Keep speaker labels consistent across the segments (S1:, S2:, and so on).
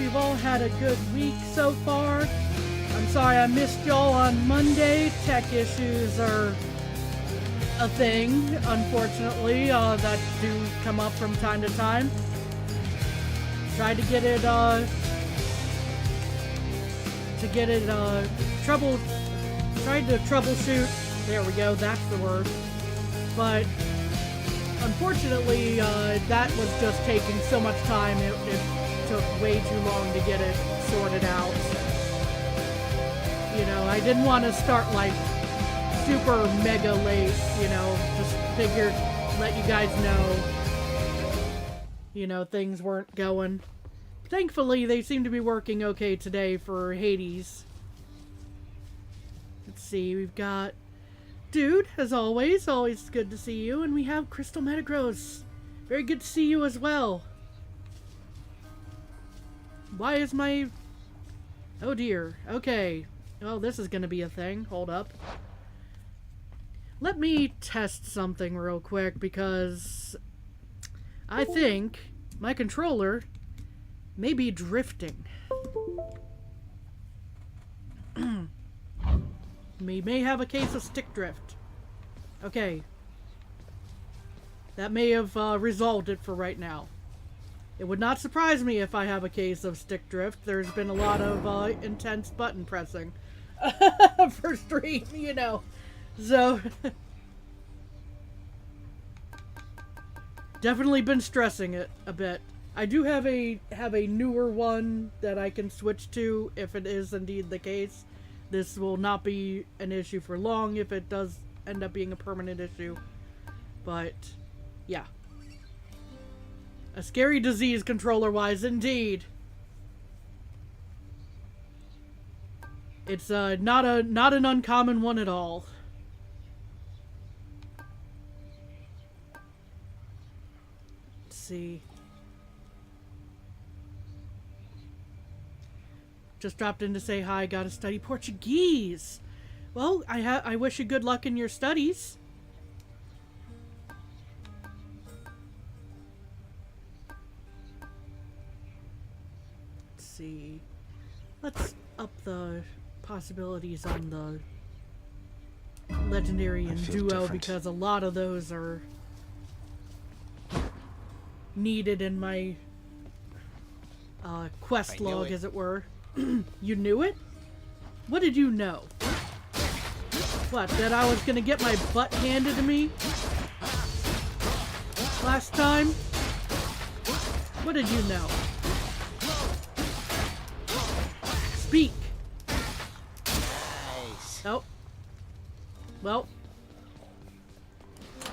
S1: we've all had a good week so far. I'm sorry I missed y'all on Monday. Tech issues are a thing, unfortunately, that do come up from time to time. Tried to get it, tried to troubleshoot. There we go, that's the word. But unfortunately, that was just taking so much time, it took way too long to get it sorted out. You know, I didn't want to start like super mega late, you know, just figured let you guys know, you know, things weren't going. Thankfully, they seem to be working okay today for Hades. Let's see, we've got Dude, as always good to see you, and we have Crystal Metagross. Very good to see you as well. Why is my... Oh dear, okay. Oh, this is gonna be a thing. Hold up. Let me test something real quick, because I think my controller may be drifting. We may have a case of stick drift. Okay. That may have resolved it for right now. It would not surprise me if I have a case of stick drift. There's been a lot of intense button pressing for stream, you know. So, definitely been stressing it a bit. I do have a newer one that I can switch to if it is indeed the case. This will not be an issue for long if it does end up being a permanent issue. But, yeah. A scary disease controller-wise, indeed. It's not an uncommon one at all. Let's see. Just dropped in to say hi, gotta study Portuguese. Well, I wish you good luck in your studies. Let's see. Let's up the possibilities on the legendary and duo different, because a lot of those are needed in my quest log, as it were. You knew it? What did you know? What, that I was gonna get my butt handed to me last time? What did you know? Speak! Nice. Oh. Well.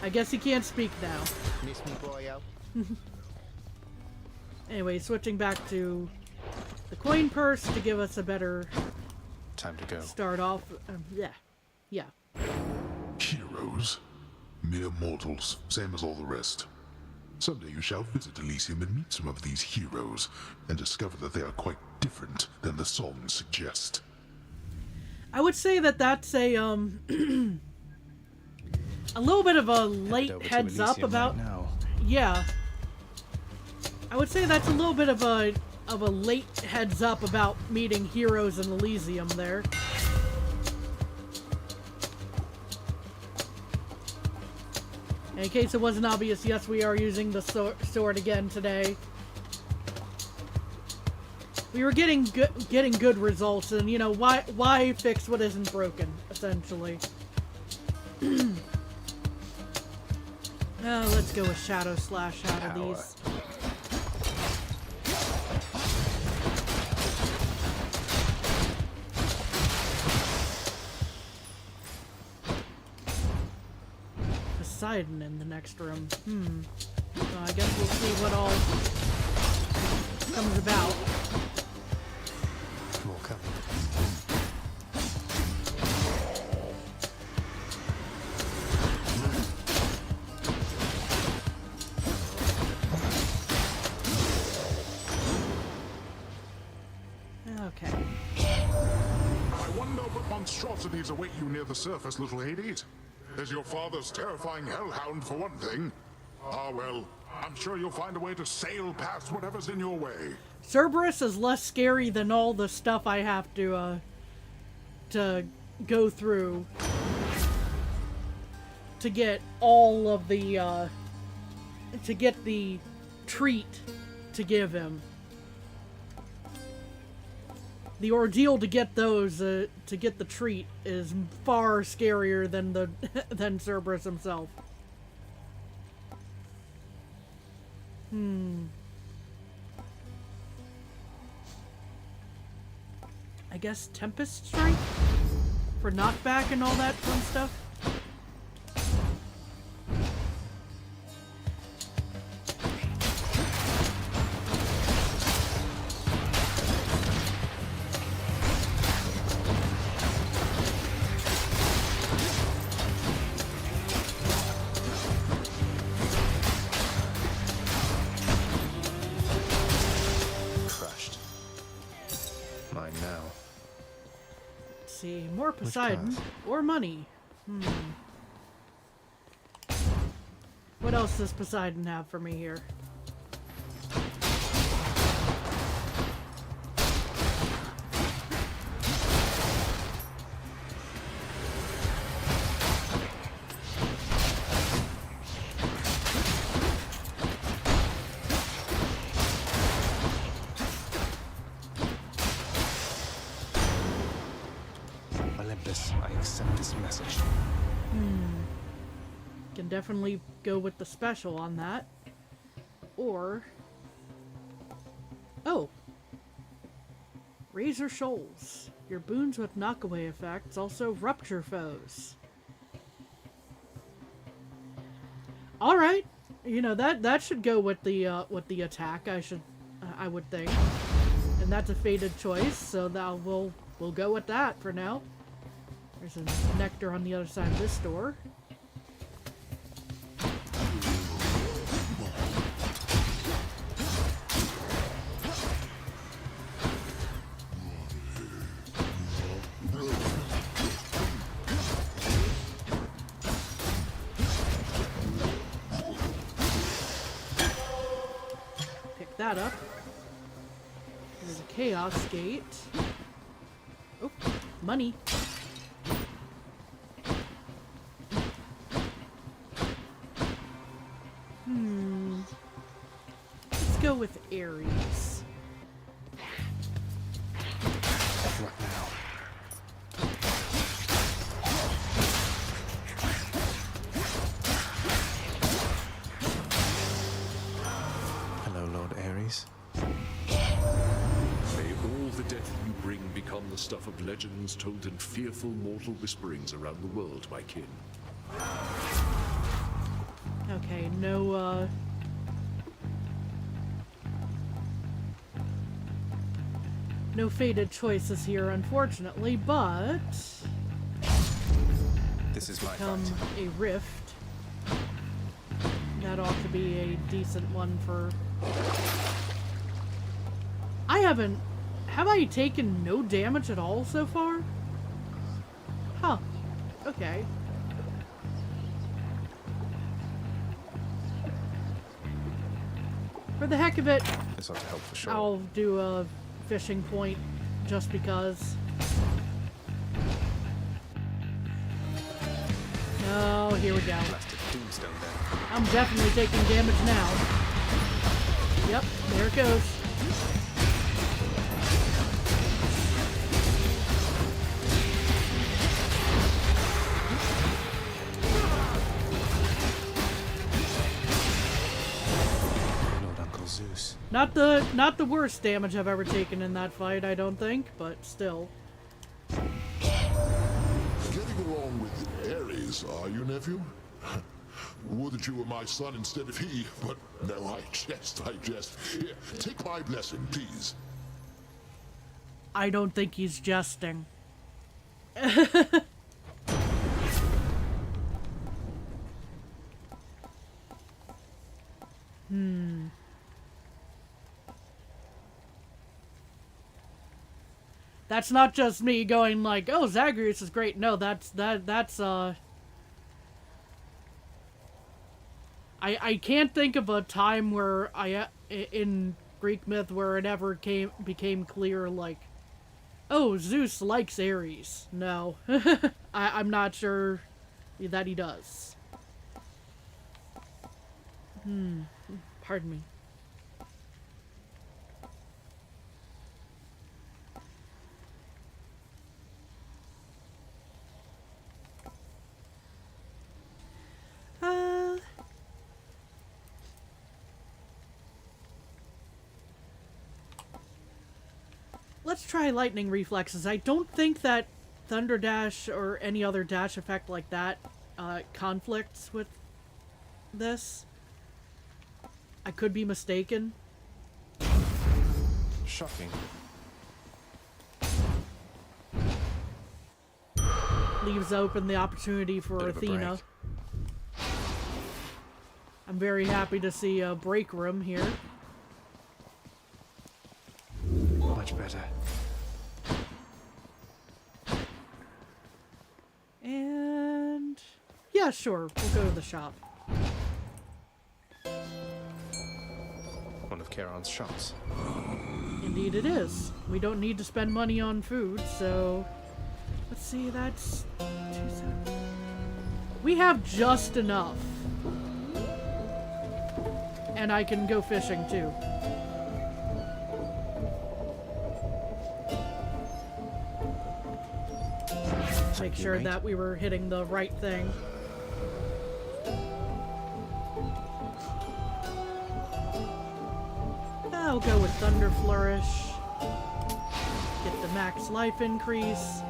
S1: I guess he can't speak now. Miss me, boyo. Anyway, switching back to the coin purse to give us a better
S2: time to go.
S1: Start off. Yeah.
S3: Heroes, mere mortals, same as all the rest. Someday you shall visit Elysium and meet some of these heroes, and discover that they are quite different than the songs suggest.
S1: I would say that that's a a little bit of a late heads up about. Right now. Yeah. I would say that's a little bit of a late heads up about meeting heroes in Elysium there. In case it wasn't obvious, yes, we are using the sword again today. We were getting good results, and you know, why fix what isn't broken, essentially. Let's go with Shadow Slash out of these. Poseidon in the next room. So I guess we'll see what all comes about.
S2: More coming.
S1: Okay.
S3: I wonder what monstrosities await you near the surface, little Hades. There's your father's terrifying hellhound, for one thing. Ah, well, I'm sure you'll find a way to sail past whatever's in your way.
S1: Cerberus is less scary than all the stuff I have to go through to get all of the, to get the treat to give him. The ordeal to get those, to get the treat is far scarier than than Cerberus himself. I guess Tempest Strike? For knockback and all that fun stuff? More Poseidon or money. What else does Poseidon have for me here?
S2: I accept this message.
S1: Can definitely go with the special on that. Or... oh! Razor Shoals. Your boons with knockaway effects also rupture foes. Alright! You know, that should go with the attack, I would think. And that's a fated choice, so that we'll go with that for now. There's a nectar on the other side of this door. Pick that up. There's a Chaos Gate. Oh, money. Go with Ares.
S2: What now? Hello, Lord Ares.
S4: May all the death you bring become the stuff of legends told in fearful mortal whisperings around the world, my kin.
S1: Okay, no, no fated choices here, unfortunately, but...
S2: this is my
S1: become
S2: fight.
S1: a rift. That ought to be a decent one for... I haven't... have I taken no damage at all so far? Huh. Okay. For the heck of it,
S2: This ought to help for sure.
S1: I'll do a fishing point just because. Oh, here we go.
S2: Blasted tombstone then.
S1: I'm definitely taking damage now. Yep, there it goes.
S2: Lord Uncle Zeus.
S1: Not the worst damage I've ever taken in that fight, I don't think, but still.
S3: Getting along with Ares, are you, nephew? Would that you were my son instead of he, but no, I jest. Here, take my blessing, please.
S1: I don't think he's jesting. That's not just me going like, oh, Zagreus is great. No, that's I can't think of a time where in Greek myth where it ever became clear, like, oh, Zeus likes Ares. No. I'm not sure that he does. Pardon me. Let's try lightning reflexes. I don't think that Thunder Dash or any other dash effect like that conflicts with this. I could be mistaken.
S2: Shocking.
S1: Leaves open the opportunity for
S2: Bit of a
S1: Athena.
S2: break.
S1: I'm very happy to see a break room here.
S2: Much better.
S1: And yeah, sure, we'll go to the shop.
S2: One of Charon's shops.
S1: Indeed it is. We don't need to spend money on food, so let's see, that's 270. We have just enough. And I can go fishing too. Make sure that we were hitting the right thing. I'll go with Thunder Flourish. Get the max life increase.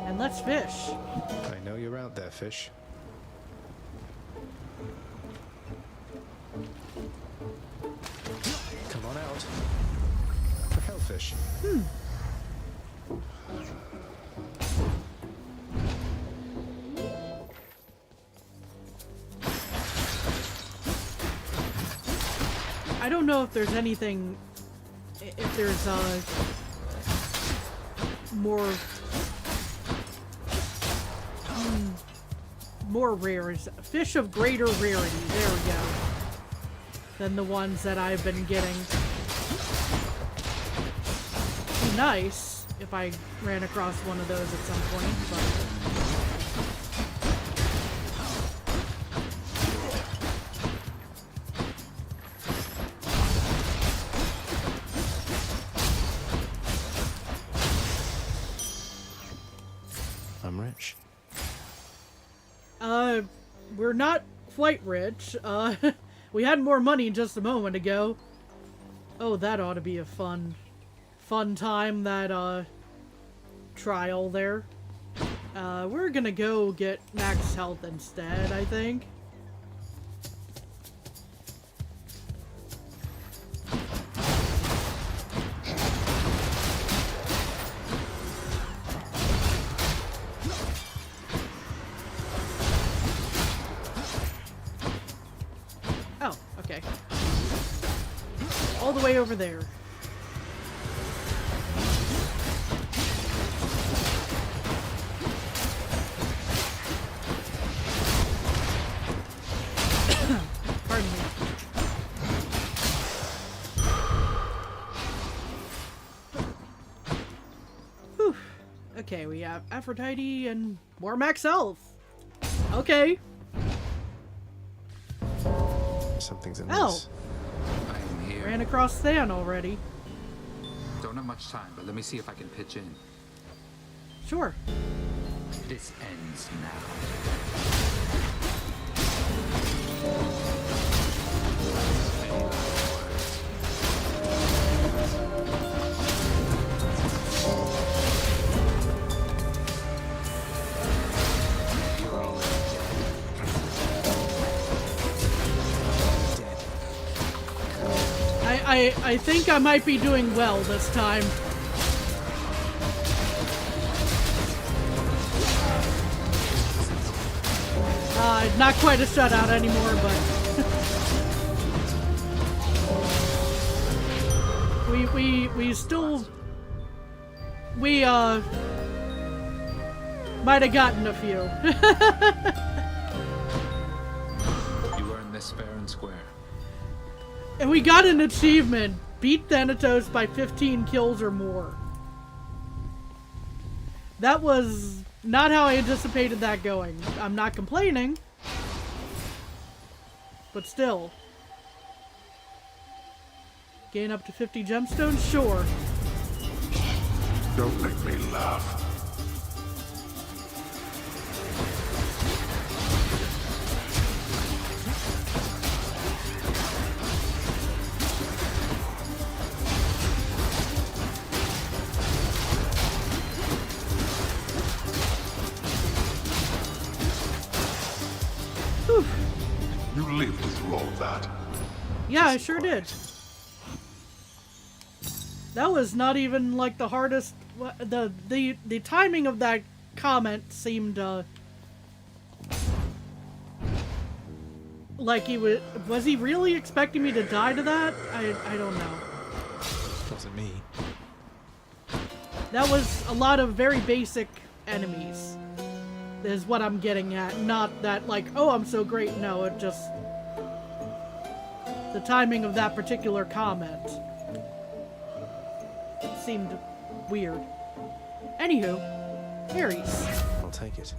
S1: And let's fish.
S2: I know you're out there, fish. Come on out. For hellfish.
S1: I don't know if there's anything, if there's more rare, fish of greater rarity, there we go, than the ones that I've been getting. Be nice if I ran across one of those at some point, but
S2: I'm rich.
S1: we're not quite rich. We had more money just a moment ago. Oh, that ought to be a fun time, that, trial there. We're gonna go get max health instead, I think. Oh, okay. All the way over there. Pardon me. Whew. Okay, we have Aphrodite and more max health. Okay.
S2: Something's in
S1: Oh.
S2: this.
S5: I'm here.
S1: Ran across Than already.
S5: Don't have much time, but let me see if I can pitch in.
S1: Sure.
S5: This ends now.
S1: I think I might be doing well this time. Not quite a shutout anymore, but we still might have gotten a few.
S5: You earned Yes, fair and square.
S1: And we got an achievement. Beat Thanatos by 15 kills or more. That was not how I anticipated that going. I'm not complaining. But still. Gain up to 50 gemstones? Sure.
S3: Don't make me laugh.
S1: Whew.
S3: You lived through all that.
S1: Yeah, I sure did. That was not even like the hardest. The timing of that comment seemed like he was he really expecting me to die to that? I don't know.
S2: Wasn't me.
S1: That was a lot of very basic enemies. Is what I'm getting at. Not that like, oh, I'm so great. No, it just the timing of that particular comment seemed weird. Anywho, Ares.
S2: I'll take it.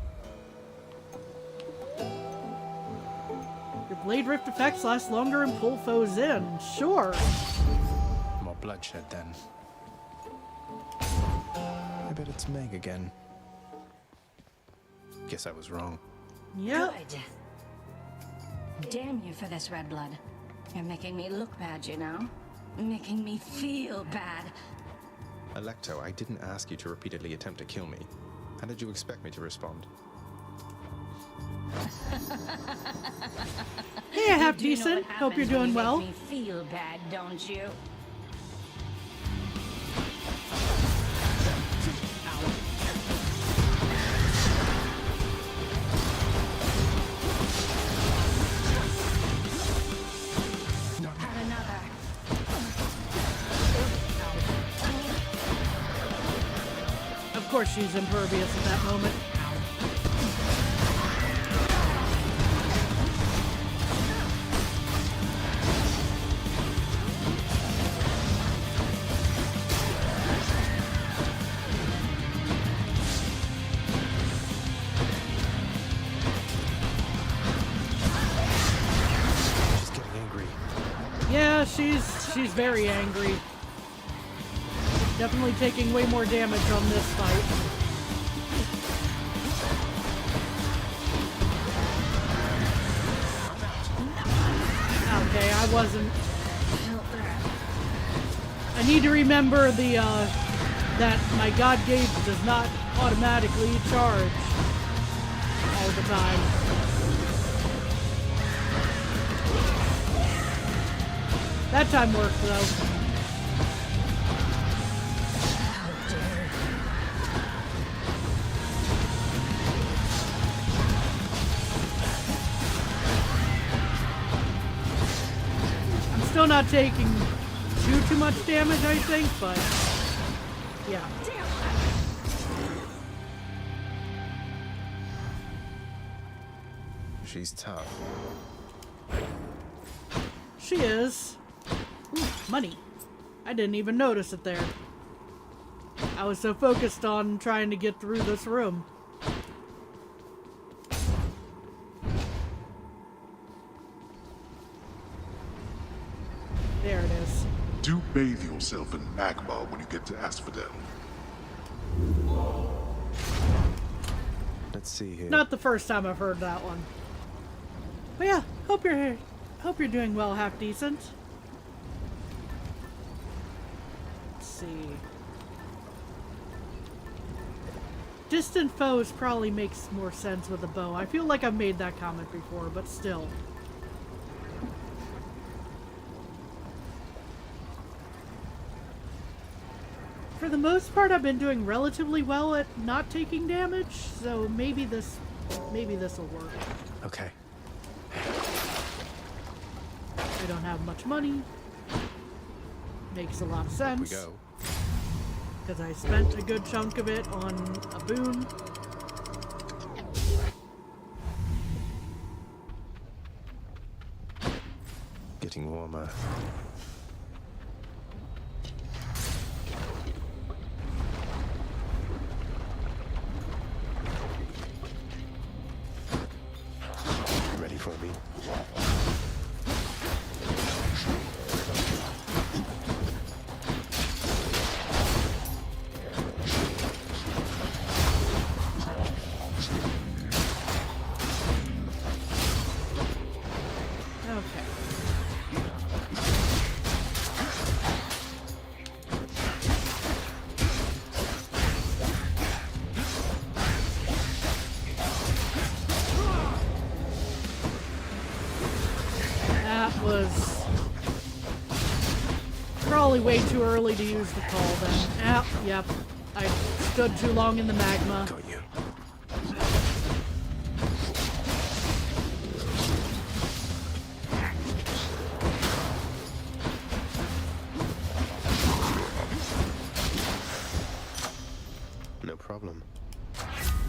S1: Your Blade Rift effects last longer and pull foes in. Sure.
S2: More bloodshed then. I bet it's Meg again. Guess I was wrong.
S1: Yep.
S6: Good. Damn you for this, Red Blood. You're making me look bad, you know? Making me feel bad.
S2: Alecto, I didn't ask you to repeatedly attempt to kill me. How did you expect me to respond?
S1: Hey, half
S6: You do know
S1: decent.
S6: what
S1: Hope you're
S6: happens when
S1: doing
S6: you
S1: well.
S6: Make me feel bad, don't you? Have another.
S1: Of course she's impervious at that moment.
S2: She's getting angry.
S1: Yeah, she's very angry. Definitely taking way more damage on this fight. Okay, I wasn't. I need to remember the that my God gauge does not automatically charge all the time. That time worked though. Still not taking too much damage, I think, but yeah.
S2: She's tough.
S1: She is. Ooh, money. I didn't even notice it there. I was so focused on trying to get through this room. There it is.
S3: Do bathe yourself in magma when you get to Asphodel.
S2: Let's see here.
S1: Not the first time I've heard that one. But yeah, hope you're doing well, half decent. Let's see. Distant foes probably makes more sense with a bow. I feel like I've made that comment before, but still. For the most part, I've been doing relatively well at not taking damage, so maybe this will work.
S2: Okay.
S1: I don't have much money. Makes a lot of sense.
S2: We go.
S1: Because I spent a good chunk of it on a boon.
S2: getting warmer. You ready for me?
S1: Was probably way too early to use the call then. Ah, yep. I stood too long in the magma.
S2: Got you. No problem.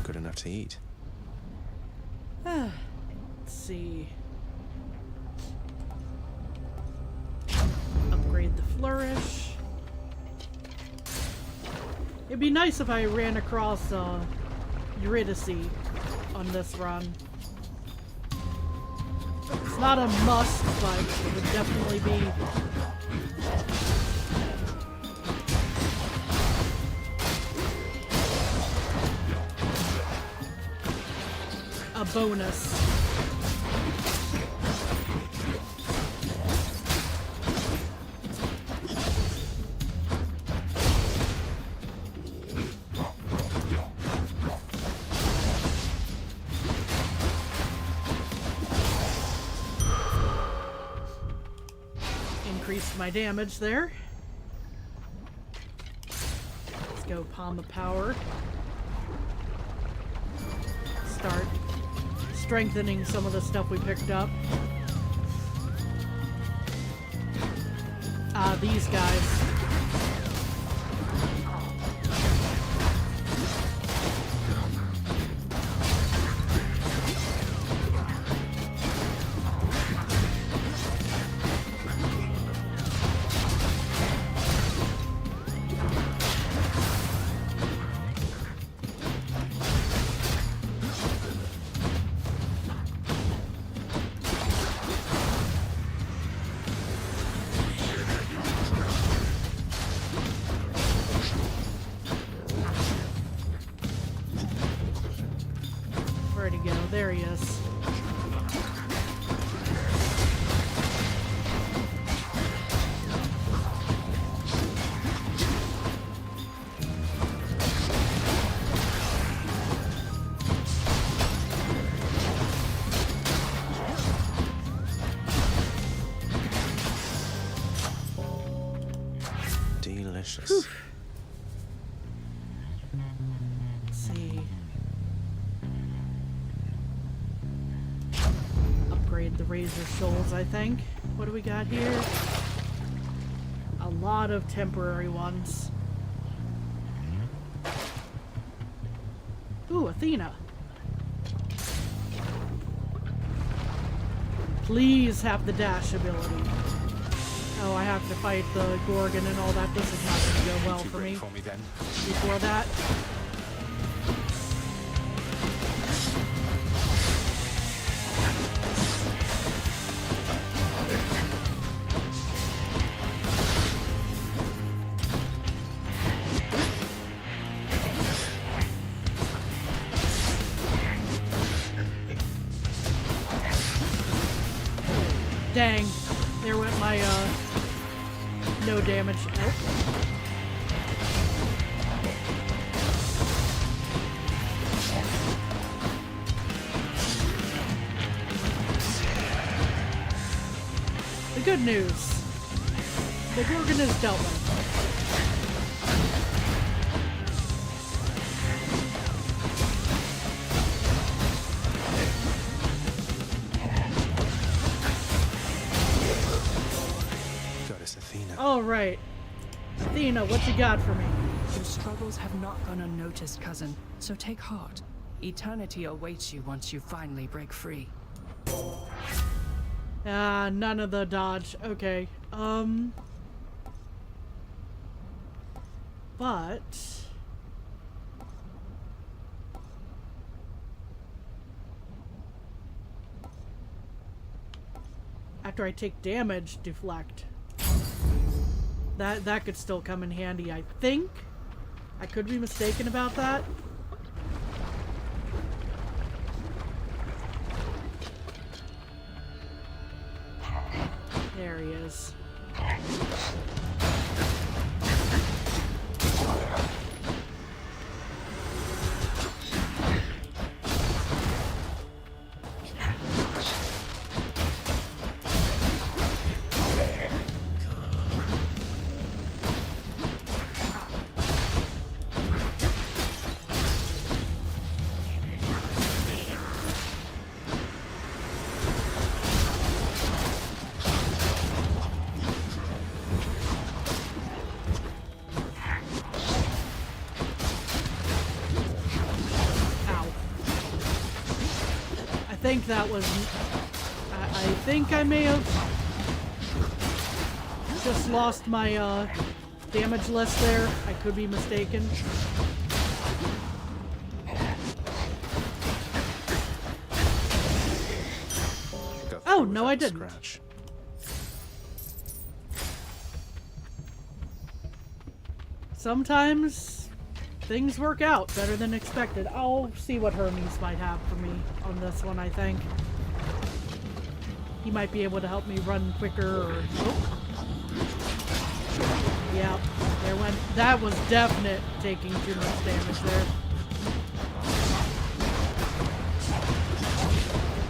S2: Good enough to eat.
S1: Let's see. Upgrade the flourish. It'd be nice if I ran across Eurydice on this run. It's not a must, but it would definitely be a bonus. Increased my damage there. Let's go Palm of Power. Start strengthening some of the stuff we picked up. Ah, these guys. Where'd he go? There he is.
S2: Delicious.
S1: Whew. Let's see. Upgrade the Razor Souls, I think. What do we got here? A lot of temporary ones. Ooh, Athena. Please have the dash ability. Oh, I have to fight the Gorgon and all that. This is not going to go well for me. Before that. Dang. There went my, no damage. Nope. The good news. The Gorgon is dealt with. All right. Athena, what you got for me?
S7: Your struggles have not gone unnoticed, cousin. So take heart. Eternity awaits you once you finally break free.
S1: None of the dodge. Okay. But... after I take damage, deflect. That could still come in handy, I think. I could be mistaken about that. There he is. I think that was... I think I may have just lost my damage list there. I could be mistaken. Oh, no, I didn't.
S2: Scratch.
S1: Sometimes things work out better than expected. I'll see what Hermes might have for me on this one, I think. He might be able to help me run quicker or... Oh. Yeah, there went... That was definite taking too much damage there.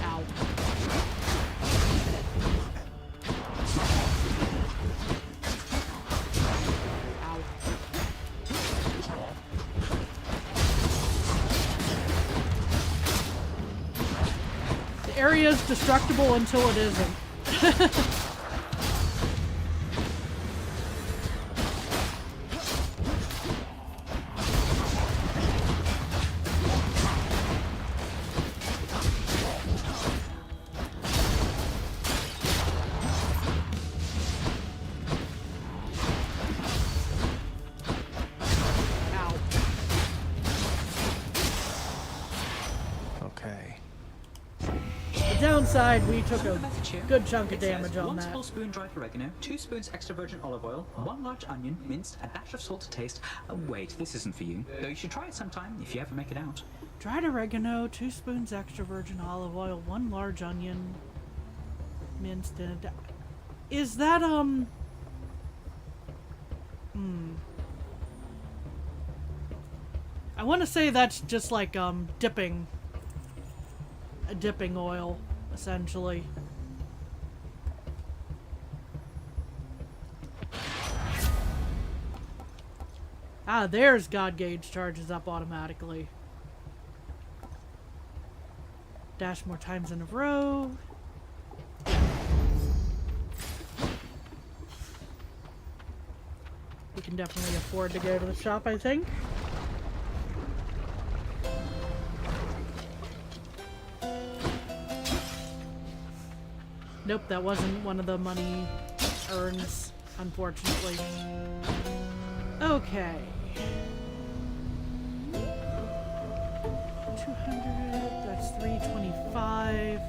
S1: Ow. Ow. The area is destructible until it isn't. Ow.
S2: Okay.
S1: The downside, we took a
S8: Message here.
S1: good chunk of
S8: It says
S1: damage on
S8: 1
S1: that.
S8: tablespoon dried oregano, 2 spoons extra virgin olive oil, 1 large onion, minced, a dash of salt to taste. Wait, this isn't for you. Though you should try it sometime if you ever make it out.
S1: Dried oregano, 2 spoons extra virgin olive oil, 1 large onion, minced in a is that, I want to say that's just like, dipping. A dipping oil, essentially. Ah, there's God Gauge charges up automatically. Dash more times in a row. We can definitely afford to go to the shop, I think. Nope, that wasn't one of the money earns, unfortunately. Okay. 200, that's 325.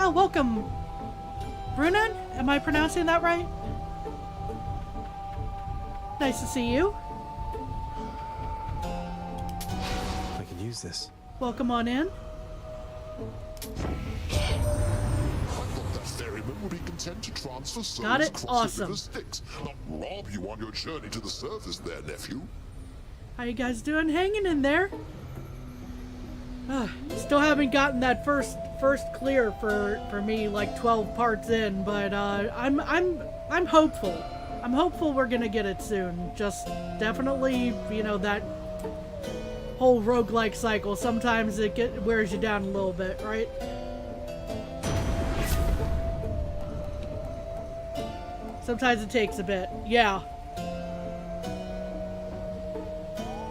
S1: Oh, welcome, Brunan? Am I pronouncing that right? Nice to see you.
S2: I can use this.
S1: Welcome on in.
S3: I thought that ferryman would be content to transfer souls
S1: Got it?
S3: across
S1: Awesome.
S3: the river Styx, not rob you on your journey to the surface there, nephew.
S1: How you guys doing? Hanging in there. Still haven't gotten that first clear for me, like 12 parts in, but I'm hopeful. I'm hopeful we're gonna get it soon. Just definitely, you know, that whole roguelike cycle. Sometimes it wears you down a little bit, right? Sometimes it takes a bit. Yeah.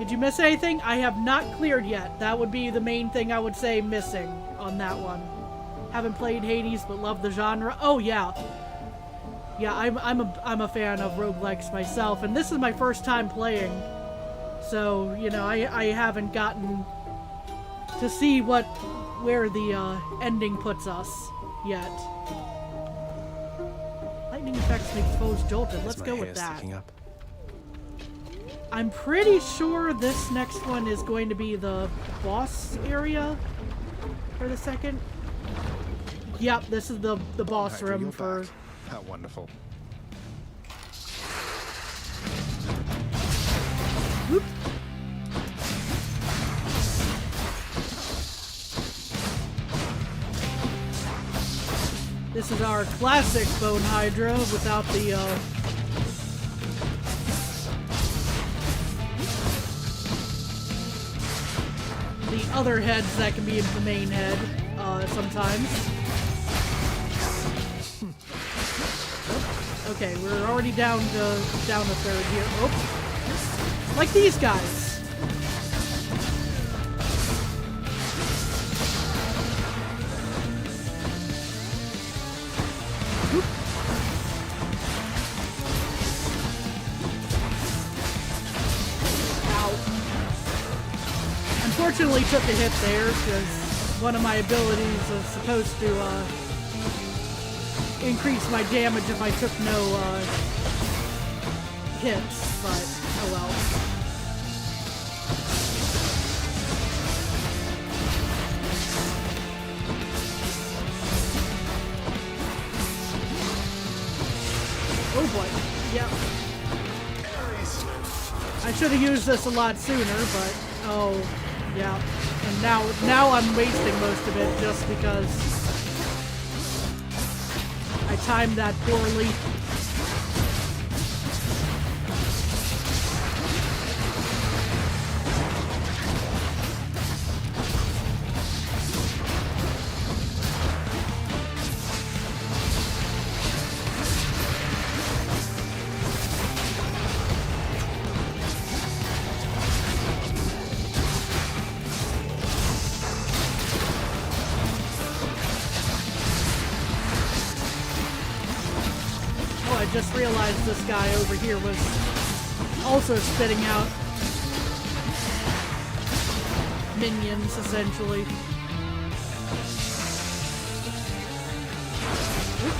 S1: Did you miss anything? I have not cleared yet. That would be the main thing I would say missing on that one. Haven't played Hades, but love the genre. Oh yeah. Yeah, I'm a fan of roguelikes myself, and this is my first time playing. So, you know, I haven't gotten to see where the ending puts us yet. Lightning effects make foes jolted. Let's go with that.
S2: Up.
S1: I'm pretty sure this next one is going to be the boss area for the second. Yep, this is the boss
S2: Hydra,
S1: room
S2: you're
S1: for...
S2: back. How wonderful.
S1: Whoop. This is our classic Bone Hydra without the other heads that can be in the main head sometimes. Okay, we're already down a third here. Oh, like these guys. Unfortunately took a hit there because one of my abilities is supposed to increase my damage if I took no hits, but oh well. Oh boy, yep. I should have used this a lot sooner, but oh. Yeah, and now I'm wasting most of it just because I timed that poorly. I just realized this guy over here was also spitting out minions, essentially. Oop.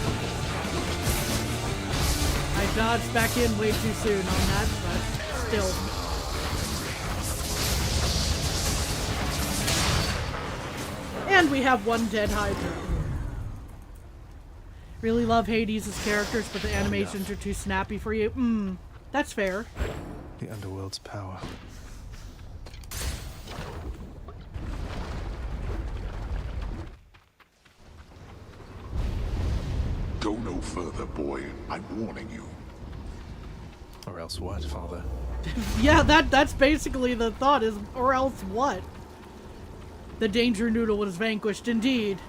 S1: I dodged back in way too soon on that, but still. And we have one dead Hydra. Really love Hades' characters, but the animations are too snappy for you. That's fair.
S2: The underworld's power.
S3: Go no further, boy. I'm warning you.
S2: Or else what, Father?
S1: Yeah, that's basically the thought is, or else what? The Danger Noodle was vanquished indeed.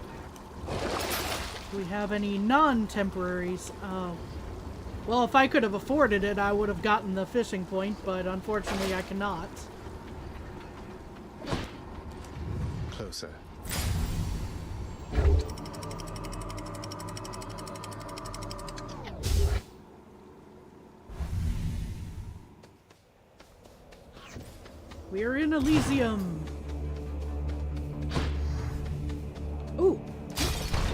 S1: Do we have any non-temporaries? Well, if I could have afforded it, I would have gotten the fishing point, but unfortunately I cannot.
S2: Closer.
S1: We're in Elysium. Ooh,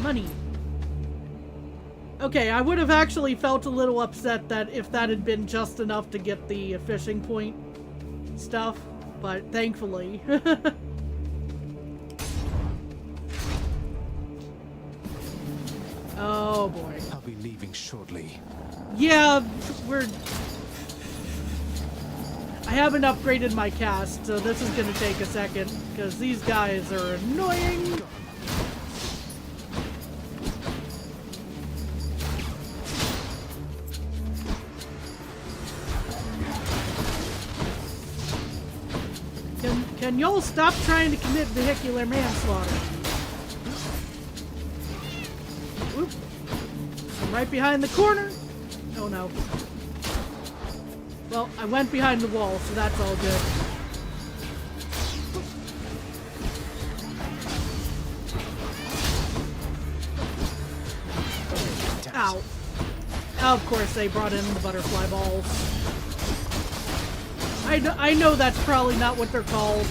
S1: money. Okay, I would have actually felt a little upset that if that had been just enough to get the fishing point stuff, but thankfully. Oh boy.
S2: I'll be leaving shortly.
S1: Yeah, I haven't upgraded my cast, so this is gonna take a second, because these guys are annoying. Can y'all stop trying to commit vehicular manslaughter? Oop. I'm right behind the corner. Oh no. Well, I went behind the wall, so that's all good. out. Oh, of course, they brought in the butterfly balls. I know that's probably not what they're called.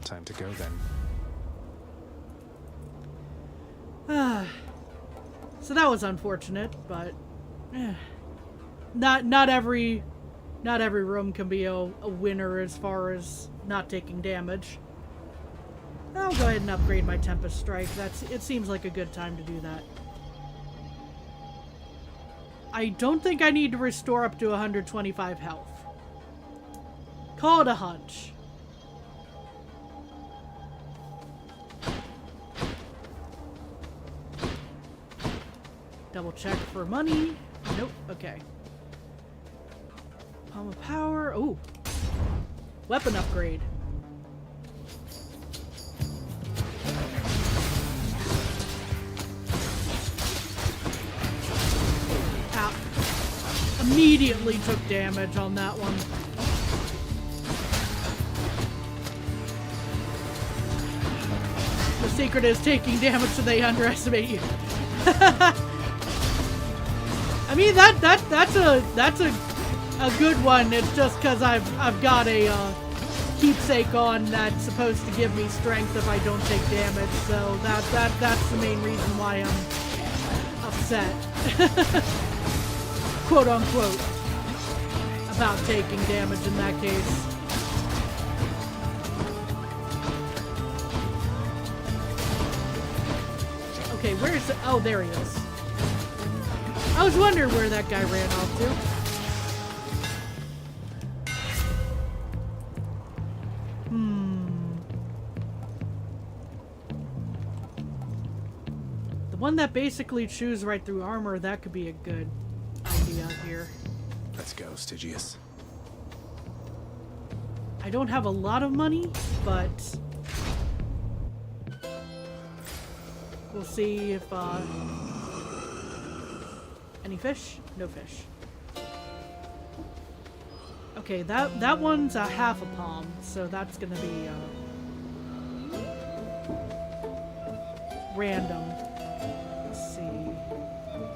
S2: Time to go then.
S1: So that was unfortunate, but not every room can be a winner as far as not taking damage. I'll go ahead and upgrade my Tempest Strike. It seems like a good time to do that. I don't think I need to restore up to 125 health. Call it a hunch. Double check for money. Nope. Okay. Palm of Power. Oh. Weapon upgrade. Ow. Immediately took damage on that one. The secret is taking damage so they underestimate you. I mean that's a good one. It's just because I've got a keepsake on that's supposed to give me strength if I don't take damage. So that's the main reason why I'm upset, quote unquote, about taking damage in that case. Okay, where is it? Oh, there he is. I was wondering where that guy ran off to. The one that basically chews right through armor, that could be a good idea here.
S2: Let's go, Stygius.
S1: I don't have a lot of money, but we'll see if, any fish? No fish. Okay, that one's a half a palm, so that's gonna be, random. Let's see.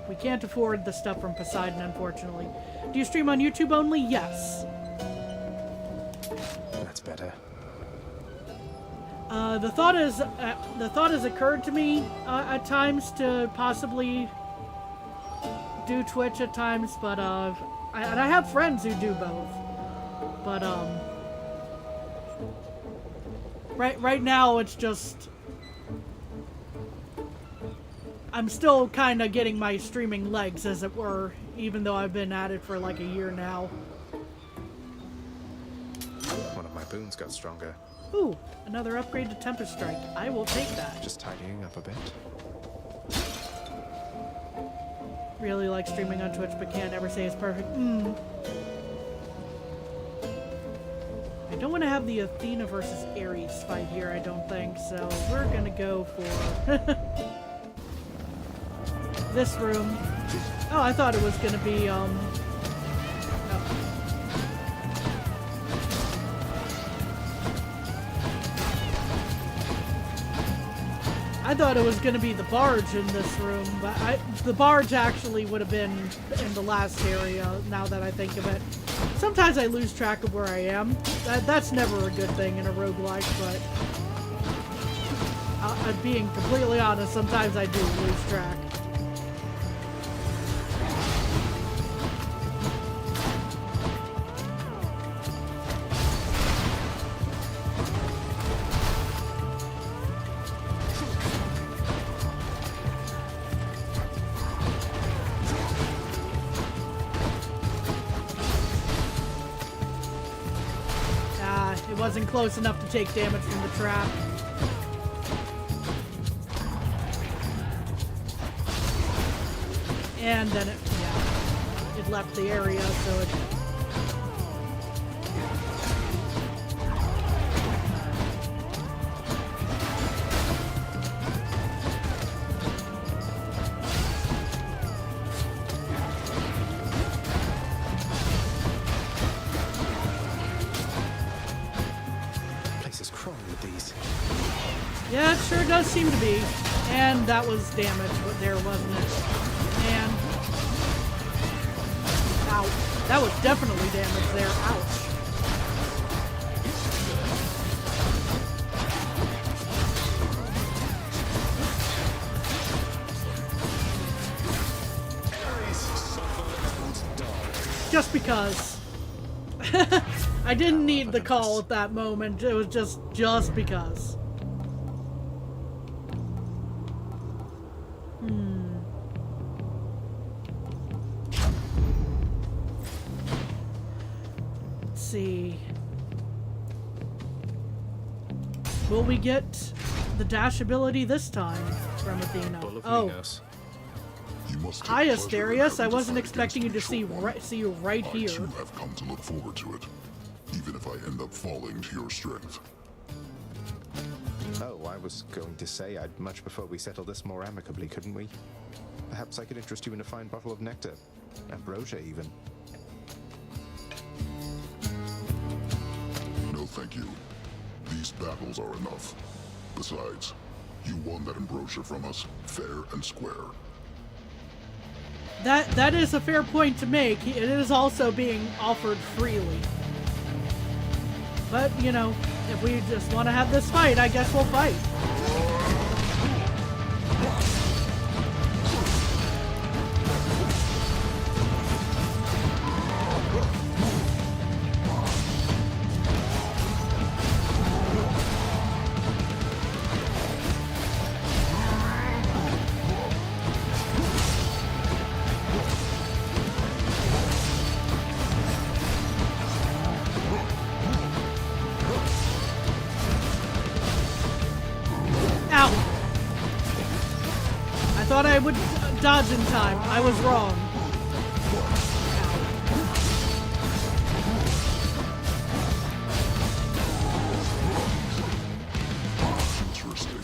S1: We can't afford the stuff from Poseidon, unfortunately. Do you stream on YouTube only? Yes.
S2: That's better.
S1: The thought has occurred to me at times to possibly do Twitch at times, but and I have friends who do both. But right now it's just I'm still kind of getting my streaming legs, as it were, even though I've been at it for like a year now.
S2: One of my boons got stronger.
S1: Ooh, another upgrade to Tempest Strike. I will take that.
S2: Just tidying up a bit.
S1: Really like streaming on Twitch, but can't ever say it's perfect. I don't want to have the Athena versus Ares fight here, I don't think, so we're gonna go for this room. Oh, I thought it was gonna be, no. I thought it was going to be the barge in this room, but the barge actually would have been in the last area, now that I think of it. Sometimes I lose track of where I am. That's never a good thing in a roguelike, but I'm being completely honest, sometimes I do lose track. Wasn't close enough to take damage from the trap. And then it left the area, so it... there does seem to be. And that was damage, but there wasn't it. And... Ow. That was definitely damage there. Ouch. Just because. I didn't need the call at that moment. It was just because. Let's see. Will we get the dash ability this time from Athena? Oh.
S3: You must
S1: Hi,
S3: take pleasure in
S1: Asterius. I
S3: having to
S1: wasn't
S3: fight
S1: expecting you to
S3: against
S1: see
S3: me short
S1: see you right
S3: I
S1: here.
S3: too have come to look forward to it, even if I end up falling to your strength.
S2: Oh, I was going to say I'd much prefer we settle this more amicably, couldn't we? Perhaps I could interest you in a fine bottle of nectar. Ambrosia, even.
S3: No, thank you. These battles are enough. Besides, you won that ambrosia from us, fair and square.
S1: That is a fair point to make. It is also being offered freely. But, you know, if we just want to have this fight, I guess we'll fight. Thought I would dodge in time. I was wrong.
S3: Interesting.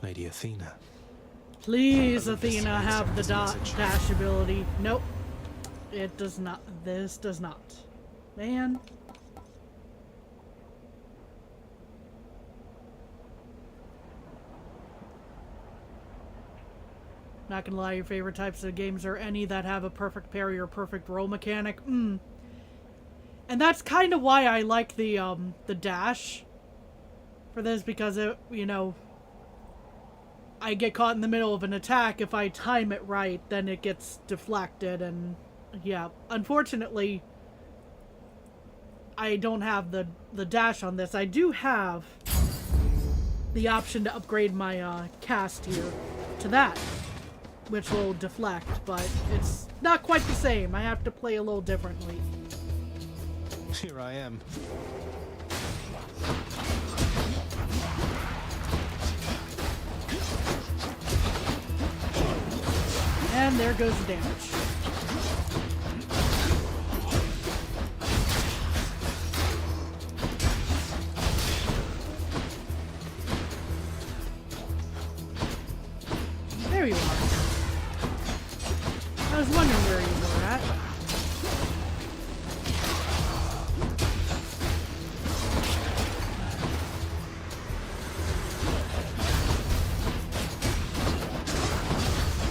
S2: Lady Athena.
S1: Please, Athena, have the dash ability. Nope. It does not. This does not. Man. Not gonna lie, your favorite types of games are any that have a perfect parry or perfect roll mechanic. And that's kind of why I like the dash for this, because it, you know, I get caught in the middle of an attack. If I time it right, then it gets deflected, and yeah, unfortunately I don't have the dash on this. I do have the option to upgrade my cast here to that, which will deflect, but it's not quite the same. I have to play a little differently.
S2: Here I am.
S1: And there goes the damage. There you are. I was wondering where you were at.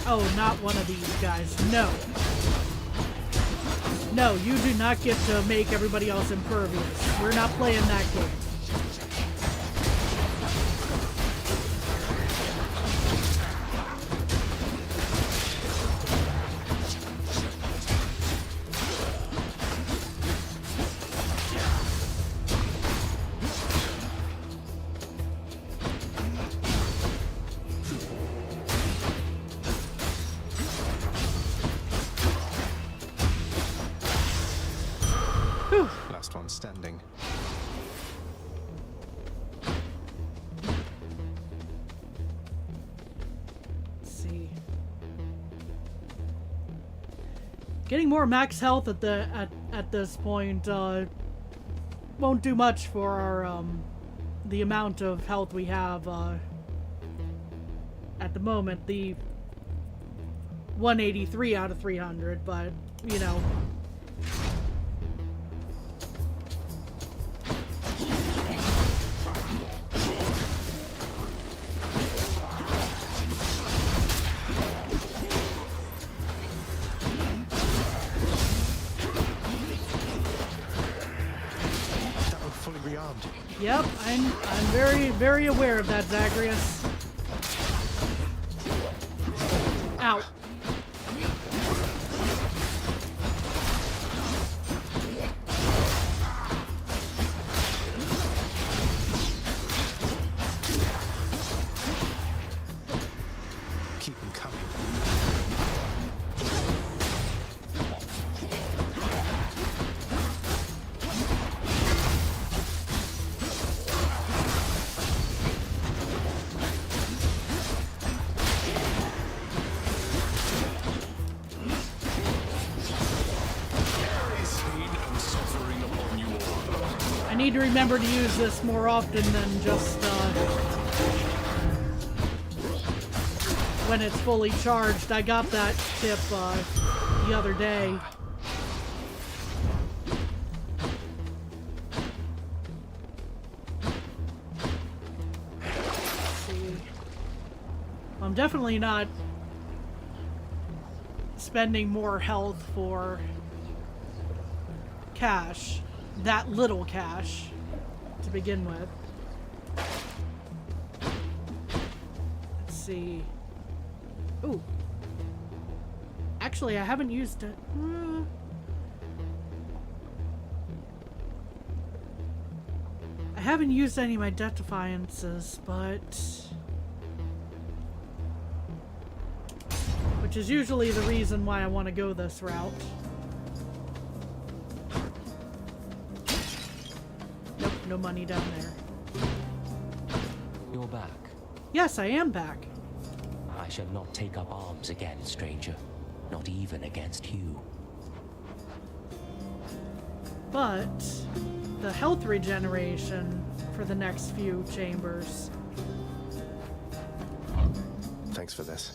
S1: Oh, not one of these guys. No. No, you do not get to make everybody else impervious. We're not playing that game.
S2: last one standing.
S1: Let's see. Getting more max health at this point won't do much for our the amount of health we have at the moment. The 183 out of 300, but you know. Yep, I'm very, very aware of that, Zagreus. Ow.
S2: Keep them coming.
S1: I need to remember to use this more often than just when it's fully charged. I got that tip the other day. Let's see. I'm definitely not spending more health for cash. That little cash to begin with. Let's see. Ooh. Actually, I haven't used it. I haven't used any of my death defiances, but which is usually the reason why I want to go this route. No money down there.
S9: You're back.
S1: Yes, I am back.
S9: I shall not take up arms again, stranger. Not even against you.
S1: But the health regeneration for the next few chambers.
S2: Thanks for this.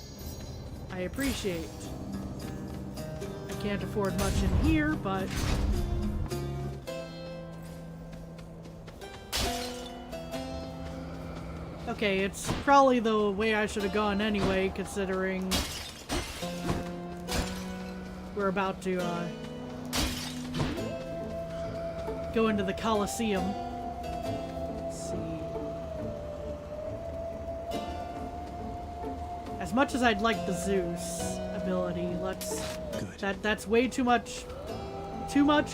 S1: I appreciate. I can't afford much in here, but okay, it's probably the way I should have gone anyway, considering we're about to go into the Colosseum. Let's see. As much as I'd like the Zeus ability, that's way too much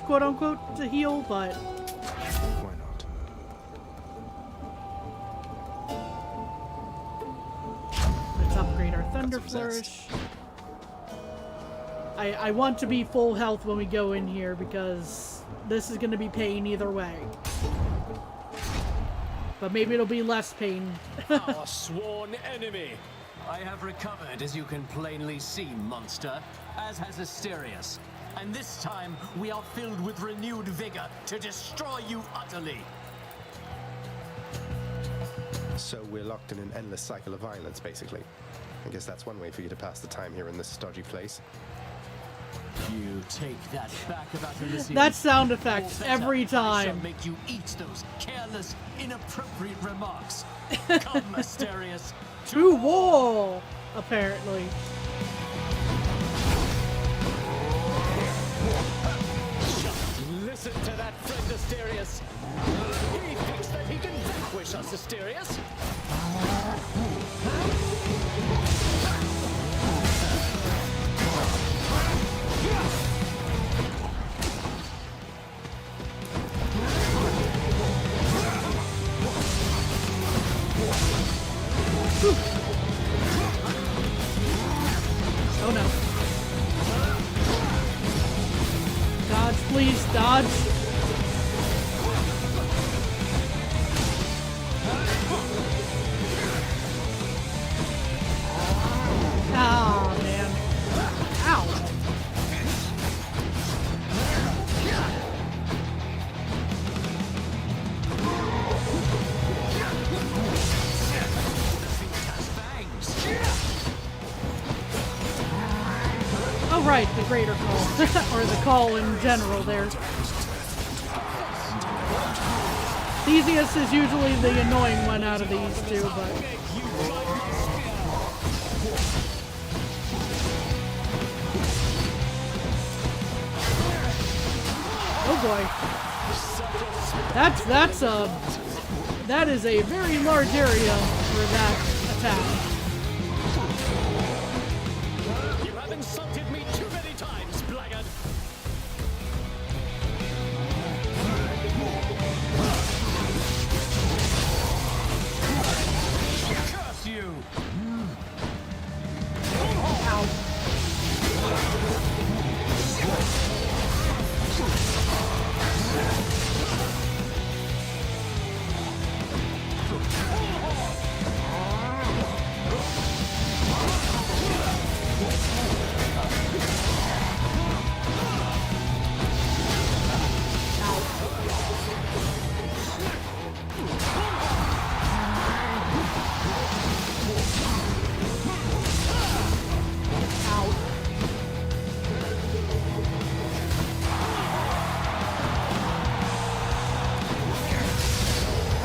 S1: quote unquote to heal, but
S2: Why not?
S1: let's upgrade our Thunder
S2: Got some zest.
S1: Flourish. I want to be full health when we go in here because this is going to be pain either way. But maybe it'll be less pain.
S10: Our sworn enemy. I have recovered, as you can plainly see, monster, as has Asterius. And this time, we are filled with renewed vigor to destroy you utterly.
S2: So we're locked in an endless cycle of violence, basically. I guess that's one way for you to pass the time here in this stodgy place.
S10: You take that back about Elysium.
S1: That sound effect
S10: Or better,
S1: every
S10: I shall
S1: time.
S10: make you eat those careless, inappropriate remarks. Come, Asterius.
S1: To war, apparently.
S10: Just listen to that friend, Asterius. He thinks that he can vanquish us, Asterius.
S1: Oh no. Dodge, please, dodge. right, the greater call. Or the call in general there. Theseus is usually the annoying one out of these two, but... Oh boy. That is a very large area for that attack.
S10: You have insulted me too many times, blackguard. Curse you!
S1: Ow.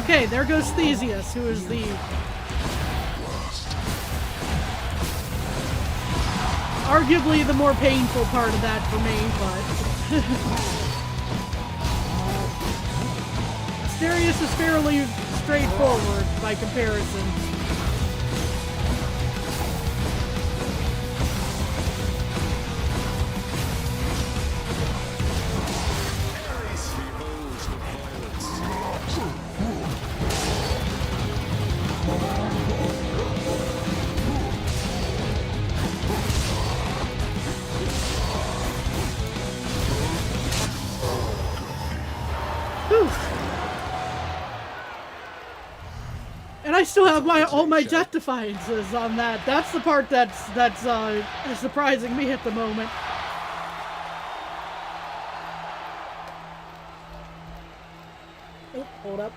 S1: Okay, there goes Theseus, who is the... arguably the more painful part of that for me, but... Asterius is fairly straightforward by comparison. And I still have all my jet defiances on that. That's the part that's surprising me at the moment. Oh, hold up.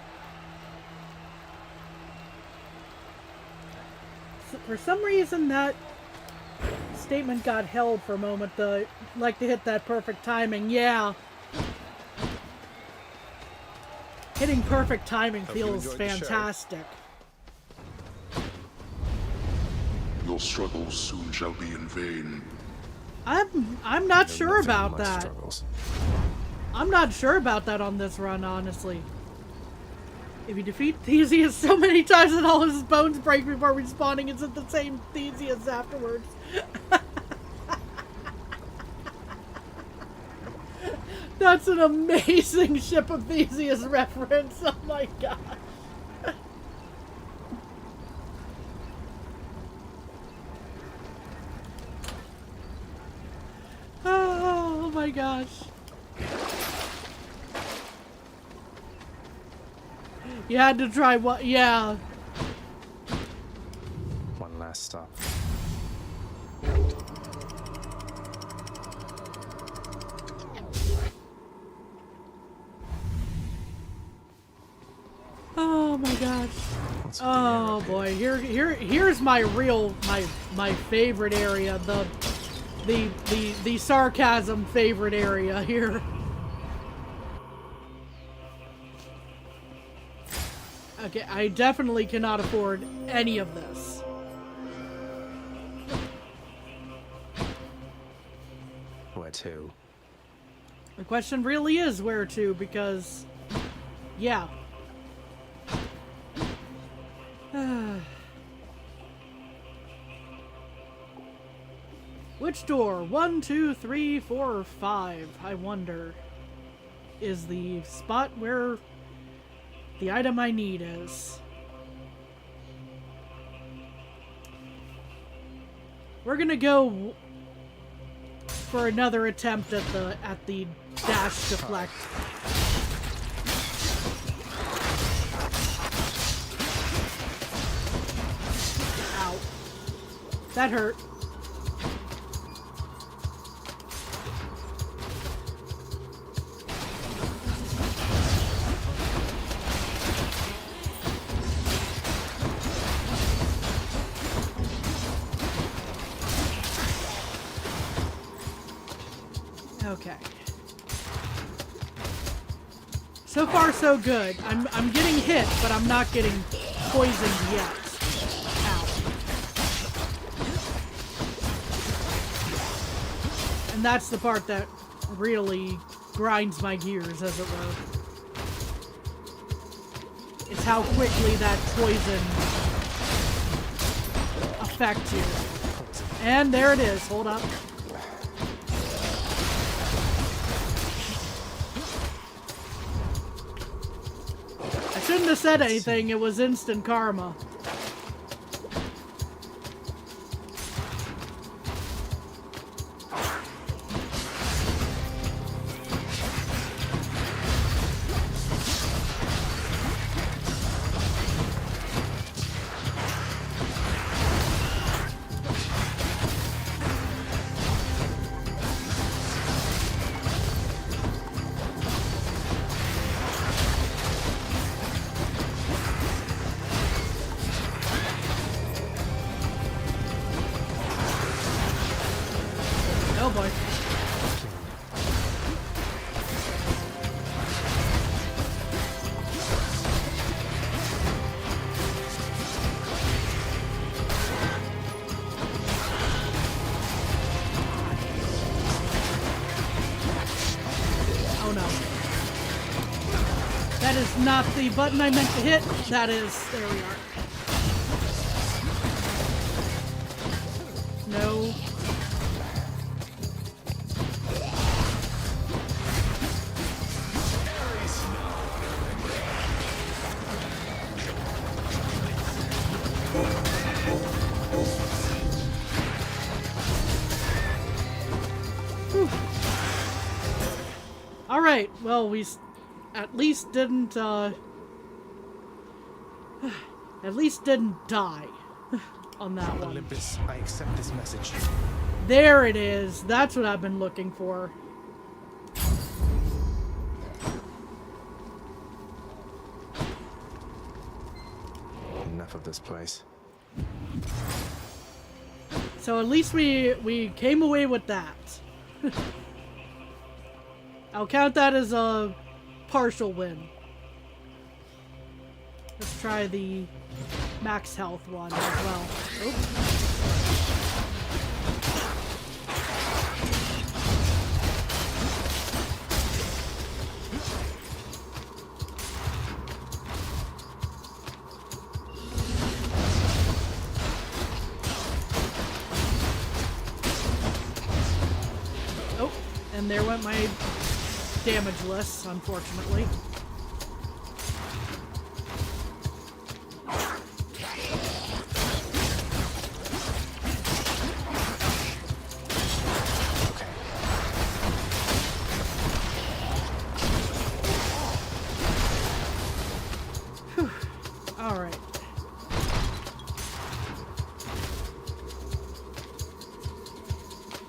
S1: For some reason, that statement got held for a moment. Like to hit that perfect timing. Yeah. Hitting perfect timing feels fantastic.
S3: Your struggles soon shall be in vain.
S1: I'm not sure about that. I'm not sure about that on this run, honestly. If you defeat Theseus so many times that all his bones break before respawning, it's at the same Theseus afterwards. That's an amazing Ship of Theseus reference. Oh my god. Oh my gosh. You had to try what? Yeah.
S2: One last stop.
S1: Oh my gosh. Oh boy. Here's my real my favorite area. The sarcasm favorite area here. Okay, I definitely cannot afford any of this.
S2: Where to?
S1: The question really is where to, because... yeah. Which door? 1, 2, 3, 4, or 5, I wonder, is the spot where the item I need is. We're gonna go for another attempt at the dash deflect. Ow. That hurt. Okay. So far, so good. I'm getting hit, but I'm not getting poisoned yet. Ow. And that's the part that really grinds my gears, as it were. It's how quickly that poison affects you. And there it is. Hold up. I shouldn't have said anything. It was instant karma. Oh boy. Oh no. That is not the button I meant to hit. That is. There we are. No. Alright, well, we at least didn't, at least didn't die on that one.
S2: Olympus, I accept this message.
S1: There it is. That's what I've been looking for.
S2: Enough of this place.
S1: So at least we came away with that. I'll count that as a partial win. Let's try the max health one as well. Oops. Oh, and there went my damageless, unfortunately. All right.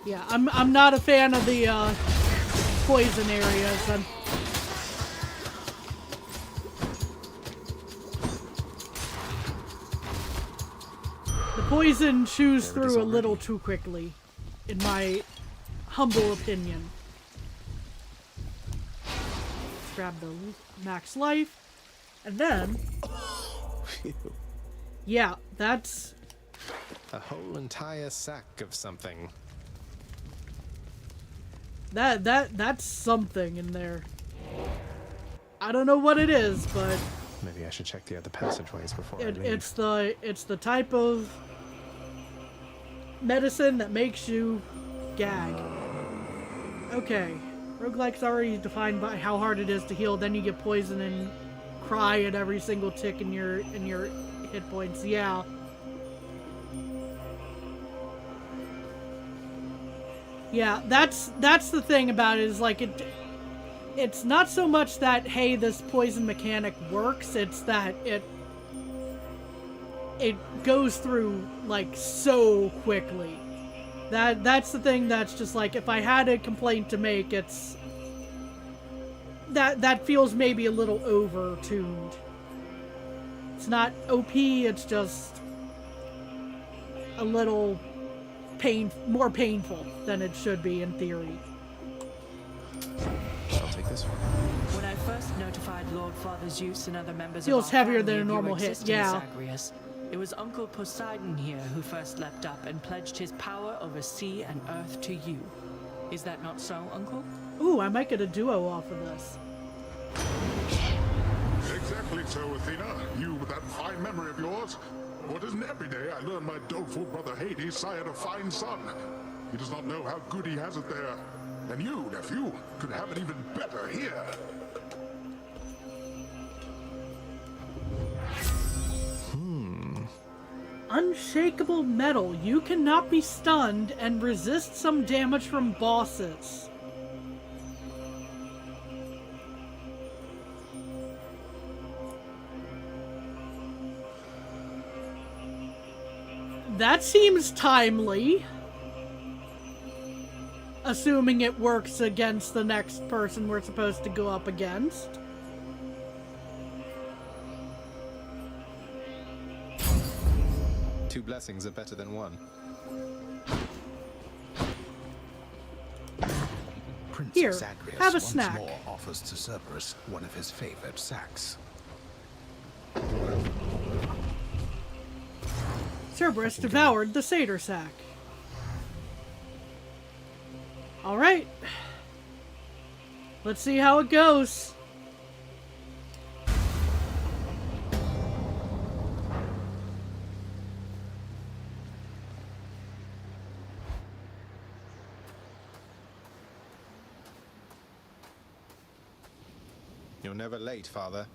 S1: Yeah, I'm not a fan of the poison areas. The poison chews through a little too quickly, in my humble opinion. Let's grab the max life, and then yeah, that's
S2: a whole entire sack of something.
S1: That's something in there. I don't know what it is, but
S2: maybe I should check the other passageways before I leave.
S1: It's the type of medicine that makes you gag. Okay, roguelike's already defined by how hard it is to heal. Then you get poisoned and cry at every single tick in your hit points. Yeah. Yeah, that's the thing about it, is like it's not so much that, hey, this poison mechanic works, it's that it goes through like so quickly. That's the thing that's just like, if I had a complaint to make, it's that feels maybe a little over-tuned. It's not OP, it's just a little more painful than it should be in theory.
S2: this?
S7: When I first notified Lord Father Zeus and other members
S1: Feels
S7: of our
S1: heavier
S7: family
S1: than a
S7: of your
S1: normal hit,
S7: existence,
S1: yeah.
S7: Zagreus, it was Uncle Poseidon here who first leapt up and pledged his power over sea and earth to you. Is that not so, Uncle?
S1: Ooh, I might get a duo off of this.
S3: Exactly so, Athena. You with that fine memory of yours. For it isn't every day I learn my doleful brother Hades sired a fine son. He does not know how good he has it there. And you, nephew, could have it even better here.
S1: Unshakable metal. You cannot be stunned and resist some damage from bosses. That seems timely. Assuming it works against the next person we're supposed to go up against.
S2: Two blessings are better than one.
S11: Prince
S1: Here,
S11: Zagreus
S1: have a
S11: once
S1: snack.
S11: more offers to Cerberus one of his favorite sacks.
S1: Cerberus devoured the satyr sack. Alright. Let's see how it goes.
S2: You're never late, Father.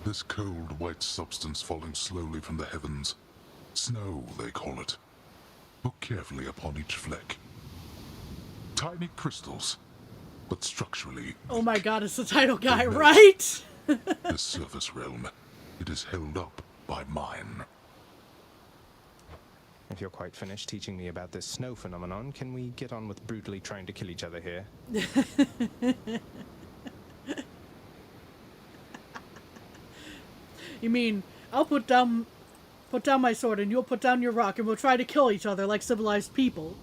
S3: This cold, white substance falling slowly from the heavens. Snow, they call it. Look carefully upon each fleck. Tiny crystals, but structurally...
S1: Oh my god, it's the title guy,
S3: They melt.
S1: right?
S3: This surface realm, it is held up by mine.
S2: If you're quite finished teaching me about this snow phenomenon, can we get on with brutally trying to kill each other here?
S1: You mean, I'll put down my sword and you'll put down your rock and we'll try to kill each other like civilized people.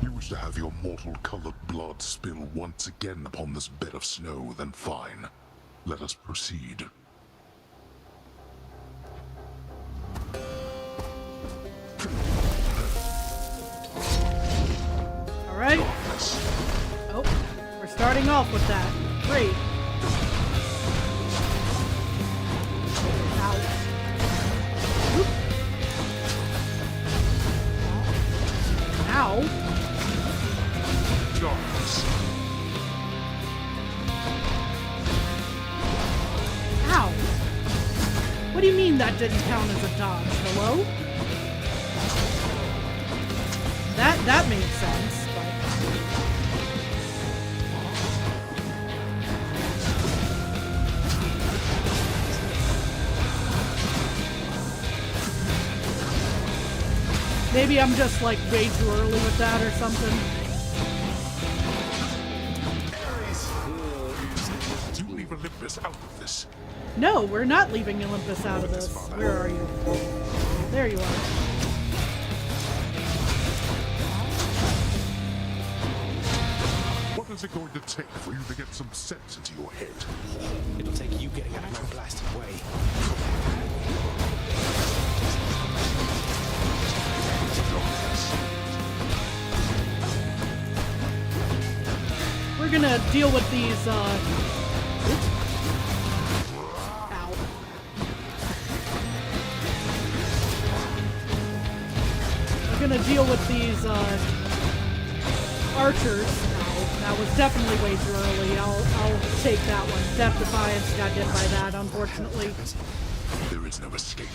S3: You wish to have your mortal-colored blood spill once again upon this bed of snow, then fine. Let us proceed.
S1: Alright. Oh, we're starting off with that. Great. Ow. Oop. Ow.
S3: Darkness.
S1: Ow. What do you mean that didn't count as a dodge? Hello? That made sense, but... Maybe I'm just like way too early with that or something.
S3: You leave Olympus out of this.
S1: No, we're not leaving Olympus out of this. Where are you? There you are.
S3: What is it going to take for you to get some sense into your head?
S2: It'll take you getting out of my blasted way.
S1: We're gonna deal with these, Ow. We're gonna deal with these, archers. Ow. That was definitely way too early. I'll take that one. Death Defiance got hit by that, unfortunately.
S3: There is no escape.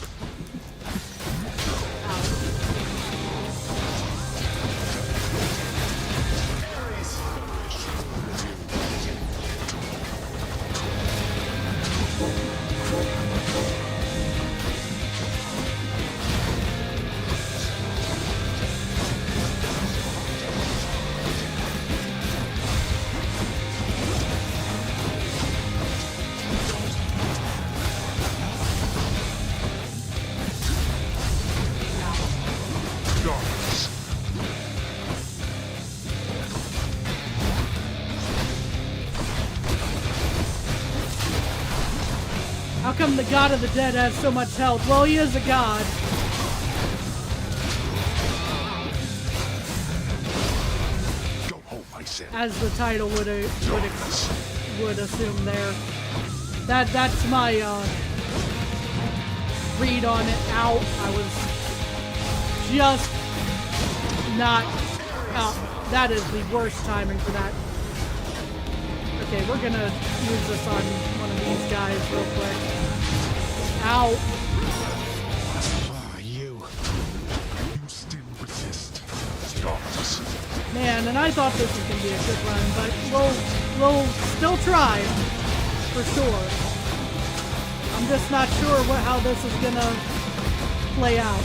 S1: How come the god of the dead has so much health? Well, he is a god. As the title would assume there. That's my read on it. Out. I was just not. That is the worst timing for that. Okay, we're gonna use this on one of these guys real quick. Ow.
S3: You still resist.
S1: Man, and I thought this was gonna be a good run, but we'll still try for sure. I'm just not sure how this is gonna play out.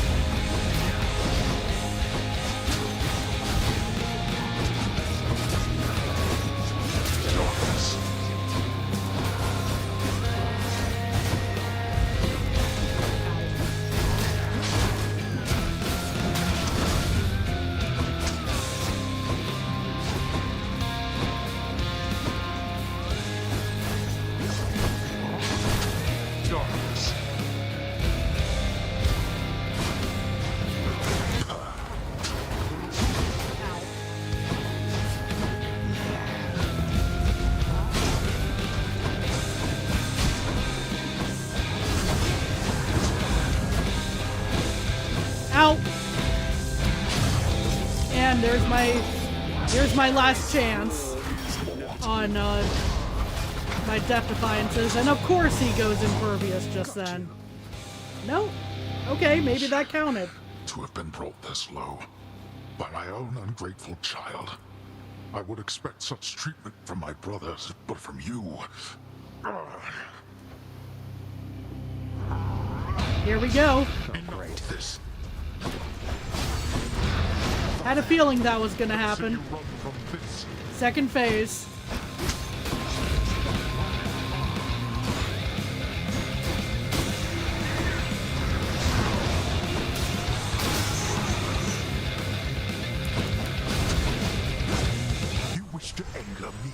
S1: And here's my last chance on my Death Defiances, and of course he goes impervious just then. No? Okay, maybe that counted.
S3: To have been brought this low by my own ungrateful child. I would expect such treatment from my brothers, but from you...
S1: Here we go.
S3: Great. This.
S1: Had a feeling that was gonna happen. Second phase.
S3: You wish to anger me?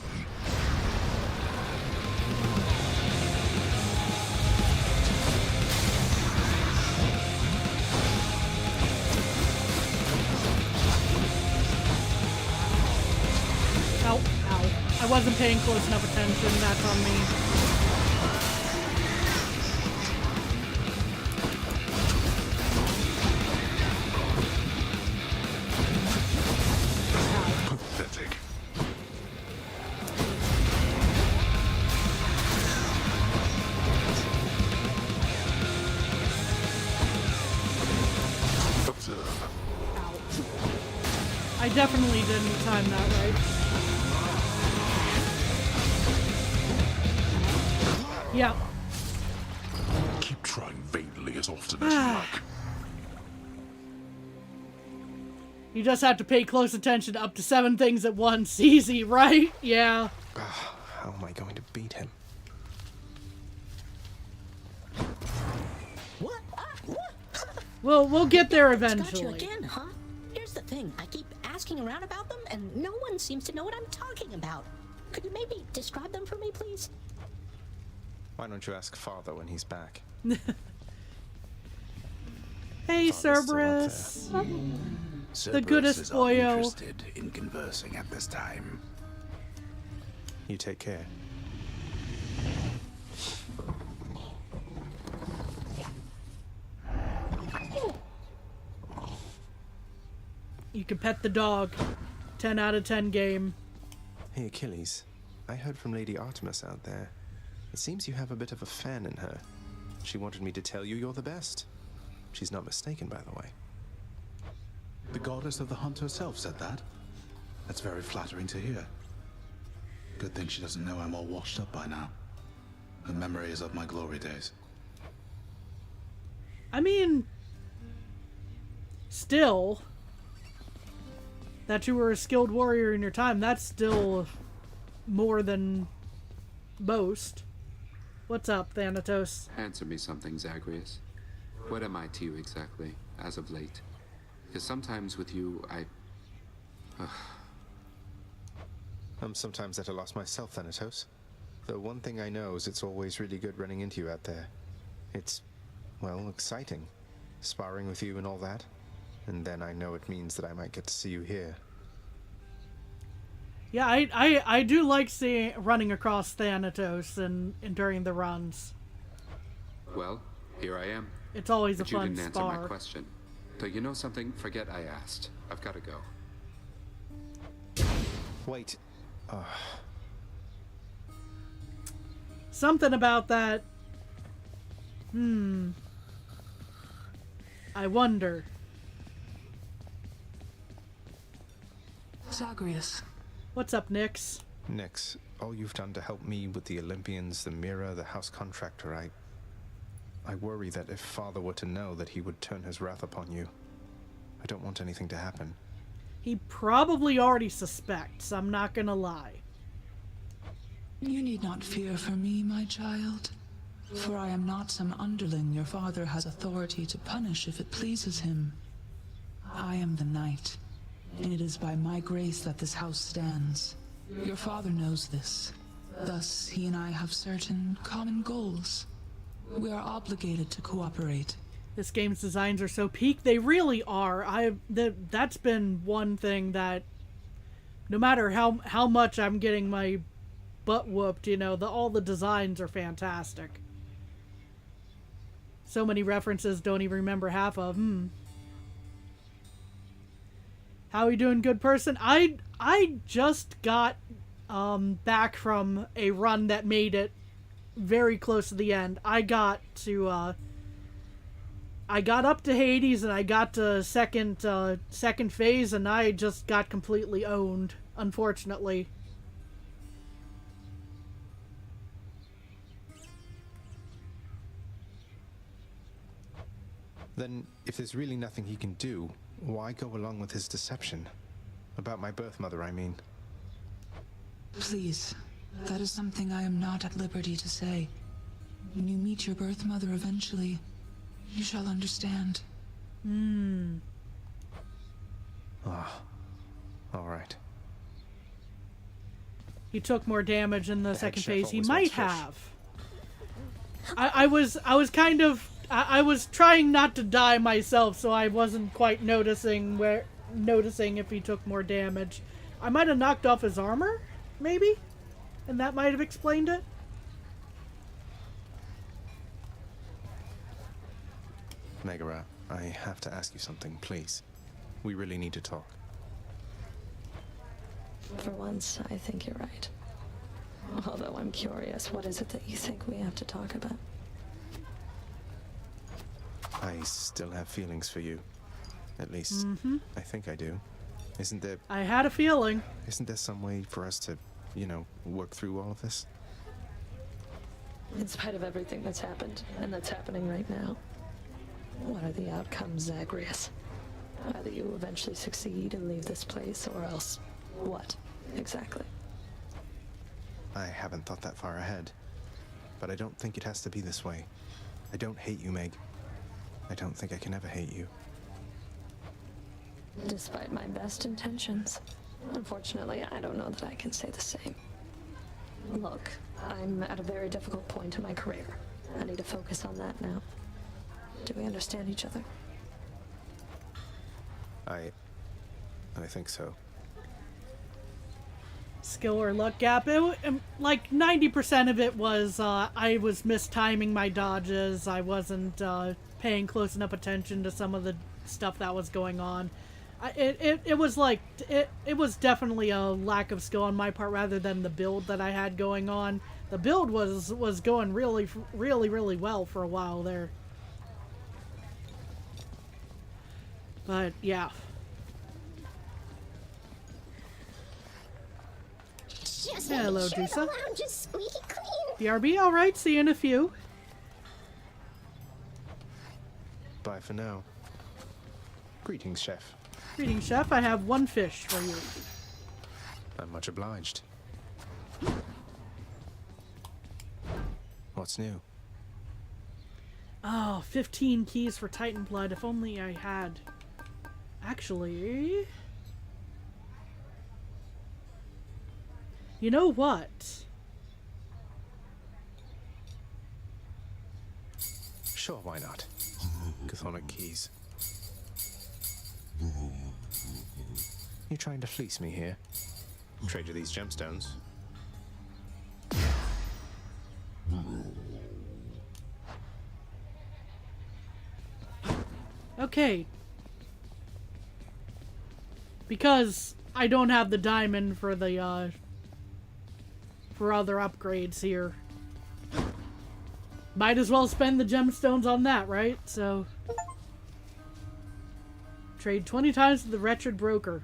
S1: Ow, ow. I wasn't paying close enough attention. That's on me.
S3: Pathetic. Observe.
S1: I definitely didn't time that right. Yeah.
S3: Keep trying vainly as often as you like.
S1: You just have to pay close attention to up to 7 things at once. Easy, right? Yeah.
S2: How am I going to beat him?
S12: What? What?
S1: We'll get there
S12: Got you
S1: eventually.
S12: again, huh? Here's the thing. I keep asking around about them, and no one seems to know what I'm talking about. Could you maybe describe them for me, please?
S2: Why don't you ask Father when he's back?
S1: Hey,
S2: Father's
S1: Cerberus.
S11: Cerberus
S1: The goodest
S11: is not
S1: boyo.
S11: interested in conversing at this time.
S2: You take care.
S1: You can pet the dog. 10 out of 10 game.
S2: Hey, Achilles. I heard from Lady Artemis out there. It seems you have a bit of a fan in her. She wanted me to tell you you're the best. She's not mistaken, by the way.
S11: The goddess of the hunt herself said that. That's very flattering to hear. Good thing she doesn't know I'm all washed up by now. Her memory is of my glory days.
S1: I mean, still, that you were a skilled warrior in your time, that's still more than most. What's up, Thanatos?
S5: Answer me something, Zagreus. What am I to you exactly, as of late? Because sometimes with you,
S2: I'm sometimes at a loss myself, Thanatos. The one thing I know is it's always really good running into you out there. It's, well, exciting. Sparring with you and all that. And then I know it means that I might get to see you here.
S1: Yeah, I do like running across Thanatos and during the runs.
S5: Well, here I am.
S1: It's always
S5: But
S1: a fun
S5: you didn't
S1: spar.
S5: answer my question. Though you know something? Forget I asked. I've got to go.
S2: Wait.
S1: Something about that. I wonder.
S7: Zagreus.
S1: What's up, Nyx?
S2: Nyx, all you've done to help me with the Olympians, the mirror, the house contractor, I worry that if Father were to know that he would turn his wrath upon you. I don't want anything to happen.
S1: He probably already suspects, I'm not gonna lie.
S7: You need not fear for me, my child. For I am not some underling your father has authority to punish if it pleases him. I am the knight, and it is by my grace that this house stands. Your father knows this. Thus, he and I have certain common goals. We are obligated to cooperate.
S1: This game's designs are so peak. They really are. That's been one thing that, no matter how much I'm getting my butt whooped, you know, all the designs are fantastic. So many references, don't even remember half of. How are you doing, good person? I just got back from a run that made it very close to the end. I got up to Hades and I got to second phase, and I just got completely owned, unfortunately.
S2: Then, if there's really nothing he can do, why go along with his deception? About my birth mother, I mean.
S7: Please, that is something I am not at liberty to say. When you meet your birth mother eventually, you shall understand.
S2: Alright.
S1: He took more damage in the second
S2: chef
S1: phase. He
S2: always
S1: might
S2: wants fish.
S1: have. I was kind of... I was trying not to die myself, so I wasn't quite noticing if he took more damage. I might have knocked off his armor, maybe? And that might have explained it?
S2: Megara, I have to ask you something, please. We really need to talk.
S13: For once, I think you're right. Although I'm curious, what is it that you think we have to talk about?
S2: I still have feelings for you. At least, I think I do. Isn't there...
S1: I had a feeling.
S2: Isn't there some way for us to, you know, work through all of this?
S13: In spite of everything that's happened, and that's happening right now, what are the outcomes, Zagreus? Either you eventually succeed and leave this place, or else what, exactly?
S2: I haven't thought that far ahead. But I don't think it has to be this way. I don't hate you, Meg. I don't think I can ever hate you.
S13: Despite my best intentions. Unfortunately, I don't know that I can say the same. Look, I'm at a very difficult point in my career. I need to focus on that now. Do we understand each other?
S2: I think so.
S1: Skill or luck gap. Like 90% of it was I was mistiming my dodges. I wasn't paying close enough attention to some of the stuff that was going on. It was definitely a lack of skill on my part rather than the build that I had going on. The build was going really well for a while there. But yeah.
S12: Just
S1: Hello,
S12: making sure
S1: Dusa.
S12: the lounge is squeaky clean.
S1: BRB, alright, see you in a few.
S2: Bye for now. Greetings, Chef.
S1: Greetings, Chef. I have one fish for you.
S2: I'm much obliged. What's new?
S1: Oh, 15 keys for Titan Blood. If only I had... Actually... You know what?
S2: euphonic keys. You trying to fleece me here? Trade you these gemstones?
S1: Okay. Because I don't have the diamond for the, for other upgrades here. Might as well spend the gemstones on that, right? So... Trade 20 times to the wretched broker.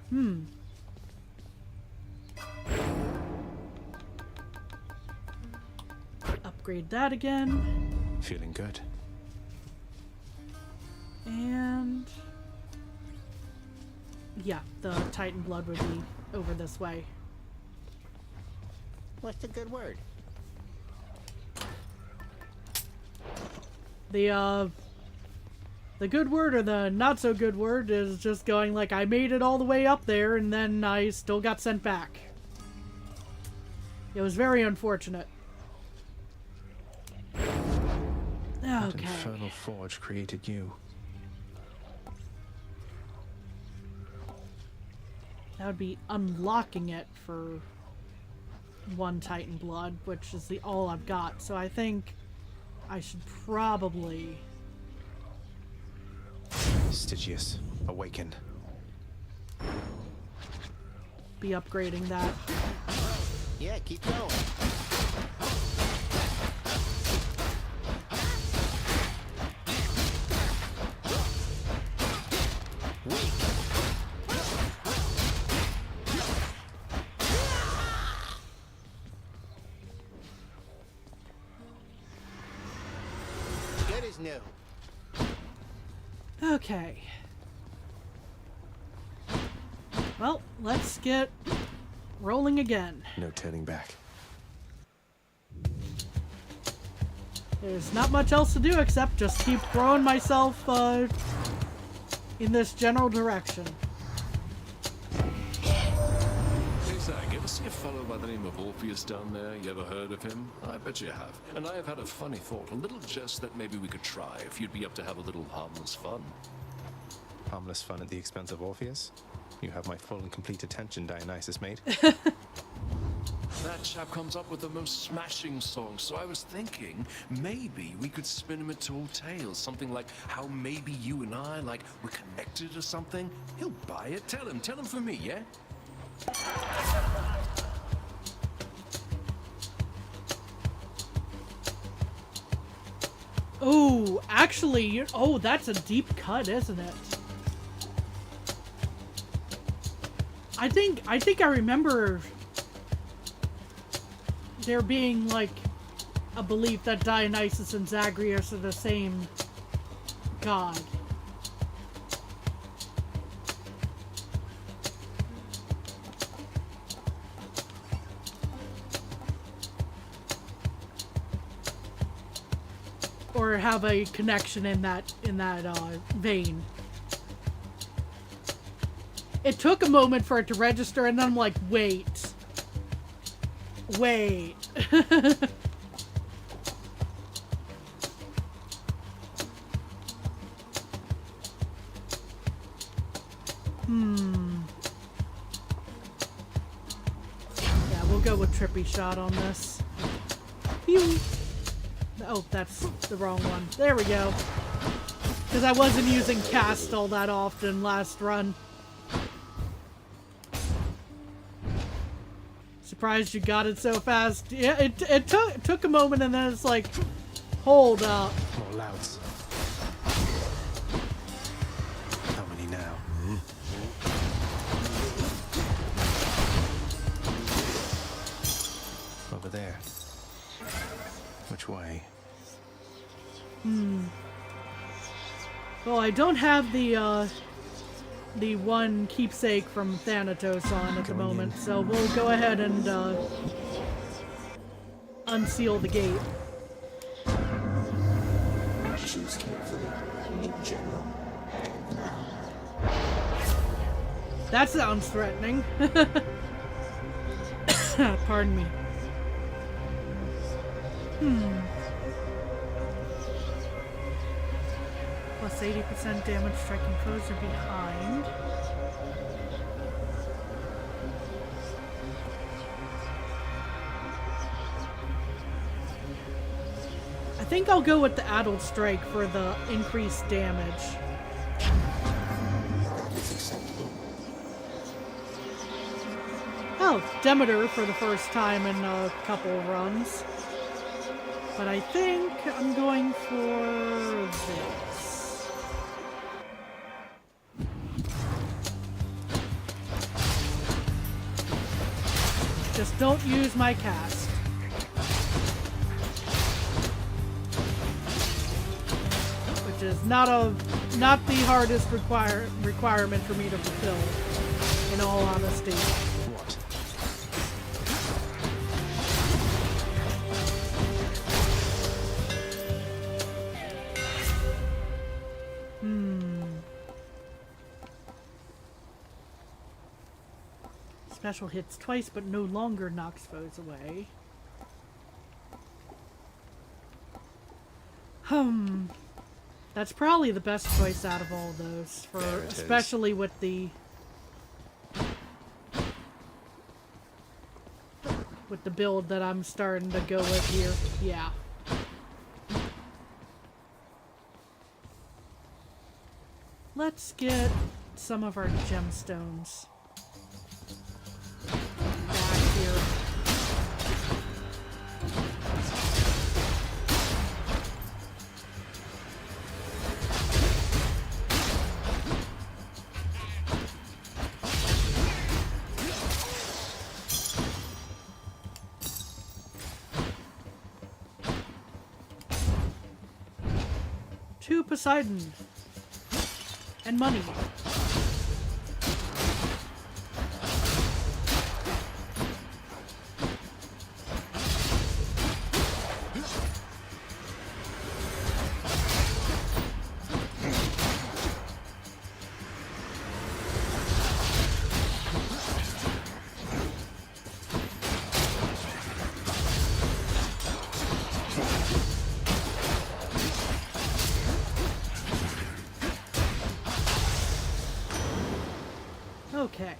S1: Upgrade that again.
S2: Feeling good.
S1: And... yeah, the Titan blood would be over this way.
S14: What's the good word?
S1: The good word or the not so good word is just going like, I made it all the way up there and then I still got sent back. It was very unfortunate.
S2: That
S1: Okay.
S2: infernal forge created you.
S1: That would be unlocking it for one Titan blood, which is all I've got. So I think I should probably...
S2: Stygius, awaken.
S1: be upgrading that.
S14: Yeah, keep going. Good as new.
S1: Okay. Well, let's get rolling again.
S2: No turning back.
S1: There's not much else to do except just keep throwing myself in this general direction.
S4: Hey, Zach, you ever see a fellow by the name of Orpheus down there? You ever heard of him? I bet you have. And I have had a funny thought, a little jest that maybe we could try if you'd be up to have a little harmless fun.
S2: Harmless fun at the expense of Orpheus? You have my full and complete attention, Dionysus, mate.
S4: That chap comes up with the most smashing songs, so I was thinking maybe we could spin him into old tales, something like how maybe you and I, like, we're connected or something. He'll buy it. Tell him for me, yeah?
S1: Oh, actually, oh, that's a deep cut, isn't it? I think I remember there being, like, a belief that Dionysus and Zagreus are the same god. Or have a connection in that vein. It took a moment for it to register, and then I'm like, wait. Yeah, we'll go with Trippy Shot on this. Pew! Oh, that's the wrong one. There we go. Because I wasn't using Cast all that often last run. Surprised you got it so fast. Yeah, it took a moment, and then it's like, hold up.
S2: More louds. How many now? Over there. Which way?
S1: Well, I don't have the one keepsake from Thanatos on at the moment, so we'll go ahead and unseal the gate.
S15: Choose carefully, in general.
S1: That sounds threatening. Pardon me. Plus 80% damage striking foes are behind. I think I'll go with the Adult Strike for the increased damage.
S15: It's acceptable.
S1: Oh, Demeter for the first time in a couple runs. But I think I'm going for this. Just don't use my cast. Which is not the hardest requirement for me to fulfill, in all honesty.
S2: What?
S1: Special hits twice, but no longer knocks foes away. That's probably the best choice out of all those, for especially with the build that I'm starting to go with here. Yeah. Let's get some of our gemstones back here. To Poseidon. And money. Okay.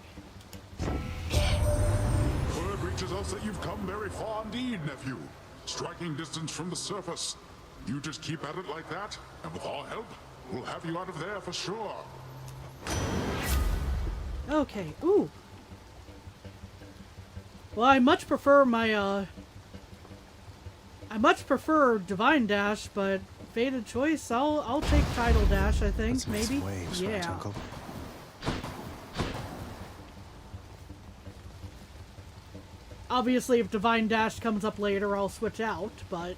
S3: Word reaches us that you've come very far indeed, nephew. Striking distance from the surface. You just keep at it like that, and with our help, we'll have you out of there for sure.
S1: Okay. Ooh. Well, I much prefer my, I much prefer Divine Dash, but Fated Choice, I'll take Tidal Dash, I think,
S2: Let's make
S1: maybe.
S2: some waves,
S1: Yeah.
S2: right, Uncle?
S1: Obviously, if Divine Dash comes up later, I'll switch out, but...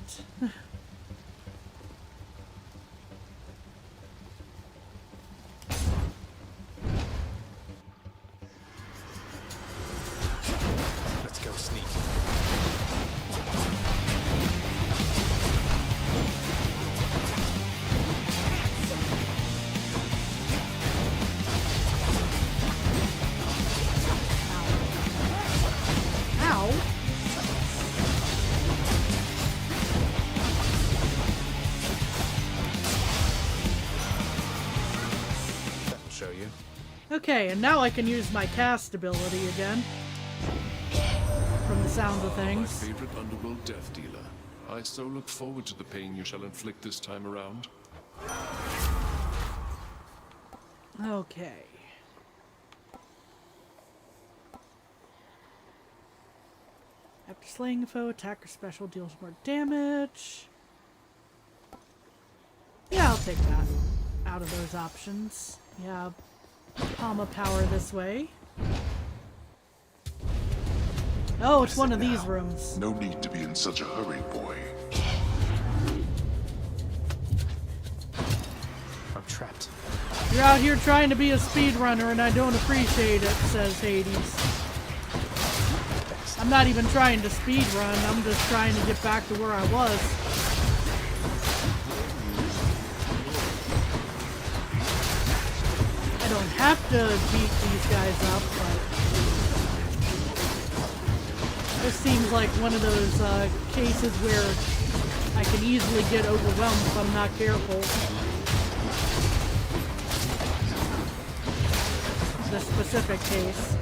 S2: Let's go sneak.
S1: Ow!
S2: That'll show you.
S1: Okay, and now I can use my cast ability again. From the sounds of
S4: My
S1: things.
S4: favorite underworld death dealer. I so look forward to the pain you shall inflict this time around.
S1: Okay. After slaying a foe, attacker special deals more damage. Yeah, I'll take that out of those options. Yeah, Palma power this way. Oh, it's one of these rooms.
S3: No need to be in such a hurry, boy.
S2: I'm trapped.
S1: You're out here trying to be a speedrunner and I don't appreciate it, says Hades. I'm not even trying to speedrun, I'm just trying to get back to where I was. I don't have to beat these guys up, but this seems like one of those cases where I can easily get overwhelmed if I'm not careful. this specific case.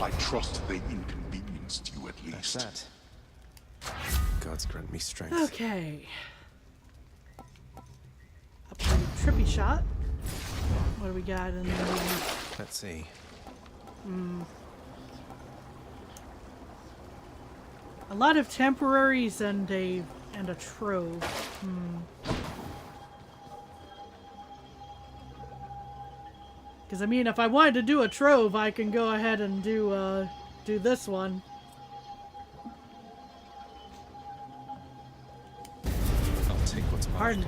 S3: I trust they inconvenienced you at least.
S2: That's that. Gods grant me strength.
S1: Okay. A pretty trippy shot. What do we got in the movie?
S2: Let's see.
S1: A lot of temporaries and a trove. Because I mean, if I wanted to do a trove, I can go ahead and do this one.
S2: I'll take what's mine.
S1: Pardon.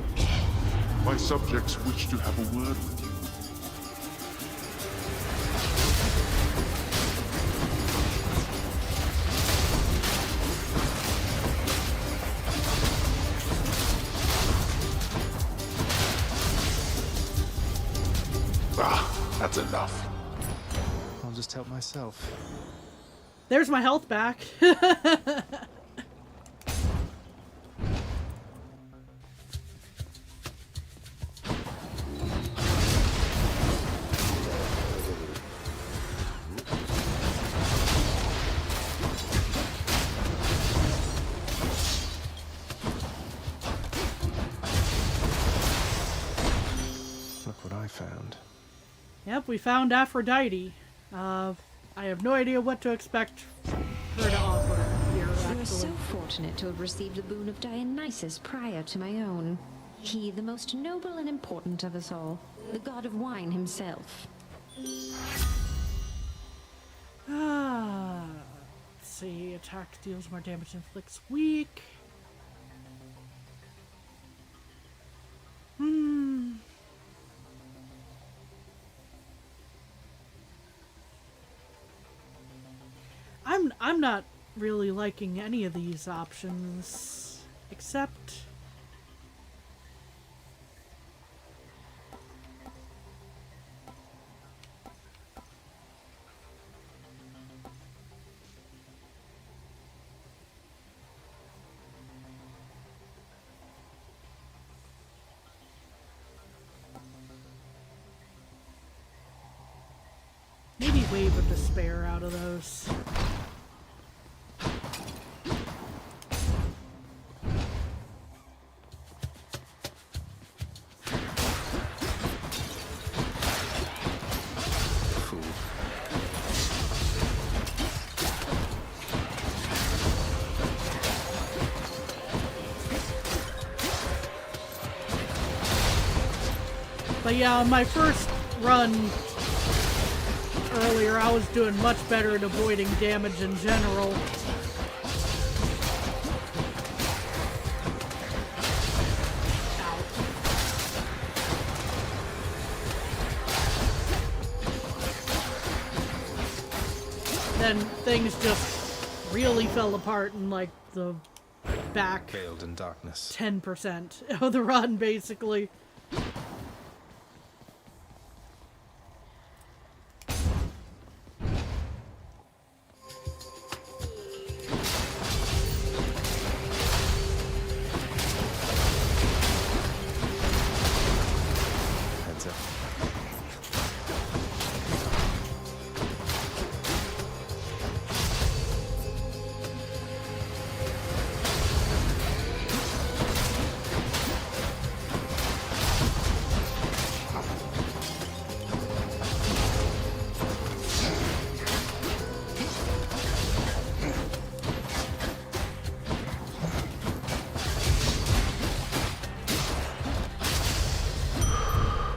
S3: My subjects wish to have a word with you. That's enough.
S2: I'll just help myself.
S1: There's my health back.
S2: Look what I found.
S1: Yep, we found Aphrodite. I have no idea what to expect her to offer here,
S16: You are
S1: actually.
S16: so fortunate to have received the boon of Dionysus prior to my own. He, the most noble and important of us all, the god of wine himself.
S1: Let's see. Attack deals more damage, inflicts weak. I'm not really liking any of these options, except maybe Wave of Despair out of those. But yeah, on my first run earlier, I was doing much better at avoiding damage in general. Then things just really fell apart in like the back
S2: Veiled in darkness.
S1: 10% of the run, basically.
S2: Heads up.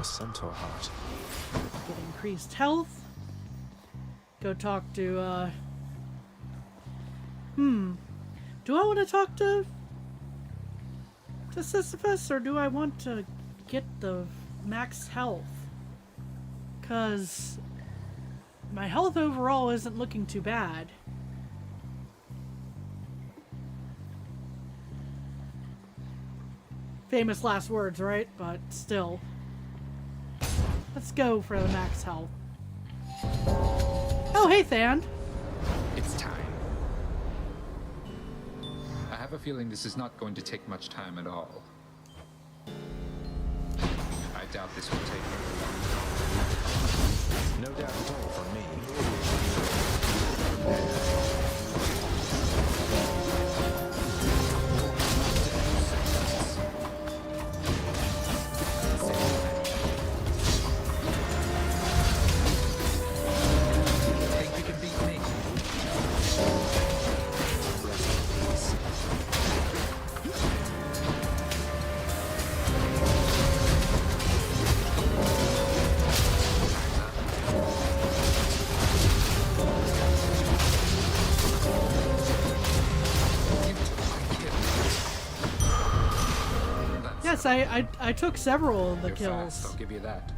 S2: Centaur heart.
S1: Get increased health. Go talk to, do I want to talk to Sisyphus, or do I want to get the max health? Because my health overall isn't looking too bad. Famous last words, right? But still. Let's go for the max health. Oh, hey, Than.
S5: It's time. a feeling this is not going to take much time at all. I doubt this will take very long.
S2: No doubt at all from me.
S8: Think you can beat me?
S1: Yes, I took several of the
S5: You're
S1: kills.
S5: fast, I'll give you that.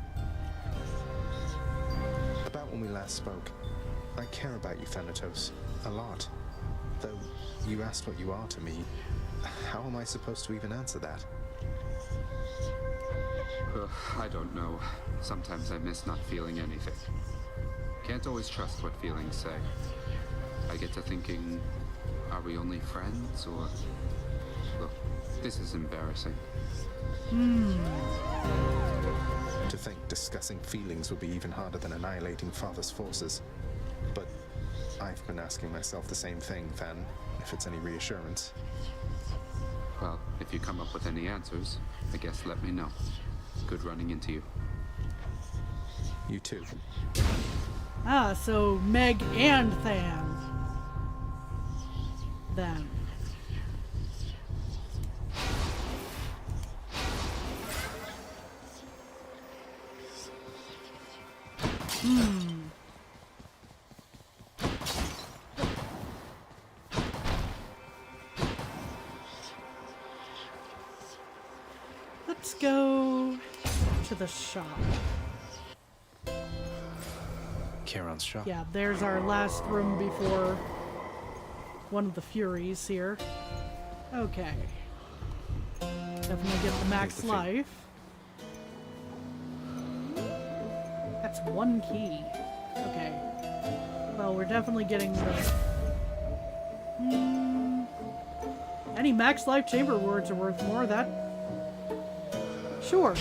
S2: About when we last spoke, I care about you, Thanatos, a lot. Though you asked what you are to me, how am I supposed to even answer that?
S5: I don't know. Sometimes I miss not feeling anything. Can't always trust what feelings say. I get to thinking, are we only friends, or... Look, this is embarrassing.
S2: To think discussing feelings would be even harder than annihilating Father's forces. But I've been asking myself the same thing, Than, if it's any reassurance.
S5: Well, if you come up with any answers, I guess let me know. Good running into you.
S2: You too.
S1: Ah, so Meg and Than. Then. Let's go to the shop.
S2: Charon's shop.
S1: Yeah, there's our last room before one of the Furies here. Okay. Definitely get the max life. That's one key. Okay. Well, we're definitely getting the... Any max life chamber words are worth more. That... Sure.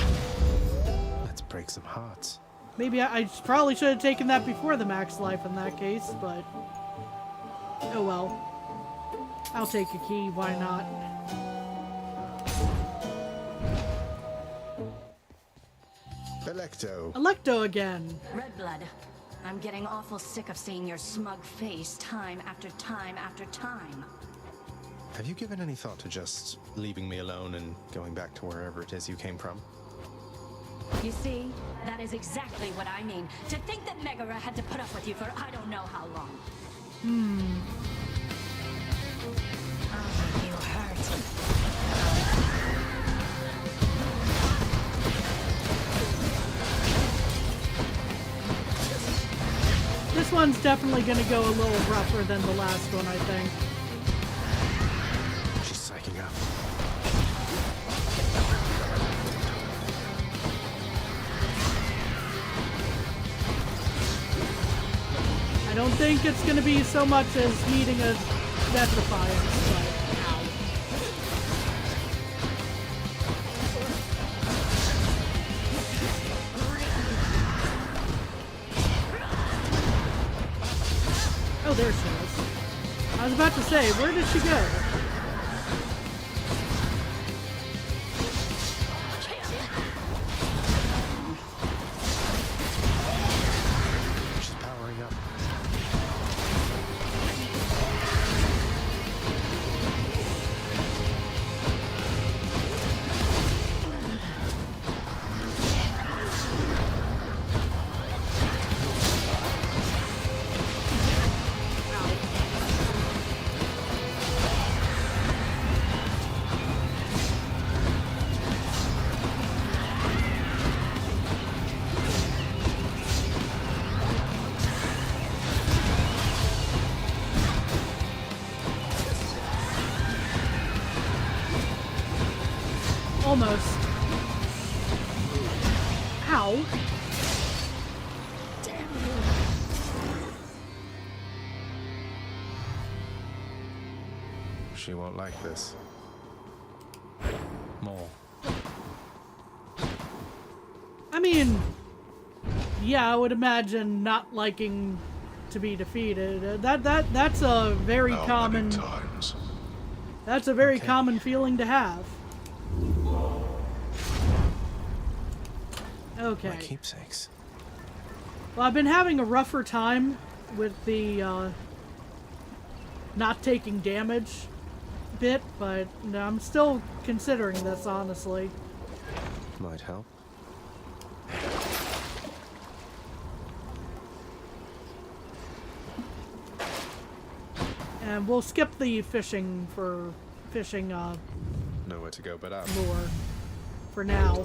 S2: Let's break some hearts.
S1: Maybe I probably should have taken that before the max life in that case, but... Oh well. I'll take a key, why not?
S2: Electo.
S1: Electo again!
S6: Redblood, I'm getting awful sick of seeing your smug face time after time after time.
S2: Have you given any thought to just leaving me alone and going back to wherever it is you came from?
S6: You see, that is exactly what I mean. To think that Megara had to put up with you for I don't know how long. Oh, you hurt.
S1: This one's definitely gonna go a little rougher than the last one, I think.
S2: She's psyching up.
S1: I don't think it's gonna be so much as needing a death defiance, but ow. Oh, there she is. I was about to say, where did she go?
S2: She's powering up.
S1: Almost. Ow.
S12: Damn you.
S2: She won't like this. More.
S1: I mean, yeah, I would imagine not liking to be defeated. That's a very common. That's a very common feeling to have. Okay.
S2: My keepsakes.
S1: Well, I've been having a rougher time with the not taking damage bit, but I'm still considering this, honestly.
S2: Might help.
S1: And we'll skip the fishing
S2: Nowhere to go but up.
S1: lure for now.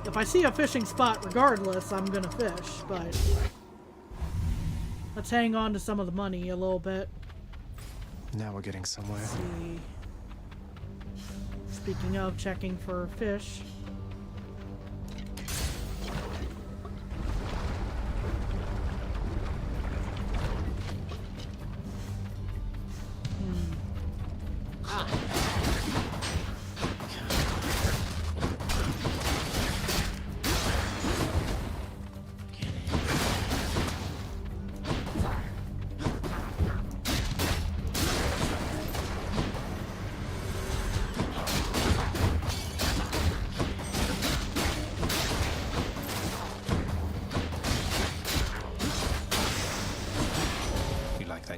S1: If I see a fishing spot regardless, I'm gonna fish, but let's hang on to some of the money a little bit.
S2: Now we're getting somewhere.
S1: Let's see. Speaking of checking for fish.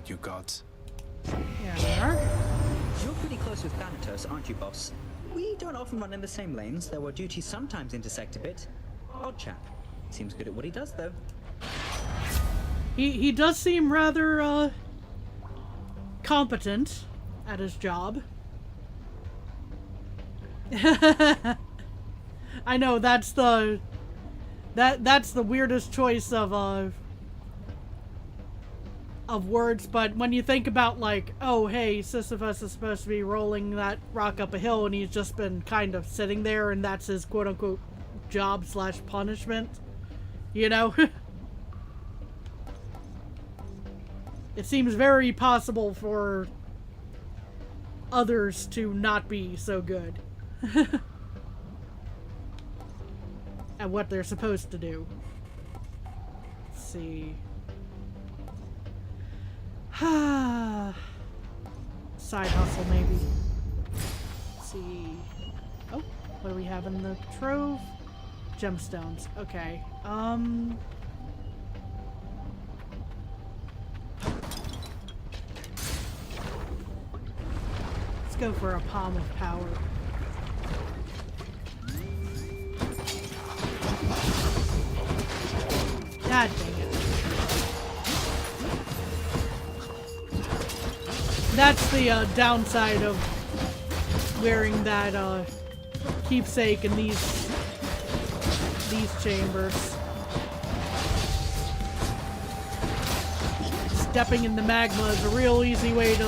S2: You gods.
S1: Yeah, we are.
S8: You're pretty close with Thanatos, aren't you, boss? We don't often run in the same lanes, though our duties sometimes intersect a bit. Odd chap. Seems good at what he does, though.
S1: He does seem rather, competent at his job. I know, that's the weirdest choice of words, but when you think about, like, oh, hey, Sisyphus is supposed to be rolling that rock up a hill and he's just been kind of sitting there and that's his quote-unquote job/punishment, you know? It seems very possible for others to not be so good at what they're supposed to do. Let's see. Side hustle, maybe. Let's see. Oh, what do we have in the trove? Gemstones. Okay. Let's go for a palm of power. God dang it. That's the downside of wearing that keepsake in these chambers. Stepping in the magma is a real easy way to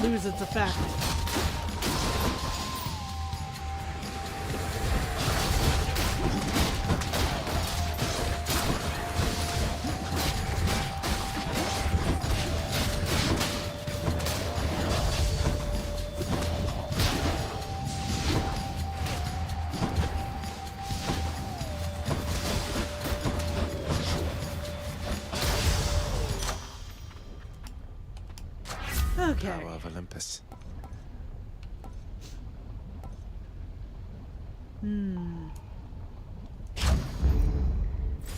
S1: lose its effect. Okay.
S2: Power of Olympus.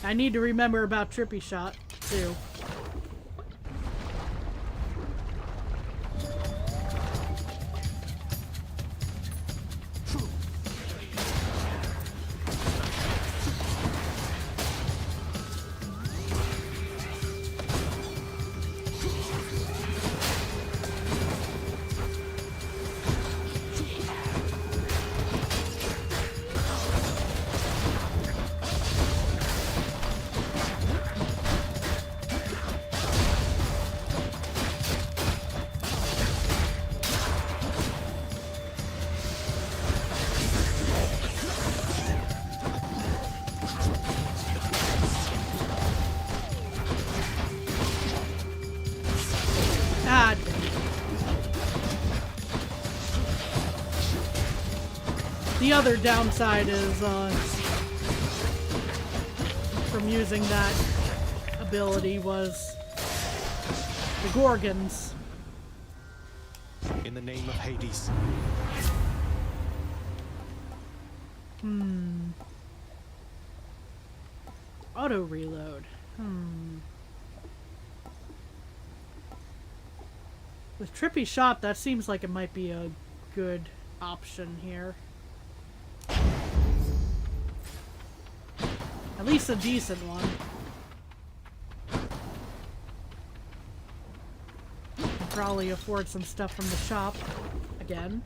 S1: I need to remember about Trippy Shot, too. the other downside is from using that ability was the Gorgons.
S2: In the name of Hades.
S1: Auto reload. With Trippy Shot, that seems like it might be a good option here. At least a decent one. Can probably afford some stuff from the shop again.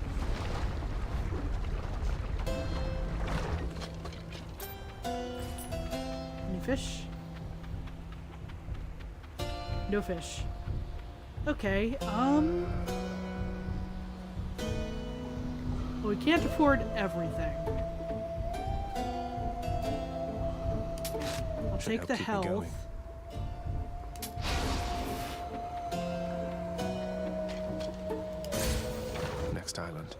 S1: Any fish? No fish. Okay, well, we can't afford everything. I'll take the health.
S2: Next island.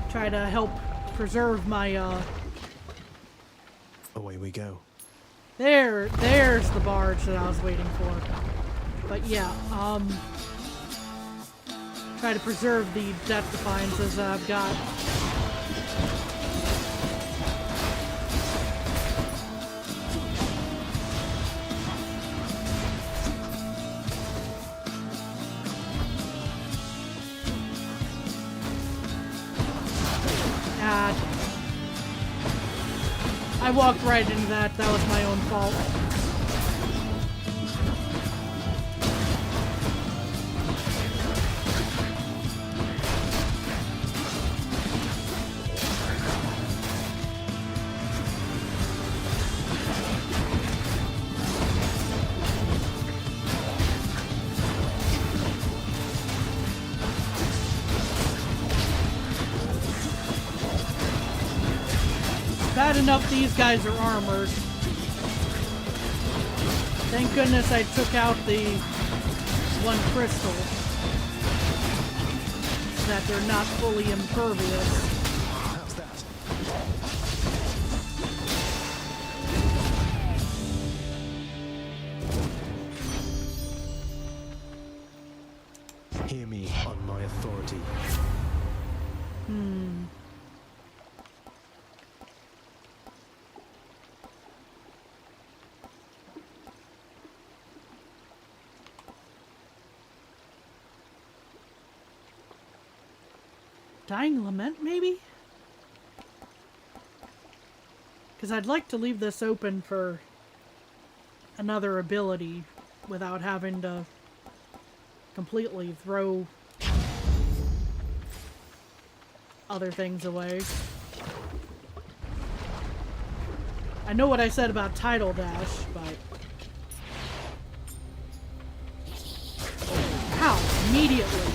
S1: Try to help preserve my,
S2: Away we go.
S1: There's the barge that I was waiting for. But yeah, try to preserve the death defiances that I've got. I walked right into that. That was my own fault. Bad enough these guys are armored. Thank goodness I took out the one crystal, so that they're not fully impervious.
S2: How's that? Hear me on my authority.
S1: Dying Lament, maybe? Because I'd like to leave this open for another ability without having to completely throw other things away. I know what I said about Tidal Dash, but... Ow! Immediately!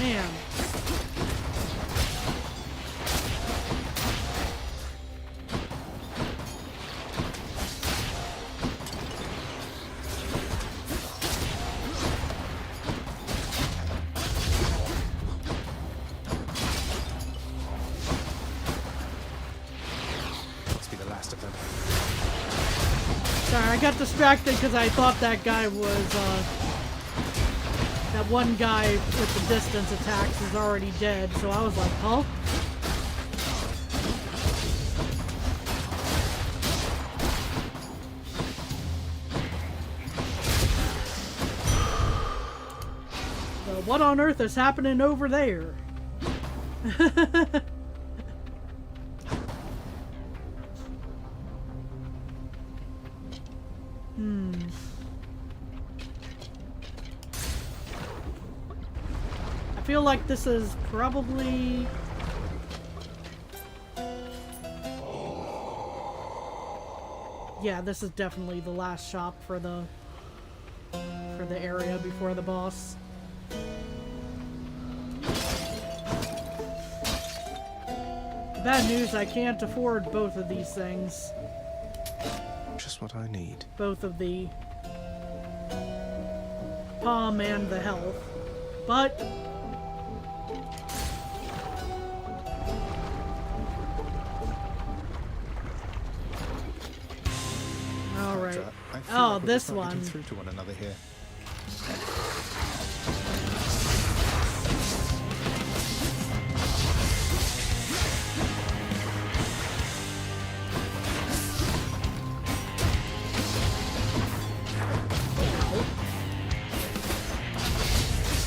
S1: Man. I got distracted because I thought that guy was, that one guy with the distance attacks is already dead, so I was like, huh? So what on earth is happening over there? I feel like this is probably... Yeah, this is definitely the last shop for the area before the boss. Bad news, I can't afford both of these things.
S2: Just what I need.
S1: Both of the palm and the health. But Oh,
S2: like we're
S1: this
S2: just not getting
S1: one.
S2: through to one another here.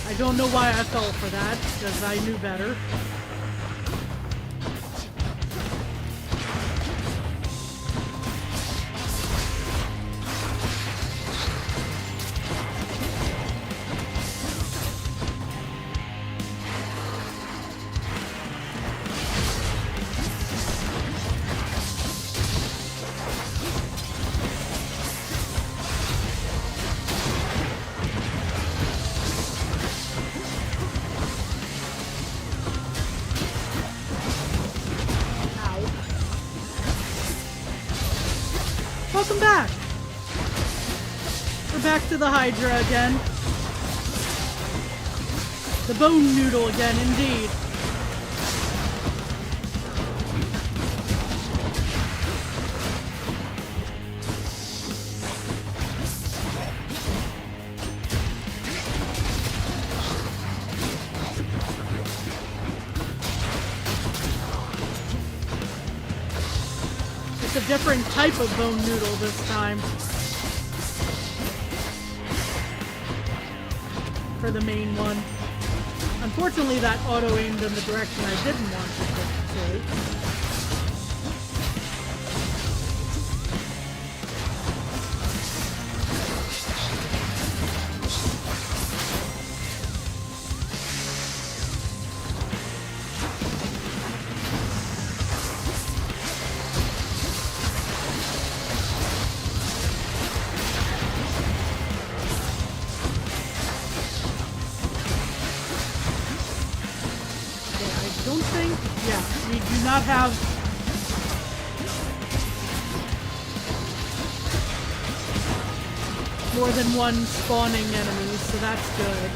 S1: I don't know why I fell for that, because I knew better. Welcome back! We're back to the Hydra again. The bone noodle again, indeed. It's a different type of bone noodle this time. For the main one. Unfortunately, that auto-aimed in the direction I didn't want it to. We do not have more than one spawning enemy, so that's good.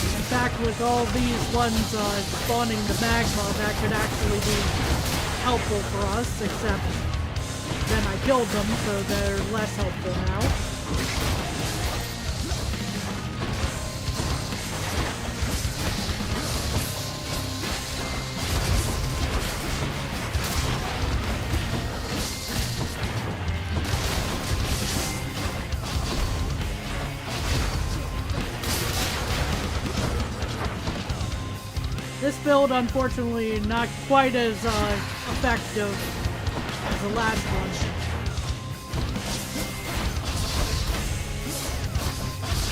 S1: In fact, with all these ones spawning the magma, that could actually be helpful for us, except then I killed them, so they're less helpful now. This build, unfortunately, not quite as effective as the last one.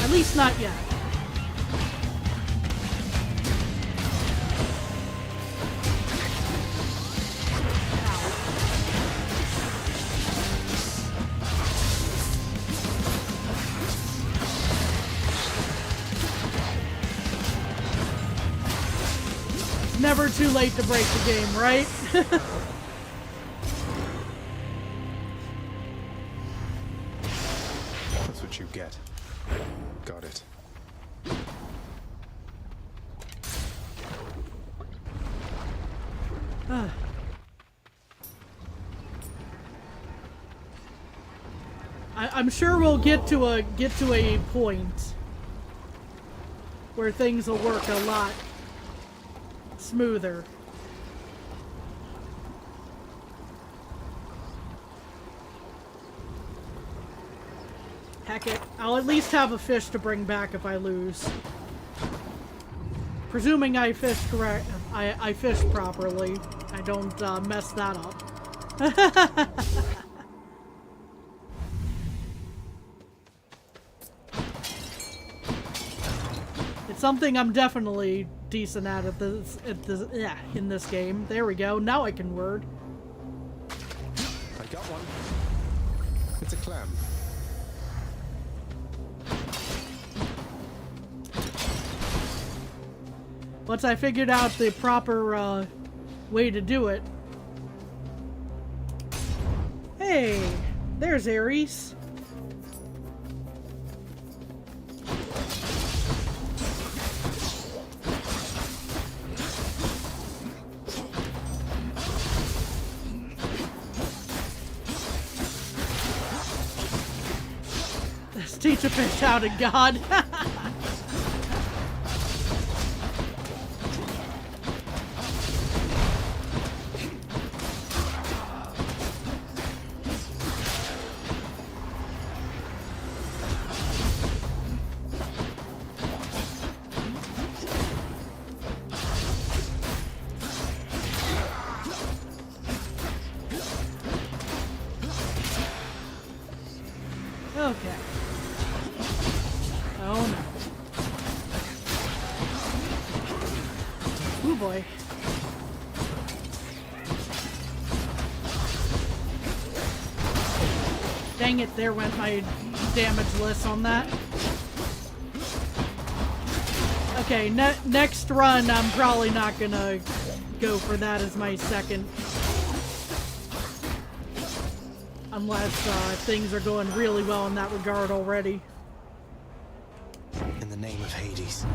S1: At least not yet. Never too late to break the game, right?
S2: That's what you get. Got it.
S1: I'm sure we'll get to a point where things will work a lot smoother. Heck it, I'll at least have a fish to bring back if I lose. Presuming I fished correct, I fished properly. I don't mess that up. It's something I'm definitely decent at in this game. There we go. Now I can word.
S2: I got one. It's a clam.
S1: Once I figured out the proper way to do it. Hey, there's Ares. teach a fish how to God. Okay. Oh no. Oh boy. Dang it, there went my damage list on that. Okay, next run I'm probably not gonna go for that as my second. Unless things are going really well in that regard already.
S2: In the name of Hades.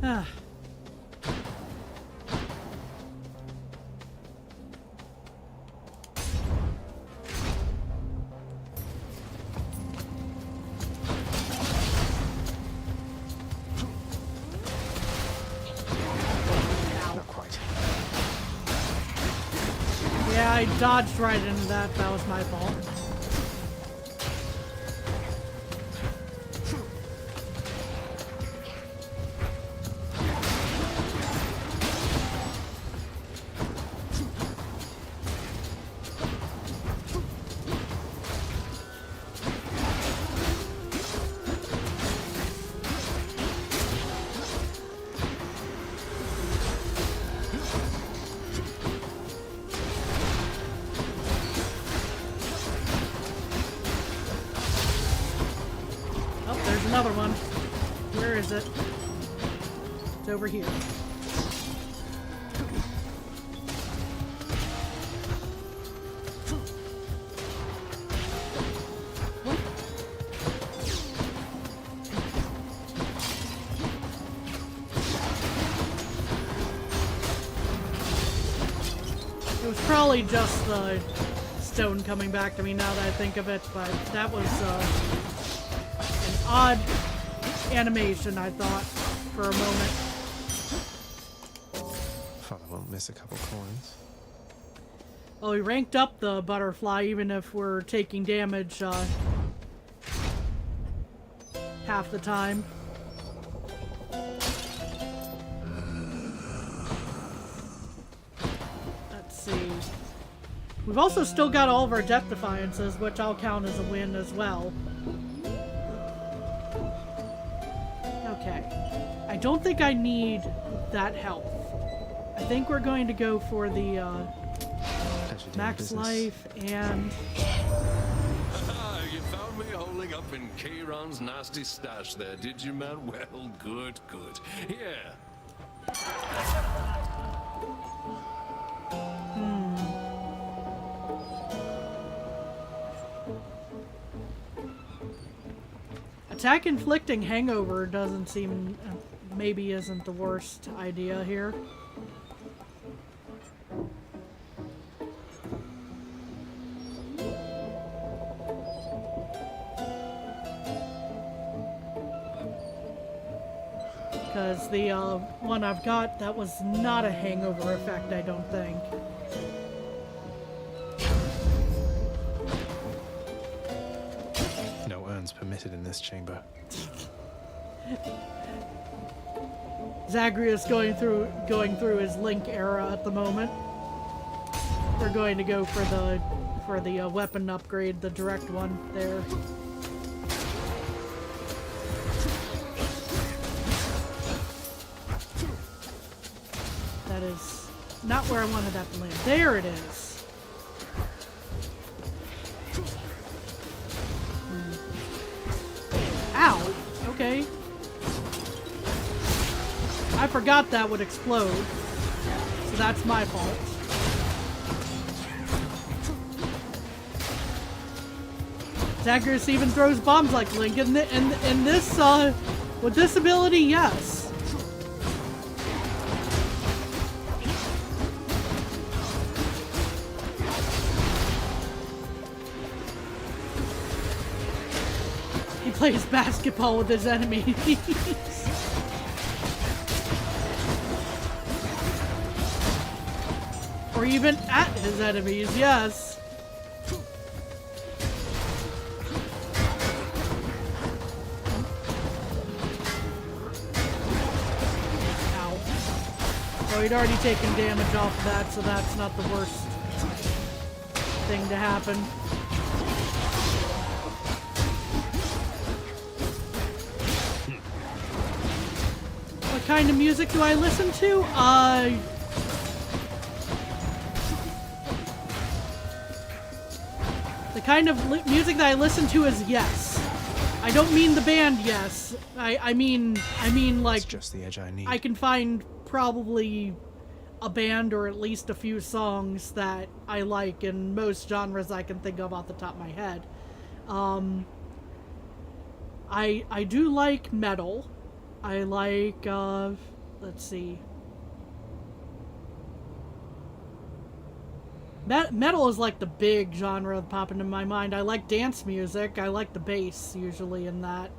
S1: Ah. Yeah, I dodged right into that. That was my fault. Another one. Where is it? It's over here. What? It was probably just the stone coming back to me now that I think of it, but that was odd animation, I thought, for a moment.
S2: Father won't miss a couple coins.
S1: Well, we ranked up the butterfly, even if we're taking damage half the time. Let's see. We've also still got all of our death defiances, which I'll count as a win as well. Okay. I don't think I need that health. I think we're going to go for the max life and...
S4: You found me holding up in Kayron's nasty stash there, did you, man? Well, good, good. Here.
S1: Attack inflicting hangover doesn't seem, maybe isn't the worst idea here. Because the one I've got, that was not a hangover effect, I don't think.
S2: No urns permitted in this chamber.
S1: Zagreus going through his Link era at the moment. We're going to go for the weapon upgrade, the direct one there. That is not where I wanted that to land. There it is. Ow! Okay. I forgot that would explode. So that's my fault. Zagreus even throws bombs like Link. And this, with this ability, yes. plays basketball with his enemies. Or even at his enemies, yes. Ow. Oh, he'd already taken damage off of that, so that's not the worst thing to happen. What kind of music do I listen to? The kind of music that I listen to is Yes. I don't mean the band Yes. I mean like,
S2: It's just the edge I need.
S1: I can find probably a band or at least a few songs that I like in most genres I can think of off the top of my head. I do like metal. I like, let's see. Metal is like the big genre popping in my mind. I like dance music. I like the bass usually in that.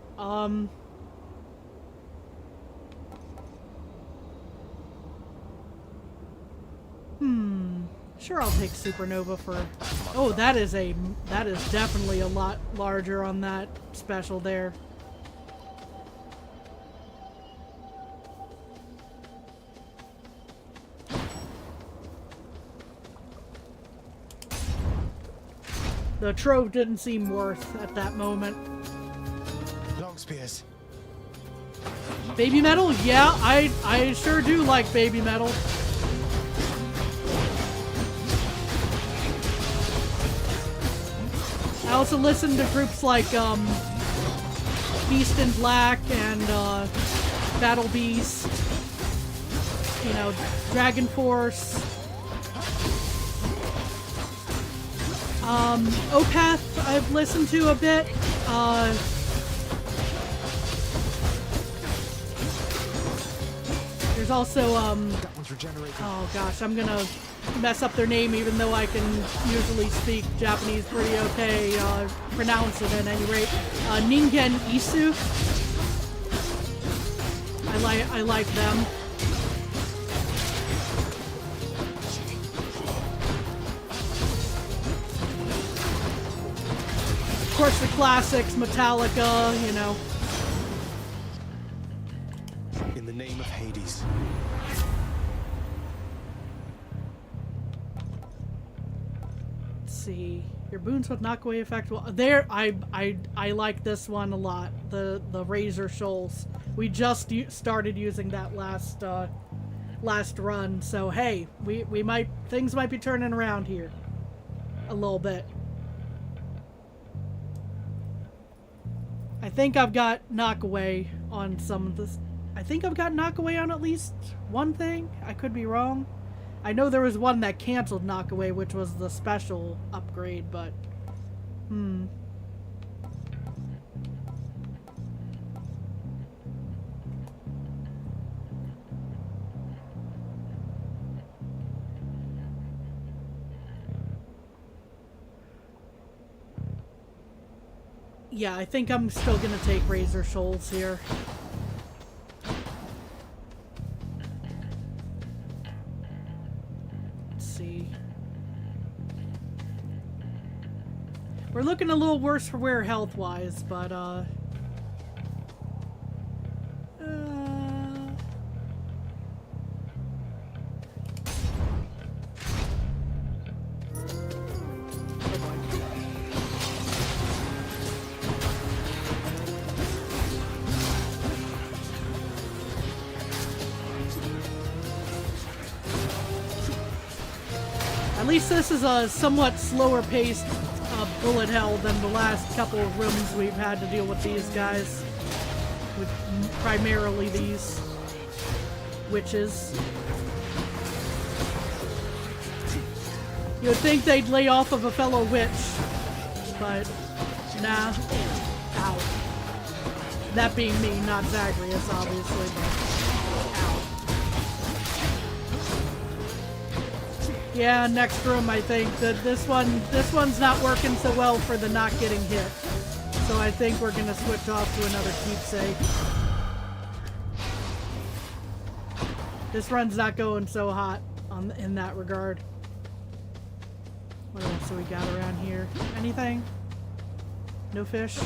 S1: Sure, I'll take Supernova for... Oh, that is definitely a lot larger on that special there. The trove didn't seem worth at that moment.
S2: Long spears.
S1: Baby metal? Yeah, I sure do like baby metal. I also listen to groups like Beast in Black and Battle Beast, you know, Dragon Force. Opeth I've listened to a bit. There's also oh gosh, I'm gonna mess up their name even though I can usually speak Japanese pretty okay, pronounce it at any rate. Ningen Isu. I like them. Of course the classics, Metallica, you know.
S2: In the name of Hades.
S1: See, your boons with knockaway effect. Well, there, I like this one a lot. The Razor Shoals. We just started using that last run. So hey, things might be turning around here a little bit. I think I've got knockaway on some of this. I think I've got knockaway on at least one thing. I could be wrong. I know there was one that canceled knockaway, which was the special upgrade, but yeah, I think I'm still gonna take Razor Shoals here. We're looking a little worse for wear health-wise, but, at least this is a somewhat slower paced bullet hell than the last couple of rooms we've had to deal with these guys. With primarily these witches. You would think they'd lay off of a fellow witch, but nah. Ow. That being me, not Zagreus, obviously, but ow. Yeah, next room I think that this one's not working so well for the not getting hit. So I think we're gonna switch off to another keepsake. This run's not going so hot in that regard. What else do we got around here? Anything? No fish?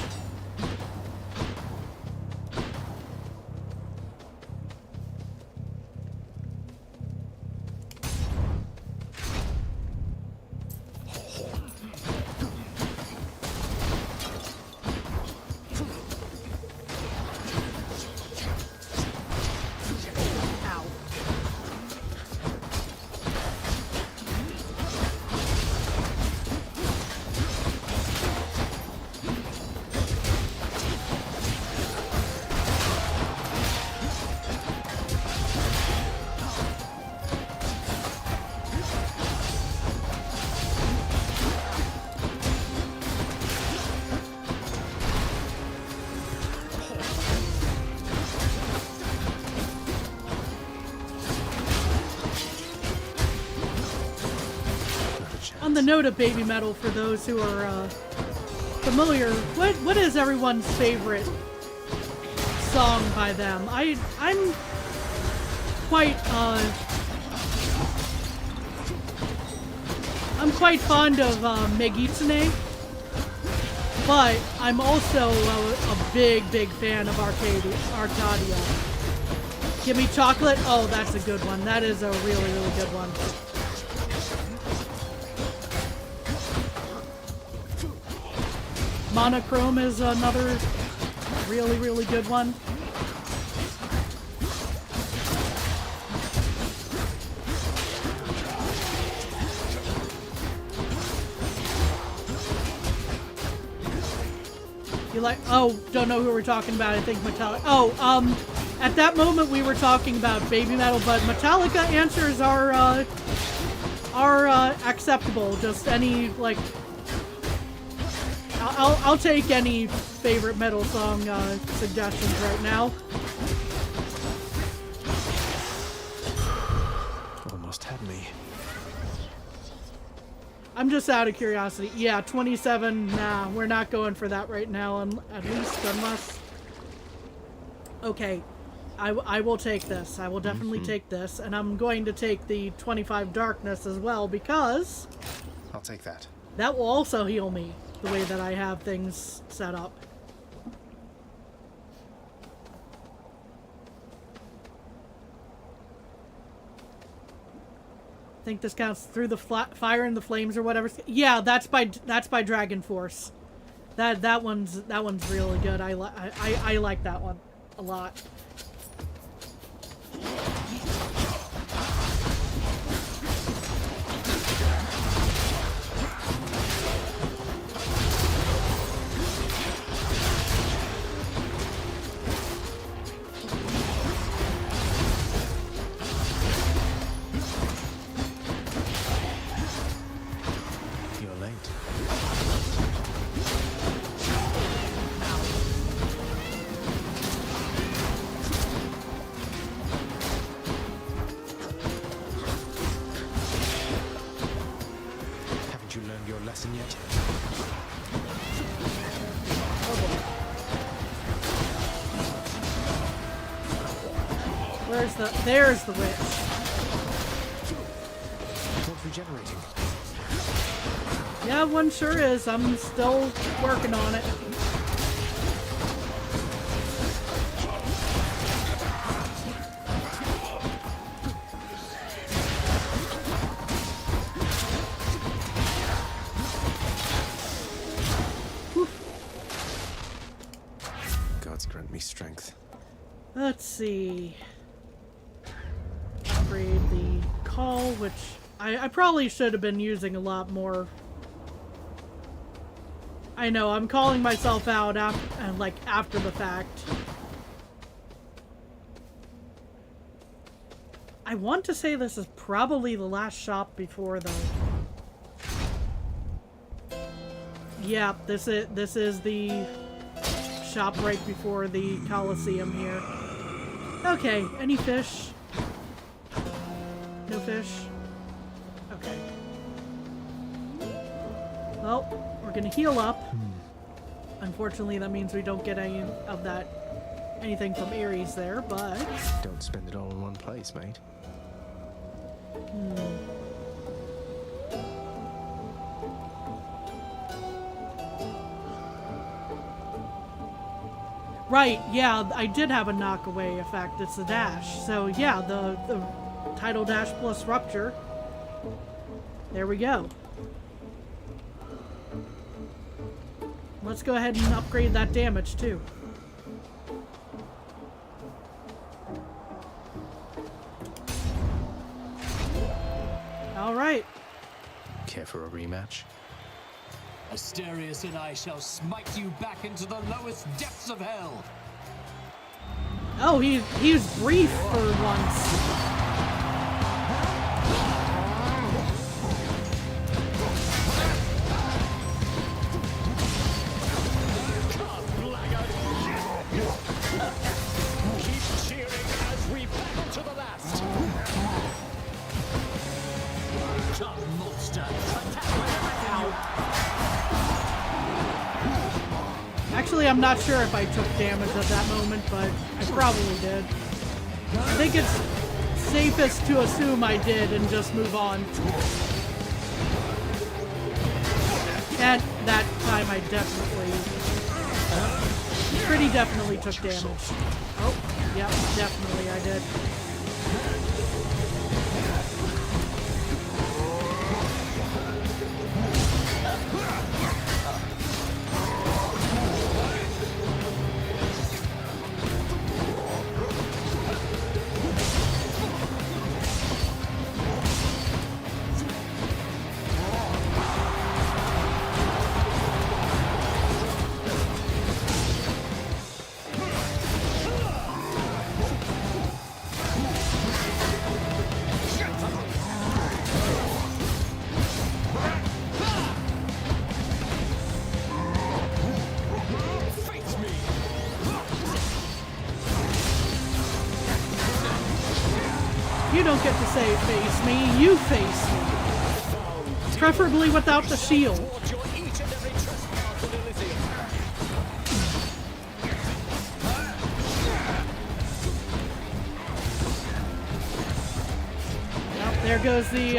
S1: On the note of baby metal, for those who are familiar, what is everyone's favorite song by them? I'm quite fond of Megitsune, but I'm also a big fan of Arcadia. Give Me Chocolate. Oh, that's a good one. That is a really good one. Monochrome is another really good one. You like? Oh, don't know who we're talking about. I think Metallica. Oh, at that moment we were talking about baby metal, but Metallica answers are acceptable. Just any like. I'll take any favorite metal song suggestions right now.
S2: Almost had me.
S1: I'm just out of curiosity. Yeah, 27. Nah, we're not going for that right now. At least unless. Okay, I will take this. I will definitely take this, and I'm going to take the 25 darkness as well because.
S2: I'll take that.
S1: That will also heal me. The way that I have things set up. I think this counts through the fire and the flames or whatever. Yeah, that's by Dragon Force. That one's really good. I like that one a lot. There's the witch.
S2: Not regenerating.
S1: Yeah, one sure is. I'm still working on it.
S2: Gods grant me strength.
S1: Let's see. Upgrade the call, which I probably should have been using a lot more. I know, I'm calling myself out after the fact. I want to say this is probably the last shop before though. Yeah, this is the shop right before the Coliseum here. Okay, any fish? No fish? Okay. Well, we're gonna heal up. Unfortunately, that means we don't get any of that, anything from Ares there, but...
S2: Don't spend it all in one place, mate.
S1: Right, yeah, I did have a knockaway effect. It's the dash. So yeah, the tidal dash plus rupture. There we go. Let's go ahead and upgrade that damage too. All right.
S2: Care for a rematch?
S10: Asterius and I shall smite you back into the lowest depths of hell.
S1: Oh, he was brief for once.
S10: Keep cheering as we battle to the last. Come, monster. Attack whenever you...
S1: Actually, I'm not sure if I took damage at that moment, but I probably did. I think it's safest to assume I did and just move on. And that time I pretty definitely took damage. Oh, yep, definitely I did. You don't get to say face me, you face me. Preferably without the shield. Yep, there goes the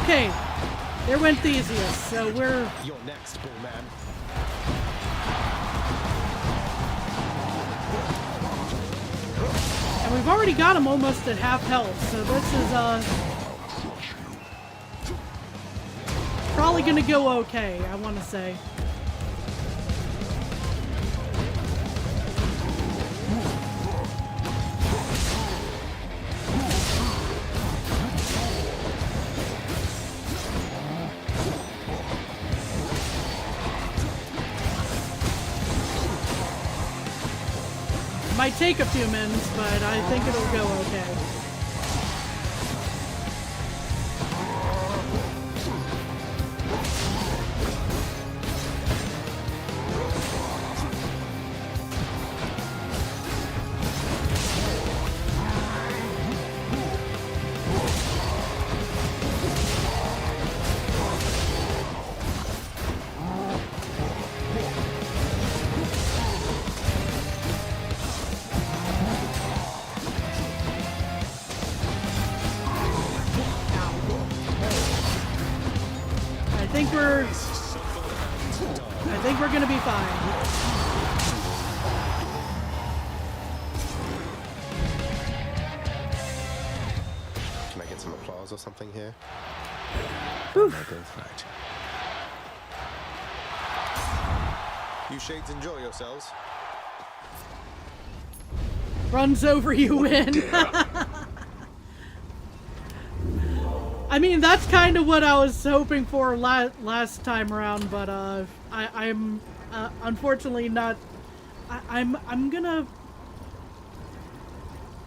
S1: Okay, there went Theseus, so we're...
S2: You're next, Bullman.
S1: And we've already got him almost at half health, so this is, probably gonna go okay, I want to say. Might take a few minutes, but I think it'll go okay. think we're gonna be fine.
S2: Can I get some applause or something here?
S1: Whew.
S2: My birthright. You shades enjoy yourselves.
S1: Runs over, you win. I mean, that's kind of what I was hoping for last time around, but I'm unfortunately not. I'm gonna.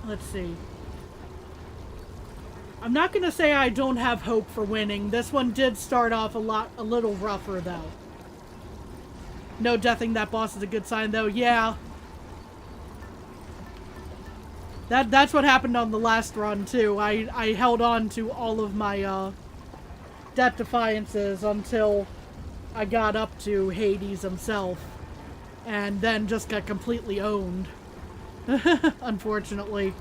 S1: Let's see. I'm not gonna say I don't have hope for winning. This one did start off a little rougher though. No deathing that boss is a good sign though. Yeah. That's what happened on the last run too. I held on to all of my death defiances until I got up to Hades himself, and then just got completely owned. Unfortunately.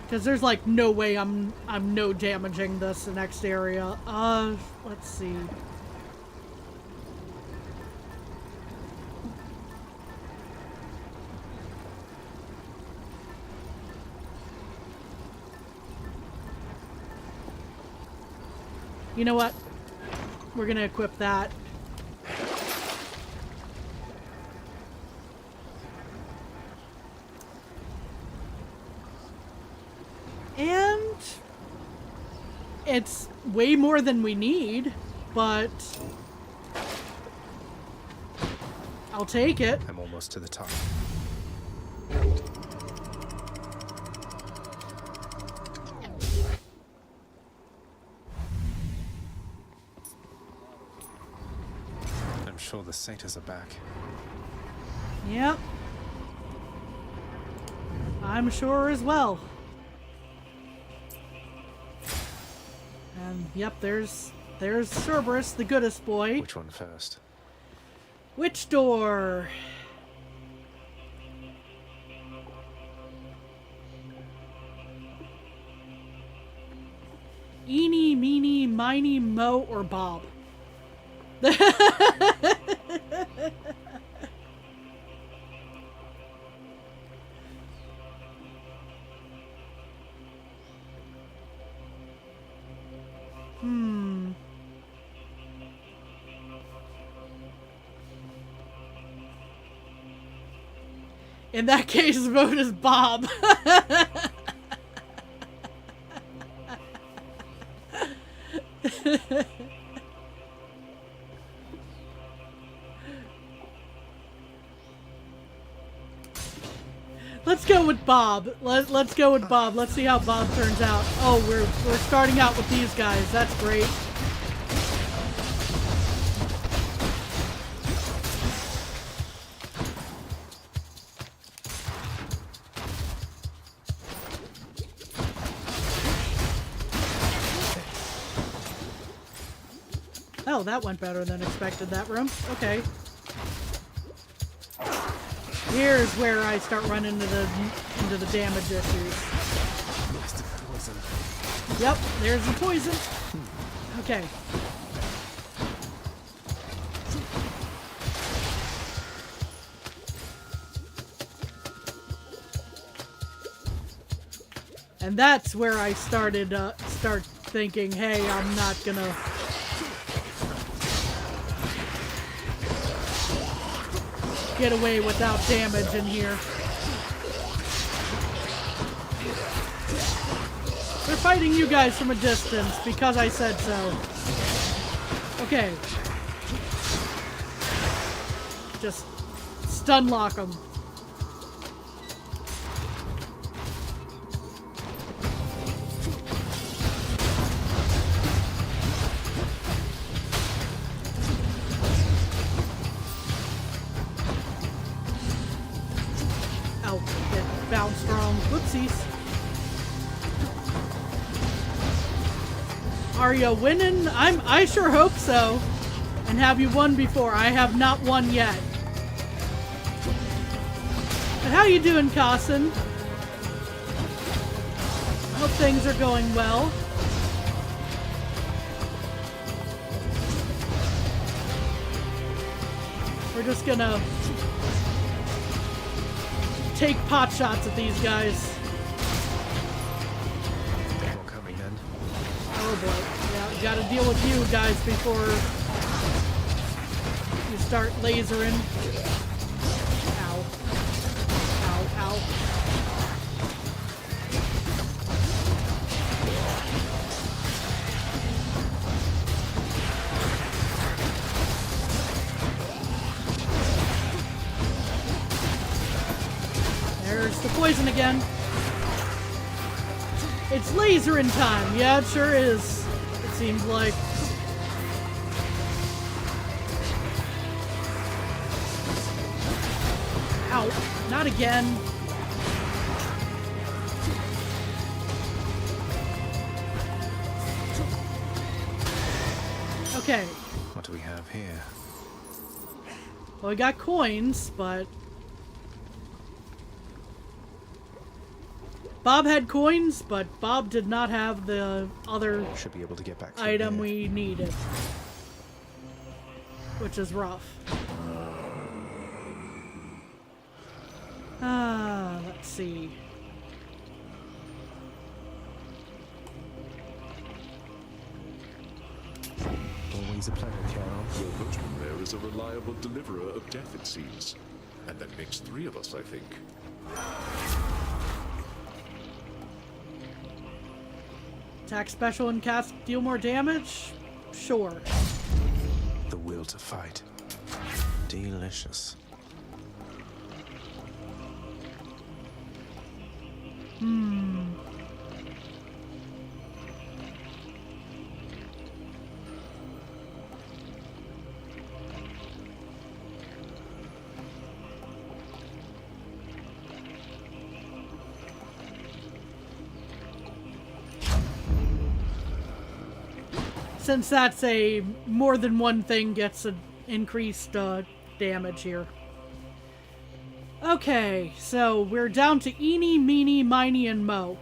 S1: Because there's like no way I'm no damaging this next area. Let's see. You know what? We're gonna equip that. And it's way more than we need, but I'll take it.
S2: I'm almost to the top. I'm sure the satyrs are back.
S1: Yep. I'm sure as well. And yep, there's Cerberus, the goodest boy.
S2: Which one first?
S1: Which door? Eeny, meeny, miny, mo, or Bob? In that case, vote is Bob. Let's go with Bob. Let's go with Bob. Let's see how Bob turns out. Oh, we're starting out with these guys. That's great. Oh, that went better than expected, that room. Okay. Here's where I start running into the damage issues. Yep, there's the poison. Okay. And that's where I start thinking, hey, I'm not gonna get away without damage in here. They're fighting you guys from a distance because I said so. Okay. Just stun lock them. Bounced wrong. Whoopsies. Are you winning? I sure hope so. And have you won before? I have not won yet. But how you doing, Carson? Hope things are going well. We're just gonna take pot shots at these guys.
S2: More coming then.
S1: Oh boy. Yeah, we gotta deal with you guys before you start lasering. Ow. Ow, ow. There's the poison again. It's lasering time. Yeah, it sure is. It seems like. Ow. Not again. Okay.
S2: What do we have here?
S1: Well, we got coins, but... Bob had coins, but Bob did not have the other
S2: Should be able to get back
S1: item
S2: here.
S1: we needed. Which is rough. Let's see.
S2: Always a pleasure, Carol.
S4: Your coachman there is a reliable deliverer of death, it seems. And that makes 3 of us, I think.
S1: Attack special and cast deal more damage? Sure.
S2: The will to fight. Delicious.
S1: Since that's a more than one thing gets an increased damage here. Okay, so we're down to Eeny, Meeny, Miny, and Mo.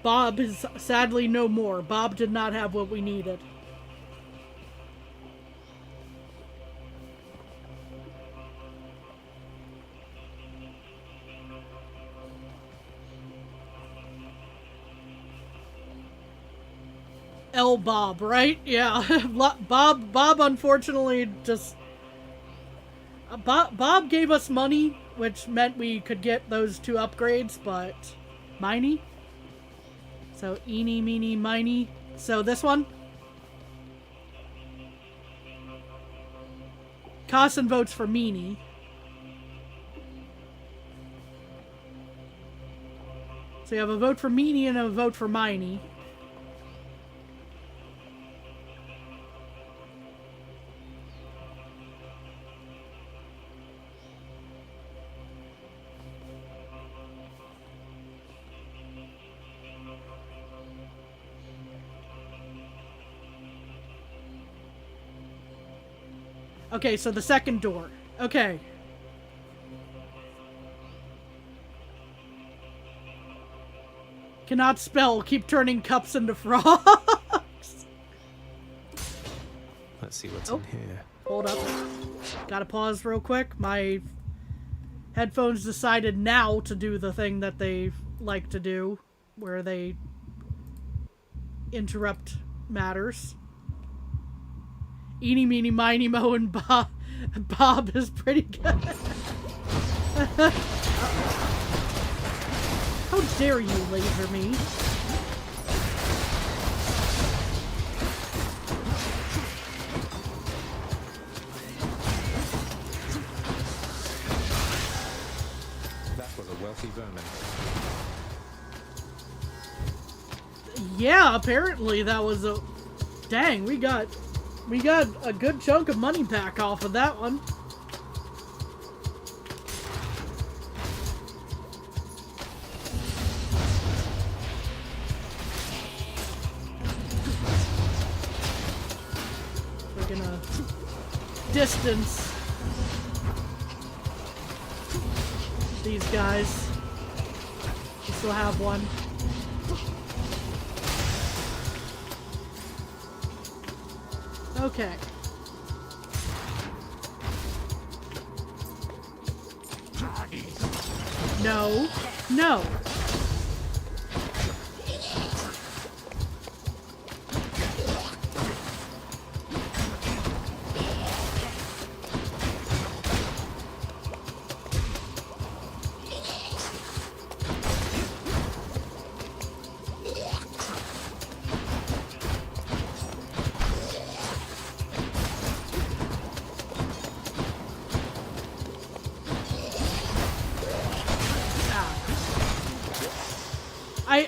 S1: Bob is sadly no more. Bob did not have what we needed. L Bob, right? Yeah. Bob unfortunately just... Bob gave us money, which meant we could get those 2 upgrades, but... Miny? So, Eeny, Meeny, Miny. So, this one? Carson votes for Meeny. So, you have a vote for Meeny and a vote for Miny. Okay, so the second door. Okay. Cannot spell. Keep turning cups into frogs.
S2: Let's see what's in here.
S1: Hold up. Gotta pause real quick. My headphones decided now to do the thing that they like to do, where they interrupt matters. Eeny, Meeny, Miny, Mo, and Bob. Bob is pretty good. How dare you laser me?
S2: That was a wealthy vermin.
S1: Yeah, apparently that was a... Dang, we got a good chunk of money back off of that one. distance these guys. We still have one. Okay. No. No.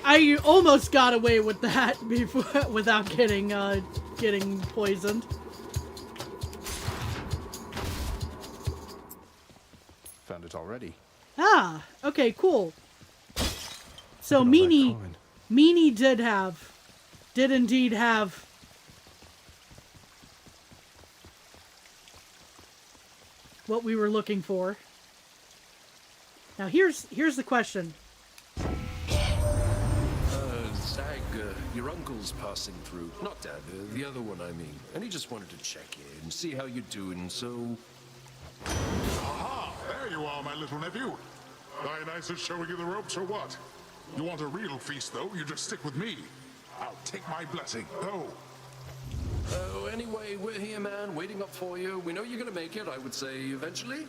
S1: I almost got away with that before without getting poisoned.
S2: Found it already.
S1: Ah, okay, cool. So
S2: Look at all that coin.
S1: Meanie did indeed have what we were looking for. Now here's the question.
S4: Zag, your uncle's passing through. Not Dad, the other one, I mean. And he just wanted to check in, see how you're doing, so...
S3: Aha! There you are, my little nephew. Dionysus showing you the ropes or what? You want a real feast, though? You just stick with me. I'll take my blessing. Go.
S4: Oh, anyway, we're here, man, waiting up for you. We know you're gonna make it, I would say, eventually.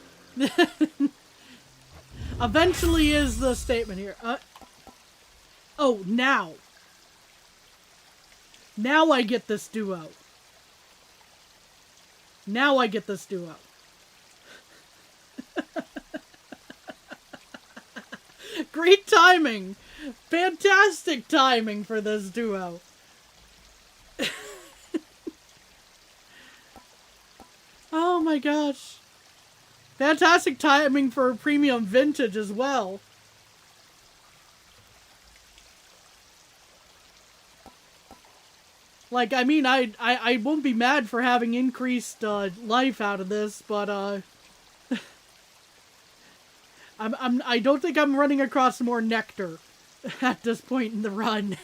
S1: Eventually is the statement here. Oh, now. Now I get this duo. Now I get this duo. Great timing. Fantastic timing for this duo. Oh my gosh. Fantastic timing for premium vintage as well. Like, I mean, I won't be mad for having increased life out of this, but I don't think I'm running across more nectar at this point in the run.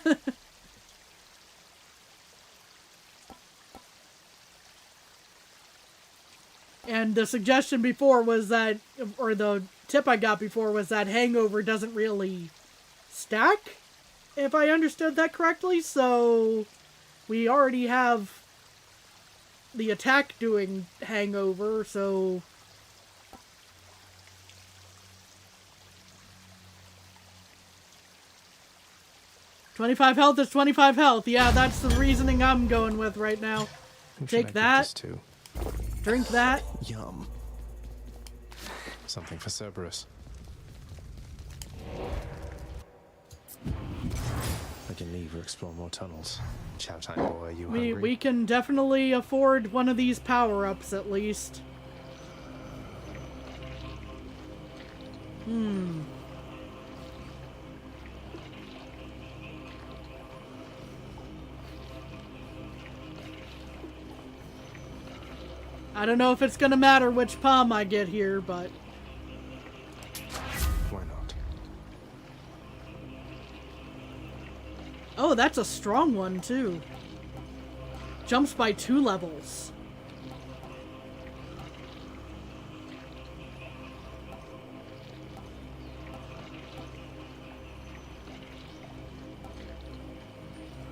S1: And the suggestion before was that, or the tip I got before was that hangover doesn't really stack, if I understood that correctly, so we already have the attack doing hangover, so... $25 health is 25 health. Yeah, that's the reasoning I'm going with right now.
S2: Who should I
S1: Take
S2: give
S1: that.
S2: this to?
S1: Drink that.
S2: Yum. Something for Cerberus. I can leave or explore more tunnels. Chow time, boy, are you hungry?
S1: We can definitely afford one of these power-ups at least. I don't know if it's gonna matter which palm I get here, but...
S2: Why not?
S1: Oh, that's a strong one, too. Jumps by 2 levels.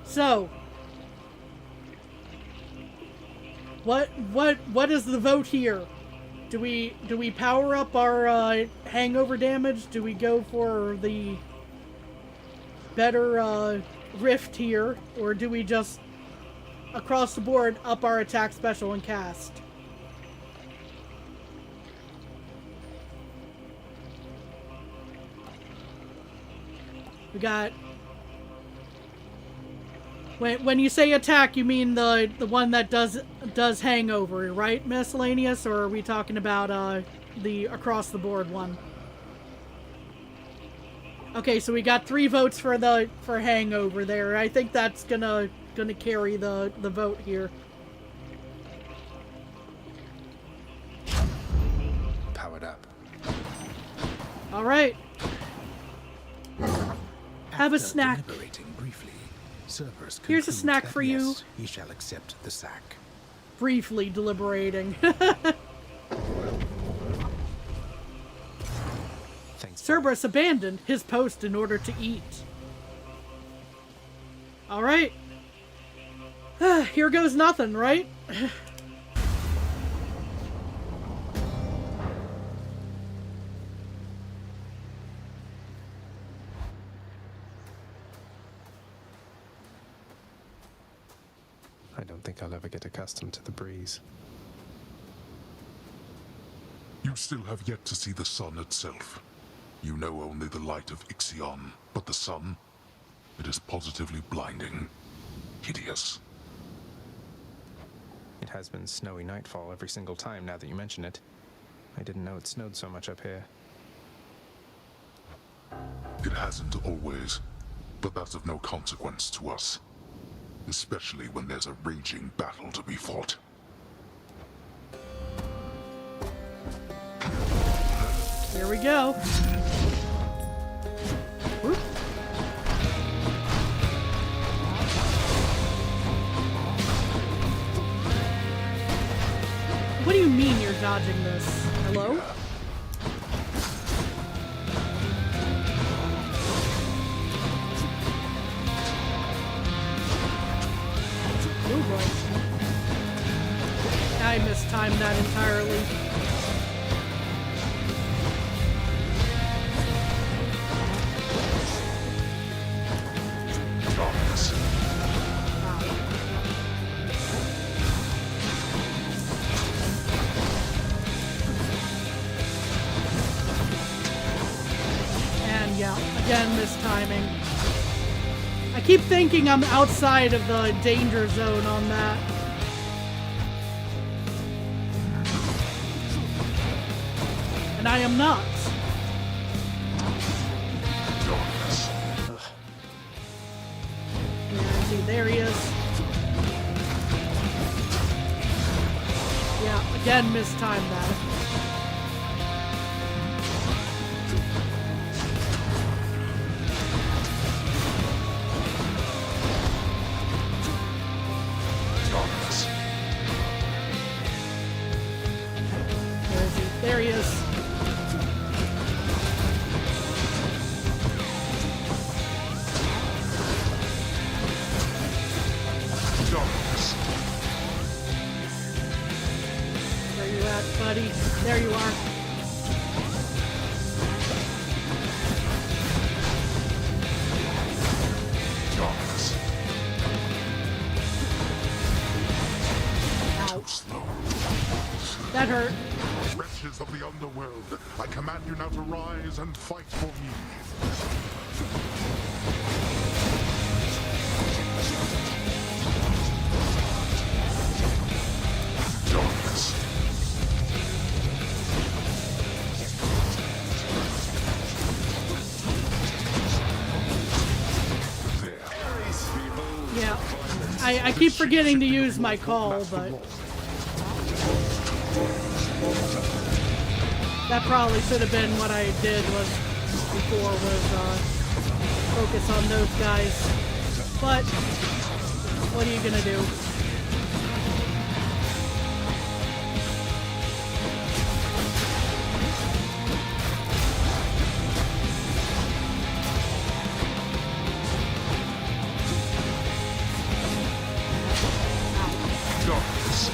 S1: So... What is the vote here? Do we power up our hangover damage? Do we go for the better rift here, or do we just across the board up our attack, special, and cast? We got... When you say attack, you mean the one that does hangover, right, Miscellaneous? Or are we talking about the across the board one? Okay, so we got 3 votes for hangover there. I think that's gonna carry the vote here. All right. Have a
S17: After
S1: snack.
S17: deliberating briefly, Cerberus
S1: Here's a
S17: concludes
S1: snack
S17: that
S1: for you.
S17: yes, he shall accept the sack.
S1: Briefly deliberating.
S2: Thanks.
S1: Cerberus abandoned his post in order to eat. All right. Here goes nothing, right?
S2: I don't think I'll ever get accustomed to the breeze.
S3: You still have yet to see the sun itself. You know only the light of Ixion, but the sun, it is positively blinding, hideous.
S2: It has been snowy nightfall every single time now that you mention it. I didn't know it snowed so much up here.
S3: It hasn't always, but that's of no consequence to us. Especially when there's a raging battle to be fought.
S1: Here we go. Whoop. What do you mean you're dodging this? Hello? Oh boy. I mistimed that entirely. And yeah, again, mistiming. I keep thinking I'm outside of the danger zone on that. And I am not. Where is he? There he is. Yeah, again, mistimed that. Where is he? There he is. Where you at, buddy? There you are. Ow. That hurt.
S3: Wretches of the underworld, I command you now to rise and fight for me. Darkness.
S1: Yeah. I keep forgetting to use my call, but that probably should have been what I did before focus on those guys. But what are you gonna do?
S3: Darkness.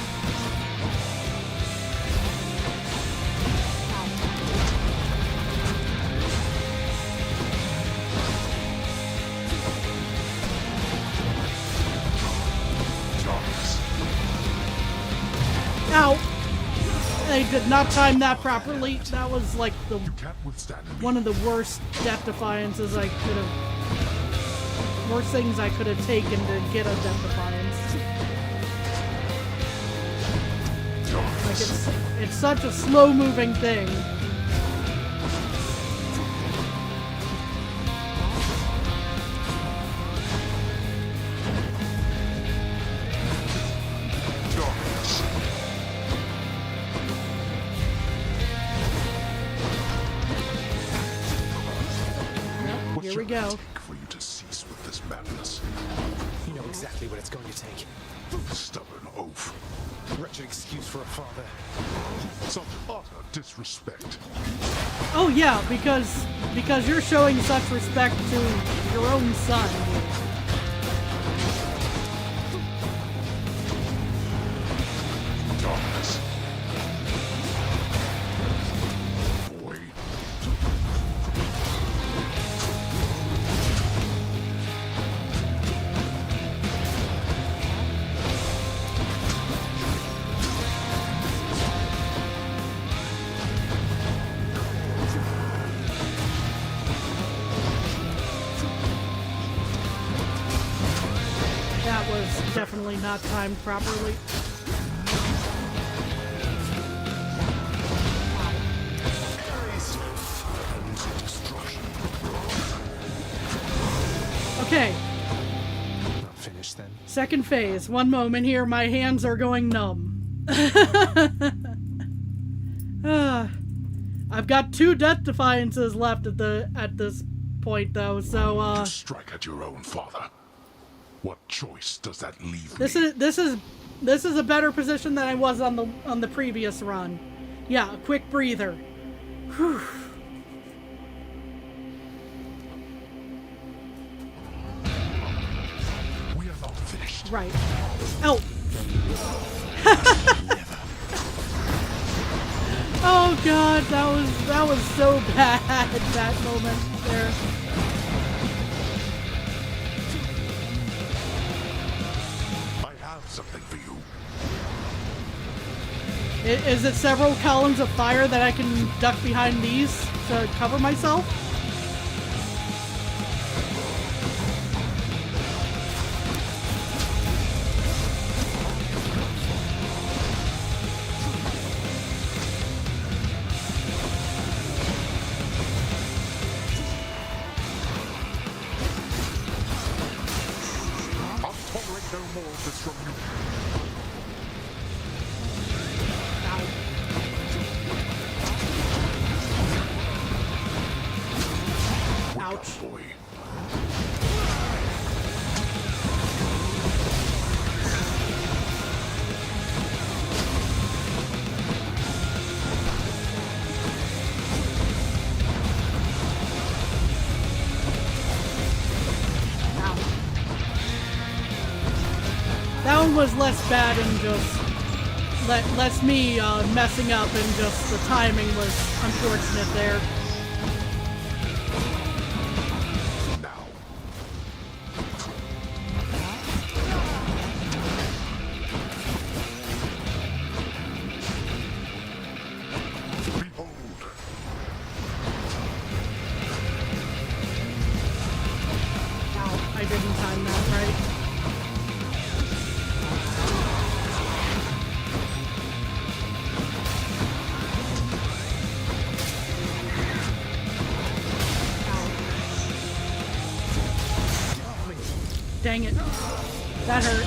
S1: Ow! I did not time that properly. That was like the one of the worst death defiances I could have. Worst things I could have taken to get a death defiance. Like it's such a slow moving thing. go.
S3: For you to cease with this madness.
S17: You know exactly what it's going to take.
S3: Stubborn oaf.
S17: Wretched excuse for a father.
S3: Such utter disrespect.
S1: Oh yeah, because you're showing such respect to your own son.
S3: Darkness. Void.
S1: That was definitely not timed properly. Okay.
S2: Not finished then?
S1: Second phase. One moment here, my hands are going numb. I've got 2 death defiances left at this point though, so
S3: To strike at your own father. What choice does that leave
S1: this
S3: me?
S1: is a better position than I was on the previous run. Yeah, a quick breather. Whew.
S3: We are not finished.
S1: Right. Oh. Oh god, that was so bad that moment there.
S3: I have something for you.
S1: Is it several columns of fire that I can duck behind these to cover myself?
S3: I'll tolerate no more of this from you.
S1: Ouch.
S3: Boy.
S1: That one was less bad and just less me messing up, and just the timing was unfortunate there. Ow, I didn't time that right. Dang it. That hurt.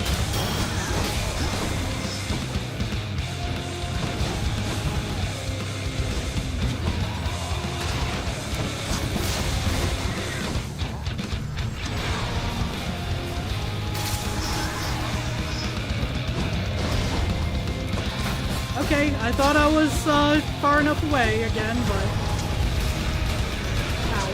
S1: Okay, I thought I was far enough away again, but... Ow.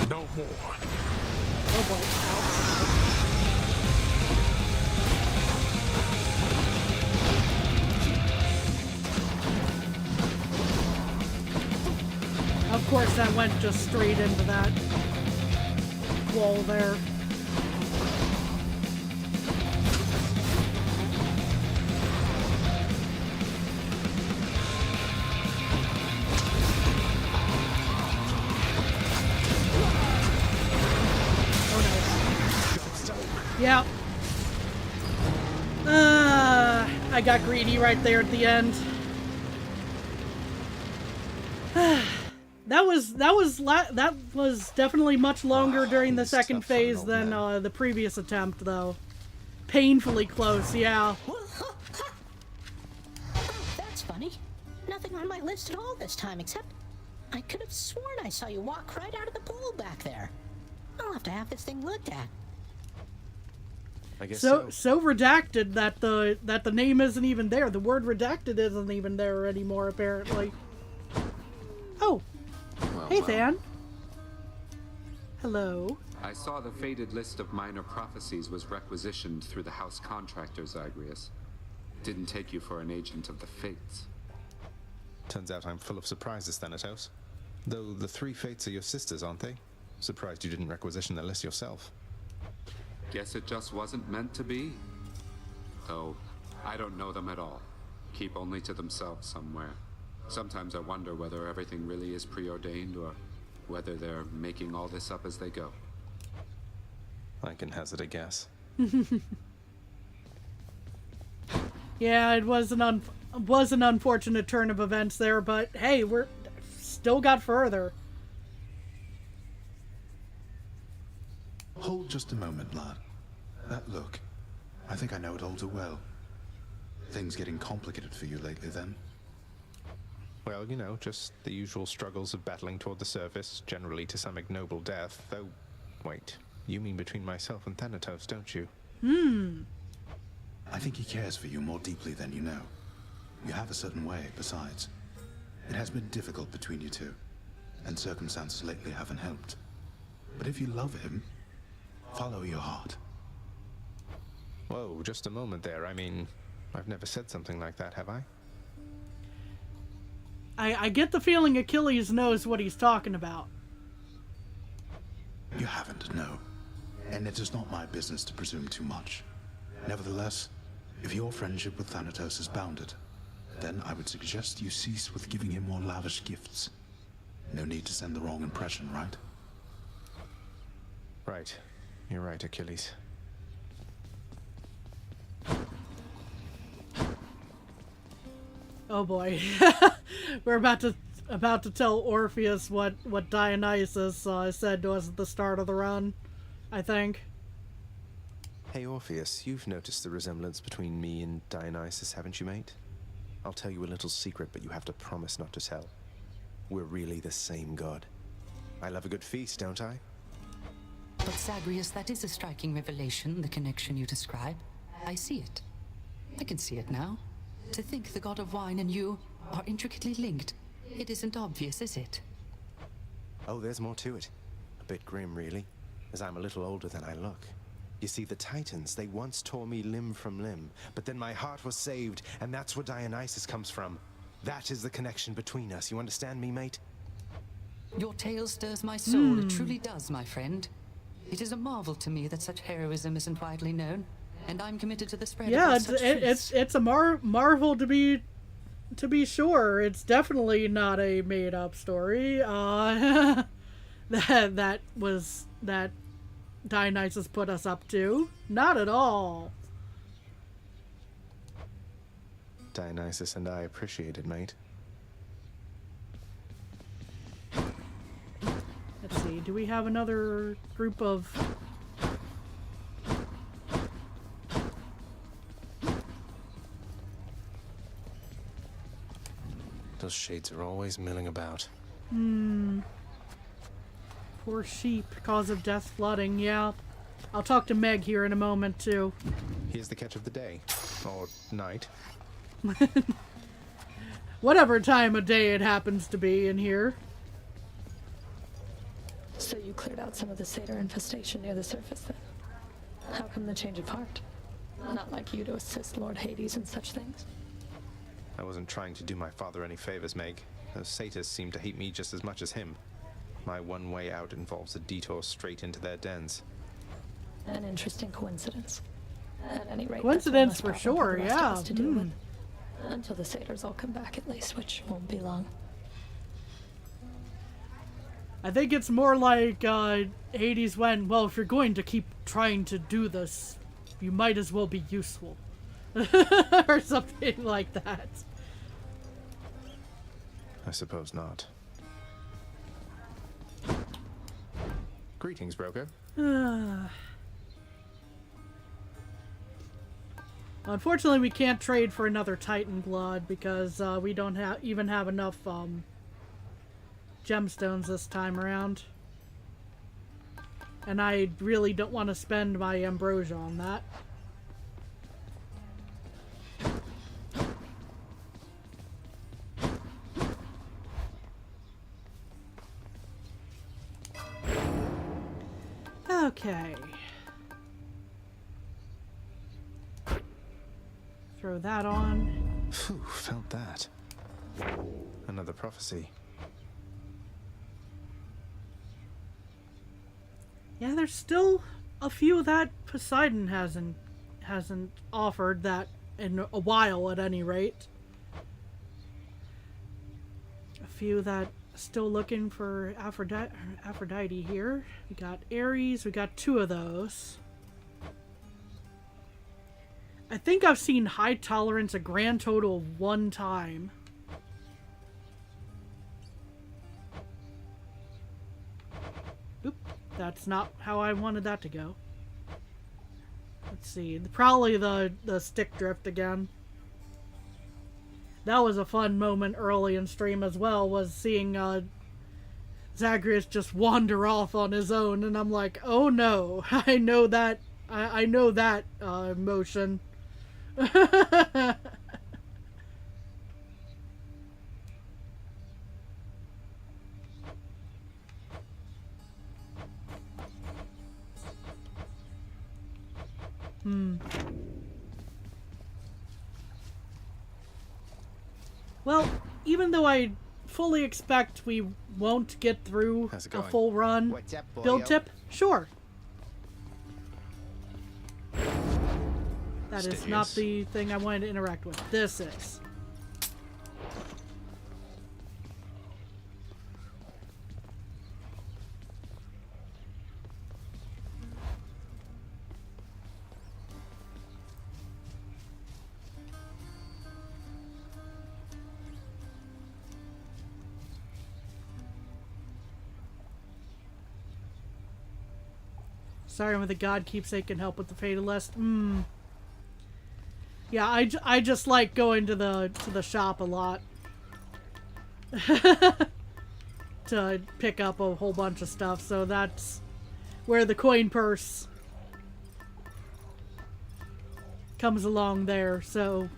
S3: No more.
S1: Oh boy. Ow. Of course, that went just straight into that wall there. Yeah. I got greedy right there at the end. That was definitely much longer during the second phase than the previous attempt, though. Painfully close, yeah.
S12: Oh, that's funny. Nothing on my list at all this time, except I could have sworn I saw you walk right out of the pool back there. I'll have to have this thing looked at.
S2: I guess
S1: so redacted that the name isn't even there. The word redacted isn't even there anymore, apparently. Oh.
S5: Well,
S1: Hey,
S5: well.
S1: Than. Hello.
S5: I saw the faded list of minor prophecies was requisitioned through the house contractor, Zagreus. Didn't take you for an agent of the fates.
S2: Turns out I'm full of surprises, Thanatos. Though the 3 fates are your sisters, aren't they? Surprised you didn't requisition the list yourself.
S5: Guess it just wasn't meant to be. Though, I don't know them at all. Keep only to themselves somewhere. Sometimes I wonder whether everything really is preordained or whether they're making all this up as they go.
S2: I can hazard a guess.
S1: Yeah, it was an unfortunate turn of events there, but hey, we're still got further.
S11: Hold just a moment, lad. That look. I think I know it all too well. Things getting complicated for you lately, then?
S2: Well, you know, just the usual struggles of battling toward the surface, generally to some ignoble death, though... Wait, you mean between myself and Thanatos, don't you?
S11: I think he cares for you more deeply than you know. You have a certain way, besides. It has been difficult between you two, and circumstances lately haven't helped. But if you love him, follow your heart.
S2: Whoa, just a moment there. I mean, I've never said something like that, have I?
S1: I get the feeling Achilles knows what he's talking about.
S11: You haven't, no. And it is not my business to presume too much. Nevertheless, if your friendship with Thanatos is bounded, then I would suggest you cease with giving him more lavish gifts. No need to send the wrong impression, right?
S2: Right. You're right, Achilles.
S1: Oh boy. We're about to tell Orpheus what Dionysus said to us at the start of the run, I think.
S2: Hey, Orpheus, you've noticed the resemblance between me and Dionysus, haven't you, mate? I'll tell you a little secret, but you have to promise not to tell. We're really the same god. I love a good feast, don't I?
S18: But Zagreus, that is a striking revelation, the connection you describe. I see it. I can see it now. To think the god of wine and you are intricately linked. It isn't obvious, is it?
S2: Oh, there's more to it. A bit grim, really, as I'm a little older than I look. You see, the Titans, they once tore me limb from limb, but then my heart was saved, and that's where Dionysus comes from. That is the connection between us. You understand me, mate?
S18: Your tale stirs my soul. It truly does, my friend. It is a marvel to me that such heroism isn't widely known, and I'm committed to the spread of such truths.
S1: it's a marvel to be sure. It's definitely not a made up story. that Dionysus put us up to. Not at all.
S2: Dionysus and I appreciate it, mate.
S1: Let's see, do we have another group of...
S2: Those shades are always milling about.
S1: Poor sheep, cause of death flooding, yeah. I'll talk to Meg here in a moment, too.
S2: Here's the catch of the day. Or night.
S1: Whatever time of day it happens to be in here.
S13: So you cleared out some of the satyr infestation near the surface, then? How come the change of heart? Not like you to assist Lord Hades in such things.
S2: I wasn't trying to do my father any favors, Meg. Those satyrs seem to hate me just as much as him. My one way out involves a detour straight into their dens.
S13: An interesting coincidence. At any rate,
S1: Coincidence
S13: that's one
S1: for
S13: less problem
S1: sure,
S13: the rest of
S1: yeah.
S13: us to deal with. Until the satyrs all come back, at least, which won't be long.
S1: I think it's more like Hades went, well, if you're going to keep trying to do this, you might as well be useful. Or something like that.
S2: I suppose not. Greetings, broker.
S1: Unfortunately, we can't trade for another Titan blood because we don't even have enough gemstones this time around. And I really don't want to spend my ambrosia on that. Okay. Throw that on.
S2: Phew, felt that. Another prophecy.
S1: Yeah, there's still a few that Poseidon hasn't offered that in a while, at any rate. A few that still looking for Aphrodite here. We got Ares, we got 2 of those. I think I've seen high tolerance a grand total of 1 time. Oop, that's not how I wanted that to go. Let's see, probably the stick drift again. That was a fun moment early in stream as well, was seeing Zagreus just wander off on his own, and I'm like, oh no, I know that, I know that emotion. Well, even though I fully expect we won't get through a full run build tip, sure. That is not the thing I wanted to interact with. This is. Sorry, when the god keepsake can help with the fatalist. Yeah, I just like going to the shop a lot to pick up a whole bunch of stuff. So that's where the coin purse comes along there. So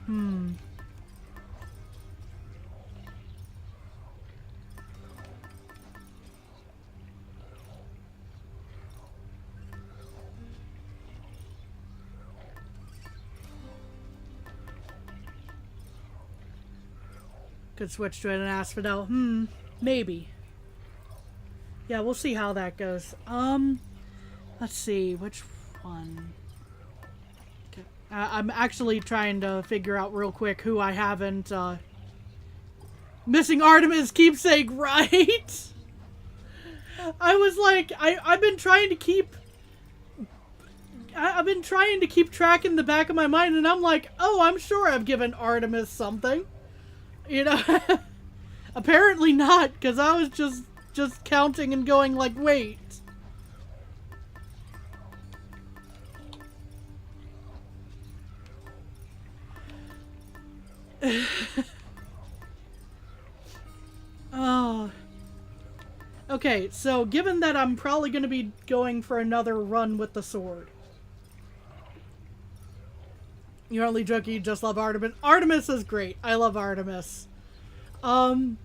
S1: could switch to an asphodel. Maybe. Yeah, we'll see how that goes. Let's see, which one? Okay. I'm actually trying to figure out real quick who I haven't, missing Artemis keepsake, right? I was like, I've been trying to keep track in the back of my mind, and I'm like, oh, I'm sure I've given Artemis something. You know, apparently not, because I was just counting and going like, wait. Oh. Okay, so given that I'm probably going to be going for another run with the sword. You're only joking, you just love Artemis. Artemis is great. I love Artemis. But,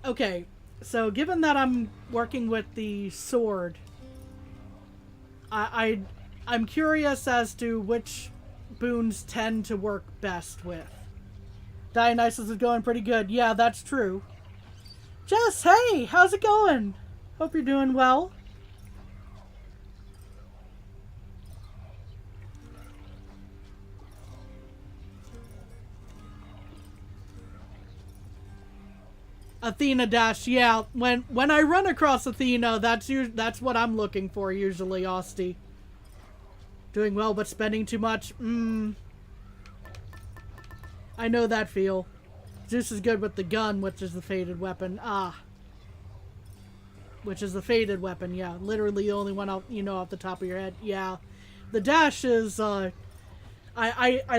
S1: okay. So, given that I'm working with the sword, I'm curious as to which boons tend to work best with. Dionysus is going pretty good. Yeah, that's true. Jess, hey! How's it going? Hope you're doing well. Athena dash, yeah. When I run across Athena, that's what I'm looking for usually, Austie. Doing well but spending too much. I know that feel. Zeus is good with the gun, which is the fated weapon. Ah. which is the faded weapon. Yeah, literally the only one you know off the top of your head. Yeah, the dash is. I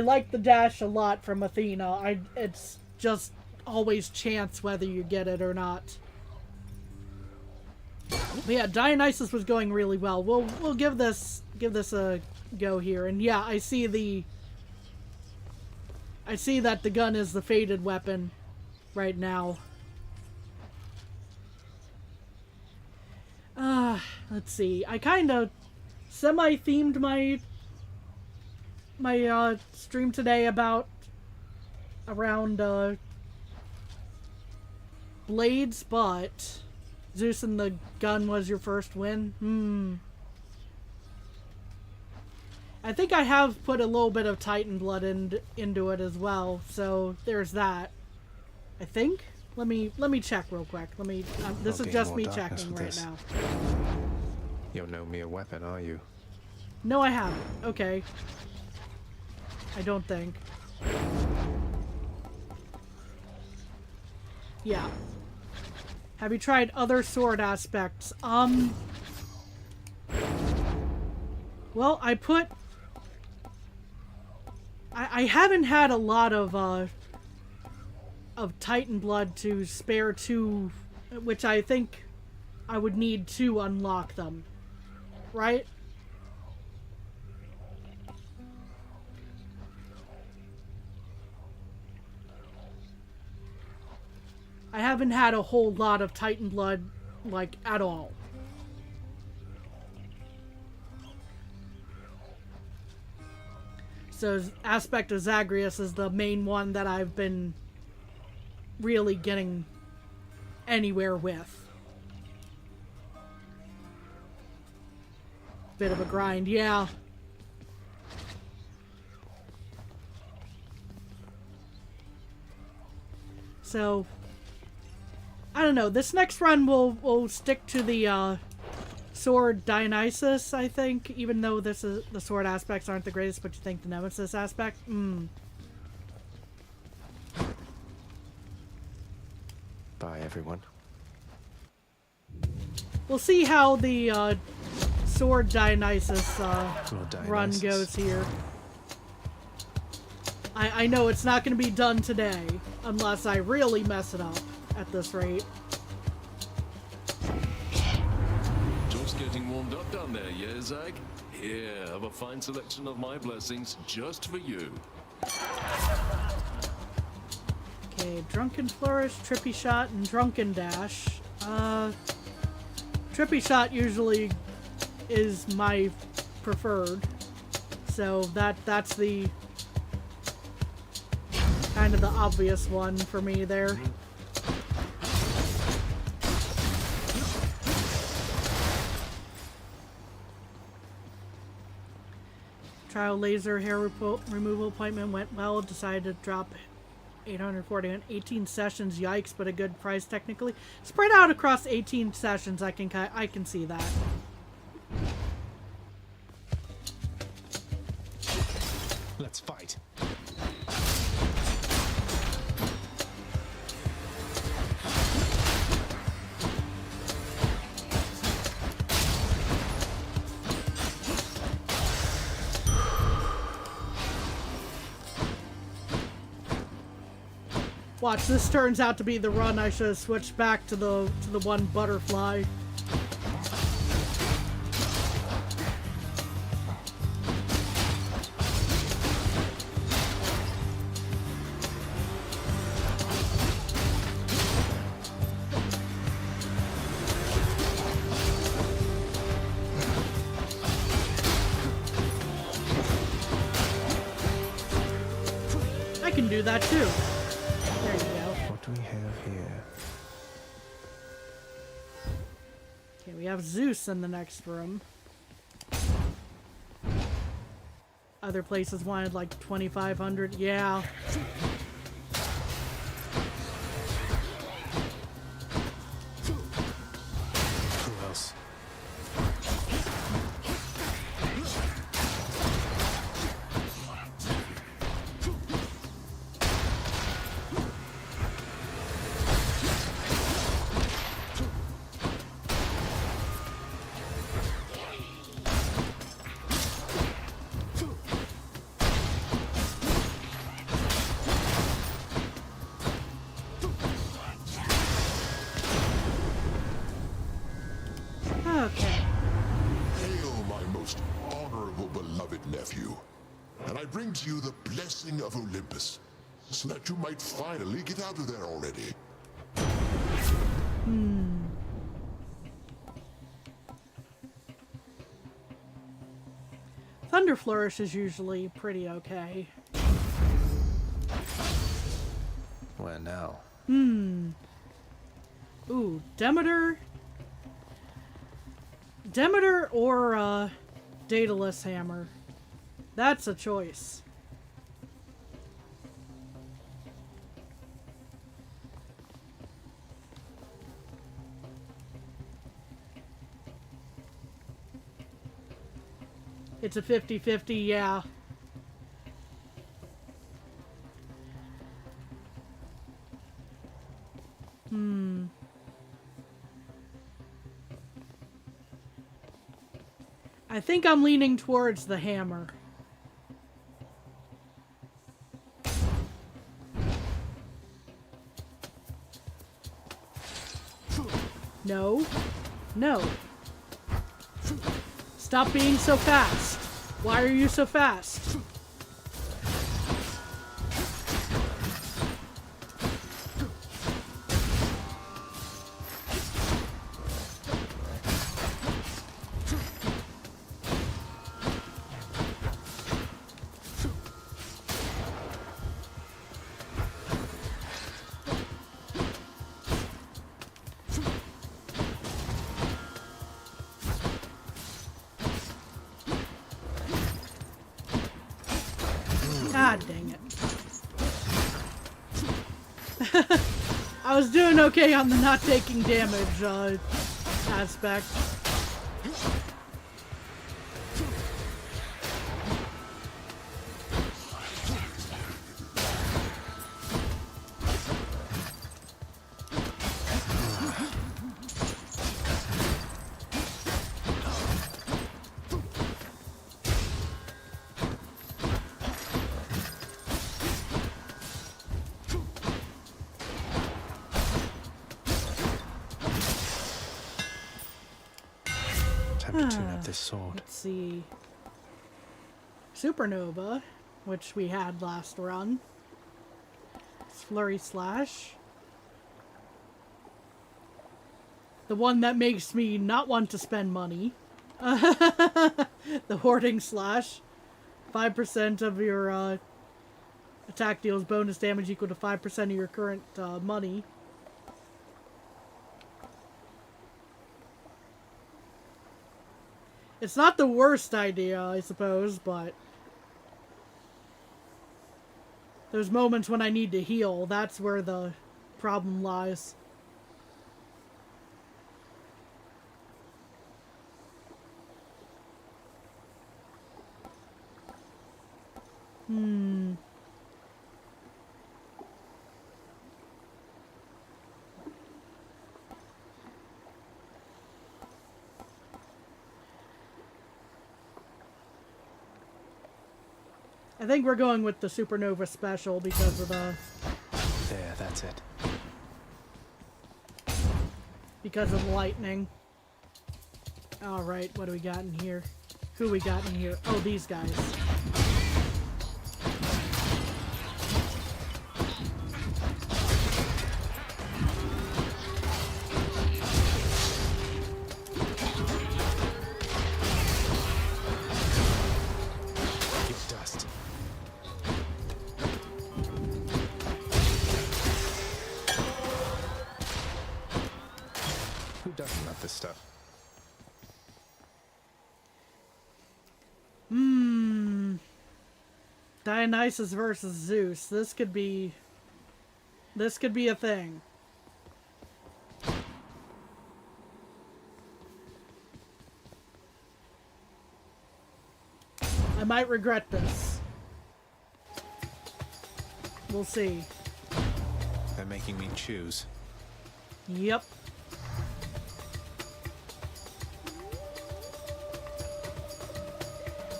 S1: like the dash a lot from Athena. It's just always chance whether you get it or not. But yeah, Dionysus was going really well. We'll give this a go here. And yeah, I see that the gun is the faded weapon right now. Let's see. I kind of semi-themed my stream today around blades, but Zeus and the gun was your first win. I think I have put a little bit of Titan blood into it as well, so there's that. I think. Let me check real quick. This is just me checking right now.
S2: You're no mere weapon, are you?
S1: No, I haven't. Okay. I don't think. Yeah. Have you tried other sword aspects? Well, I haven't had a lot of Titan blood to spare to, which I think I would need to unlock them. Right? I haven't had a whole lot of Titan blood, like, at all. So, Aspect of Zagreus is the main one that I've been really getting anywhere with. Bit of a grind, yeah. So, I don't know. This next run we'll stick to the sword Dionysus, I think, even though the sword aspects aren't the greatest, but you think the Nemesis aspect?
S2: Bye, everyone.
S1: We'll see how the sword Dionysus run goes here. I know it's not going to be done today, unless I really mess it up at this rate.
S4: Just getting warmed up down there, yeah, Zag? Here, have a fine selection of my blessings just for you.
S1: Okay, Drunken Flourish, Trippy Shot, and Drunken Dash. Trippy Shot usually is my preferred, so that's the kind of the obvious one for me there. Trial laser hair removal appointment went well. Decided to drop 840 on 18 sessions. Yikes, but a good price technically. Spread out across 18 sessions, I can see that.
S2: Let's fight.
S1: Watch, this turns out to be the run I should have switched back to the one butterfly. I can do that too. There you go.
S2: What do we have here?
S1: Okay, we have Zeus in the next room. Other places wanted like 2,500. Yeah.
S2: Who else?
S1: Okay.
S3: Hail, my most honorable beloved nephew. And I bring to you the blessing of Olympus, so that you might finally get out of there already.
S1: Thunder Flourish is usually pretty okay.
S2: Where now?
S1: Ooh, Demeter? Demeter or, Daedalus Hammer? That's a choice. It's a 50-50, yeah. I think I'm leaning towards the hammer. No. No. Stop being so fast. Why are you so fast? God dang it. I was doing okay on the not taking damage aspect.
S2: Time to tune up this sword.
S1: Let's see. Supernova, which we had last run. Flurry Slash. The one that makes me not want to spend money. The Hoarding Slash. 5% of your attack deals bonus damage equal to 5% of your current money. It's not the worst idea, I suppose, but there's moments when I need to heal. That's where the problem lies. I think we're going with the Supernova Special because of the...
S2: There, that's it.
S1: Because of lightning. Alright, what do we got in here? Who we got in here? Oh, these guys.
S2: This stuff.
S1: Dionysus versus Zeus. This could be a thing. I might regret this. We'll see.
S2: They're making me choose.
S1: Yep.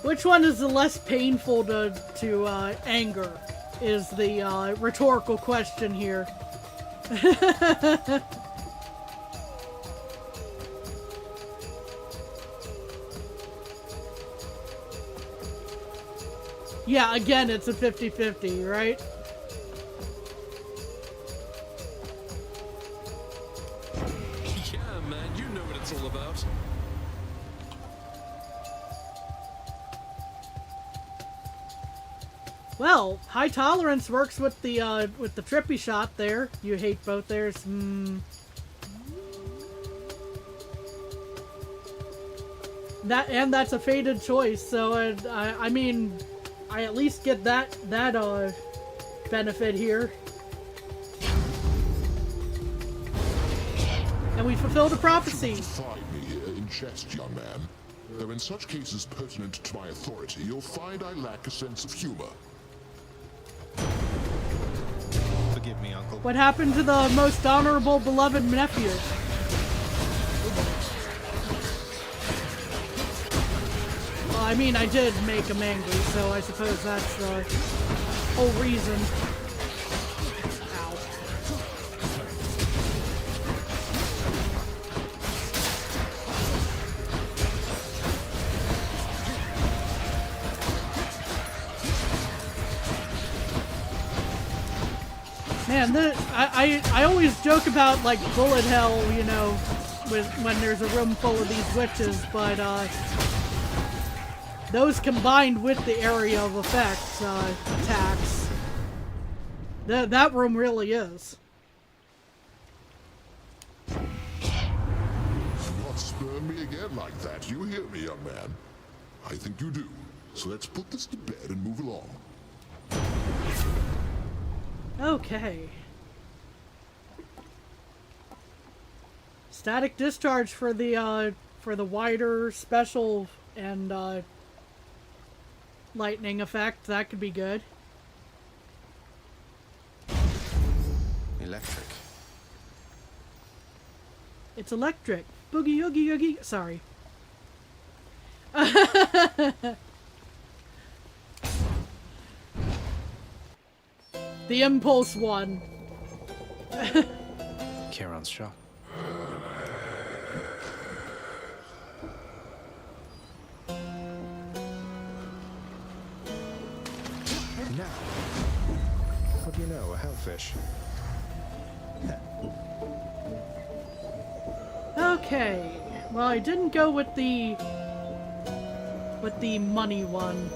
S1: Which one is the less painful to anger? Is the rhetorical question here. Yeah, again, it's a 50-50, right?
S4: Yeah, man, you know what it's all about.
S1: Well, high tolerance works with the trippy shot there. You hate both theirs. That's a faded choice. So I mean, I at least get that benefit here. And we fulfilled a prophecy.
S3: Find me here in jest, young man. Though in such cases pertinent to my authority, you'll find I lack a sense of humor.
S2: Forgive me, Uncle.
S1: What happened to the most honorable, beloved nephew? Well, I mean, I did make him angry, so I suppose that's the whole reason. Ow. Man, I always joke about, like, bullet hell, you know, when there's a room full of these witches, but, those combined with the area of effect, attacks, that room really is.
S3: Do not spurn me again like that, you hear me, young man? I think you do, so let's put this to bed and move along.
S1: Okay. Static discharge for the wider special and lightning effect. That could be good.
S2: Electric.
S1: It's electric. Boogie oogie oogie. Sorry. The impulse one.
S2: Kieran's shot. Now, what do you know? A hellfish.
S1: Okay. Well, I didn't go with the money one.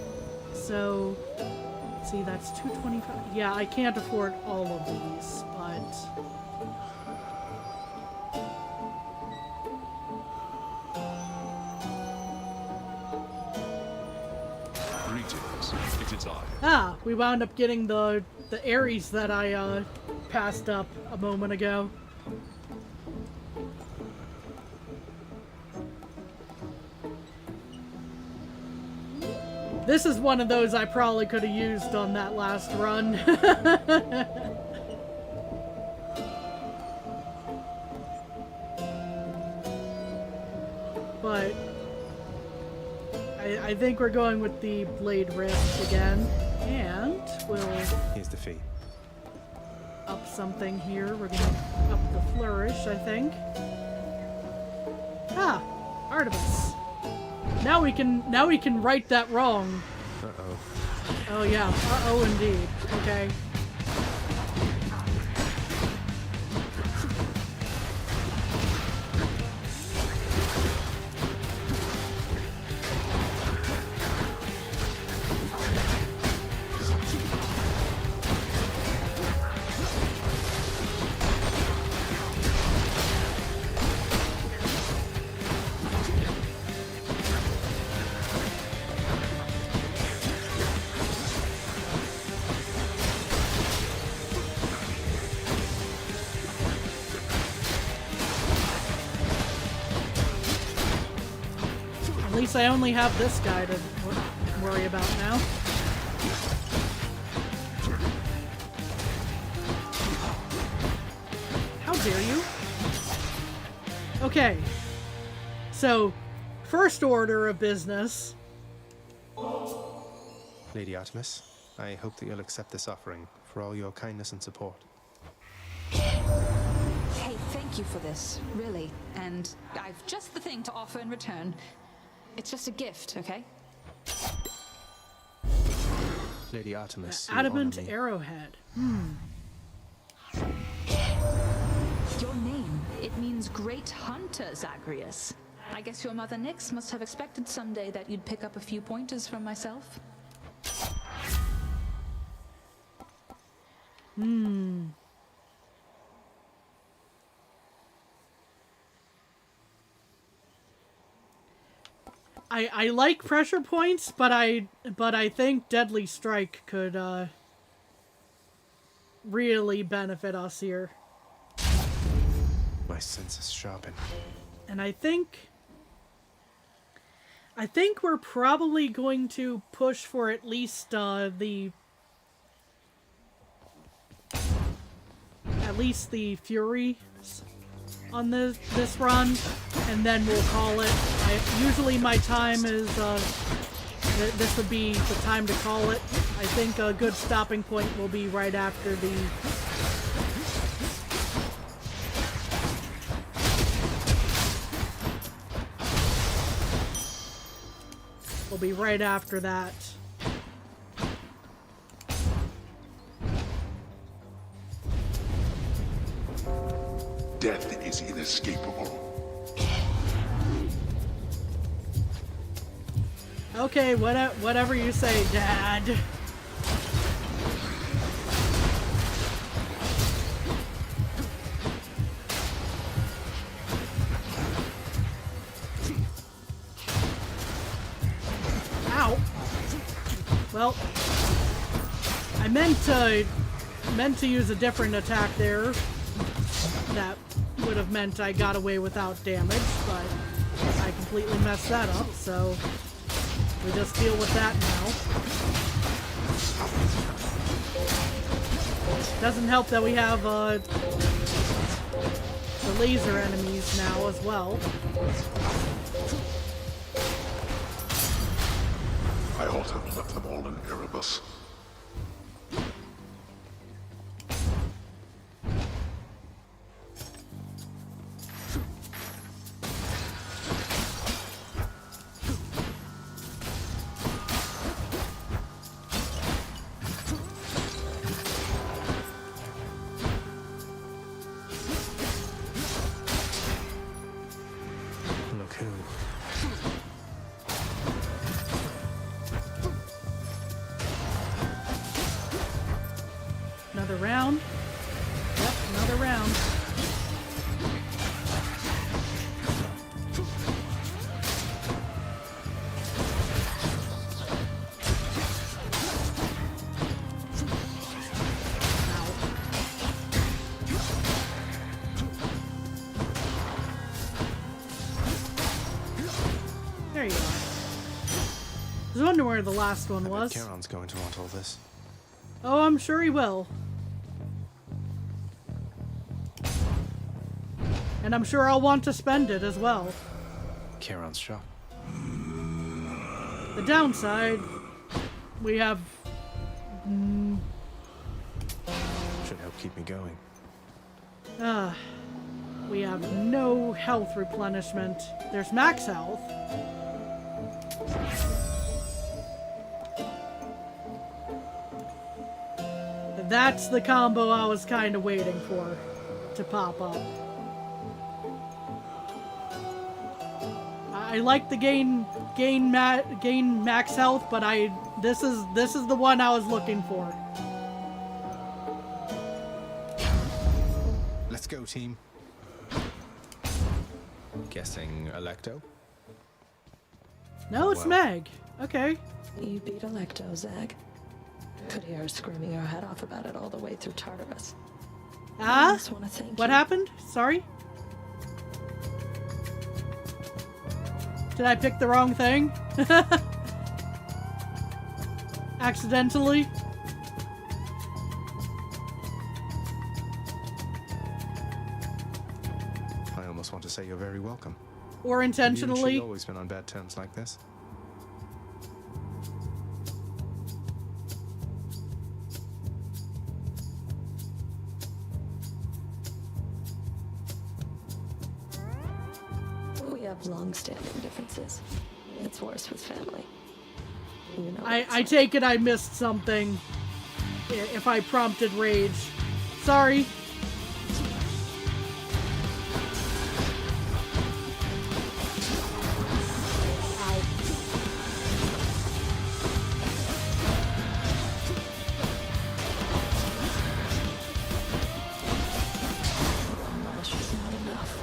S1: So, let's see, that's 225. Yeah, I can't afford all of these, but
S4: Greetings. It is I.
S1: ah, we wound up getting the Ares that I passed up a moment ago. This is one of those I probably could have used on that last run. But I think we're going with the Blade Rift again. And we'll
S2: Here's the fee.
S1: up something here. We're gonna up the Flourish, I think. Ah, Artemis. Now we can right that wrong.
S2: Uh-oh.
S1: Oh yeah. Uh-oh indeed. Okay. At least I only have this guy to worry about now. How dare you? Okay. So, first order of business.
S2: Lady Artemis, I hope that you'll accept this offering for all your kindness and support.
S7: Hey, thank you for this, really. And I've just the thing to offer in return. It's just a gift, okay?
S2: Lady Artemis, you
S1: Adamant
S2: honor me.
S1: arrowhead.
S7: Your name, it means great hunter, Zagreus. I guess your mother Nyx must have expected someday that you'd pick up a few pointers from myself.
S1: I like pressure points, but I think Deadly Strike could really benefit us here.
S2: My senses sharpen.
S1: And I think we're probably going to push for at least the Fury on this run, and then we'll call it. Usually my time is this would be the time to call it. I think a good stopping point will be right after the that.
S3: Death is inescapable.
S1: Okay, whatever you say, Dad. Ow. Well, I meant to use a different attack there. That would have meant I got away without damage, but I completely messed that up, so we just deal with that now. Doesn't help that we have the laser enemies now as well.
S3: I ought to have left them all in Erebus.
S2: Look who.
S1: Another round. Yep, another round. There you are. I was wondering where the last one was.
S2: Charon's going to want all this.
S1: Oh, I'm sure he will. And I'm sure I'll want to spend it as well.
S2: Charon's shop.
S1: The downside, we have...
S2: Should help keep me going.
S1: we have no health replenishment. There's max health. That's the combo I was kind of waiting for to pop up. I like the gain max health, but this is the one I was looking for.
S2: Let's go, team. Guessing Electo?
S1: No, it's Meg. Okay.
S13: You beat Electo, Zag. Could hear her screaming her head off about it all the way through Tartarus.
S1: Ah?
S13: I just want to thank
S1: What
S13: you.
S1: happened? Sorry? Did I pick the wrong thing? Accidentally?
S2: I almost want to say you're very welcome.
S1: Or intentionally?
S2: You've always been on bad terms like this.
S13: We have long-standing differences. It's worse with family. You know
S1: I take it I missed something if I prompted rage. Sorry.
S13: She's not enough.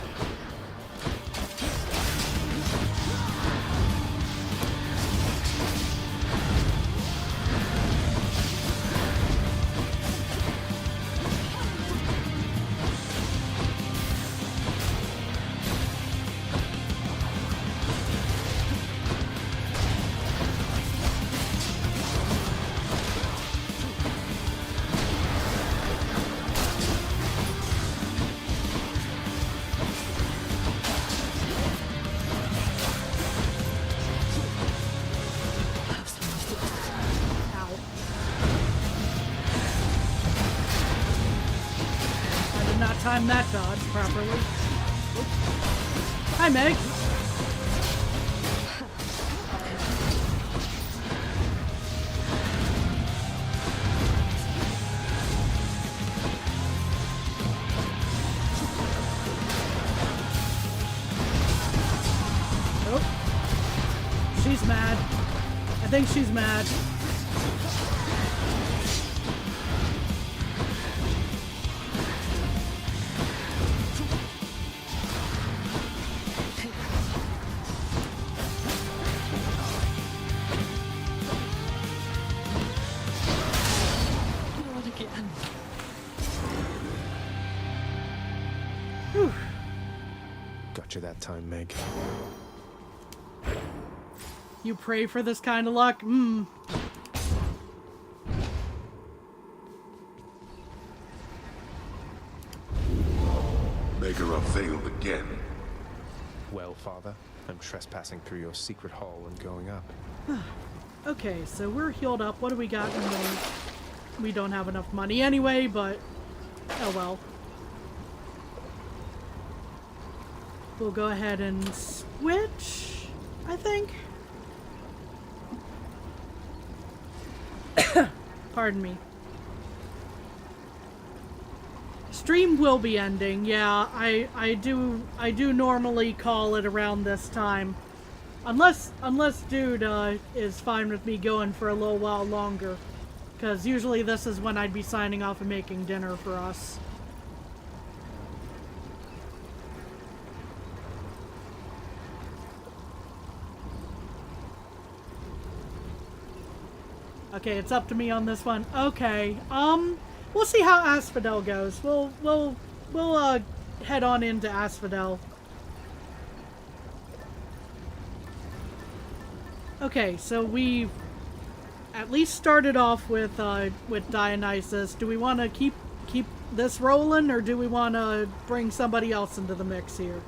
S1: I did not time that dodge properly. Oops. Hi, Meg. Oh. She's mad. I think she's mad.
S13: Not again.
S1: Whew.
S2: Got you that time, Meg.
S1: You pray for this kind of luck? Hmm.
S3: Megara failed again.
S2: Well, Father, I'm trespassing through your secret hall and going up.
S1: Okay, so we're healed up. What do we got in the... We don't have enough money anyway, but... Oh well. We'll go ahead and switch, I think. Pardon me. Stream will be ending. Yeah, I do normally call it around this time. Unless dude is fine with me going for a little while longer. Because usually this is when I'd be signing off and making dinner for us. Okay, it's up to me on this one. Okay, we'll see how Asphodel goes. We'll head on into Asphodel. Okay, so we've at least started off with Dionysus. Do we want to keep this rolling, or do we want to bring somebody else into the mix here?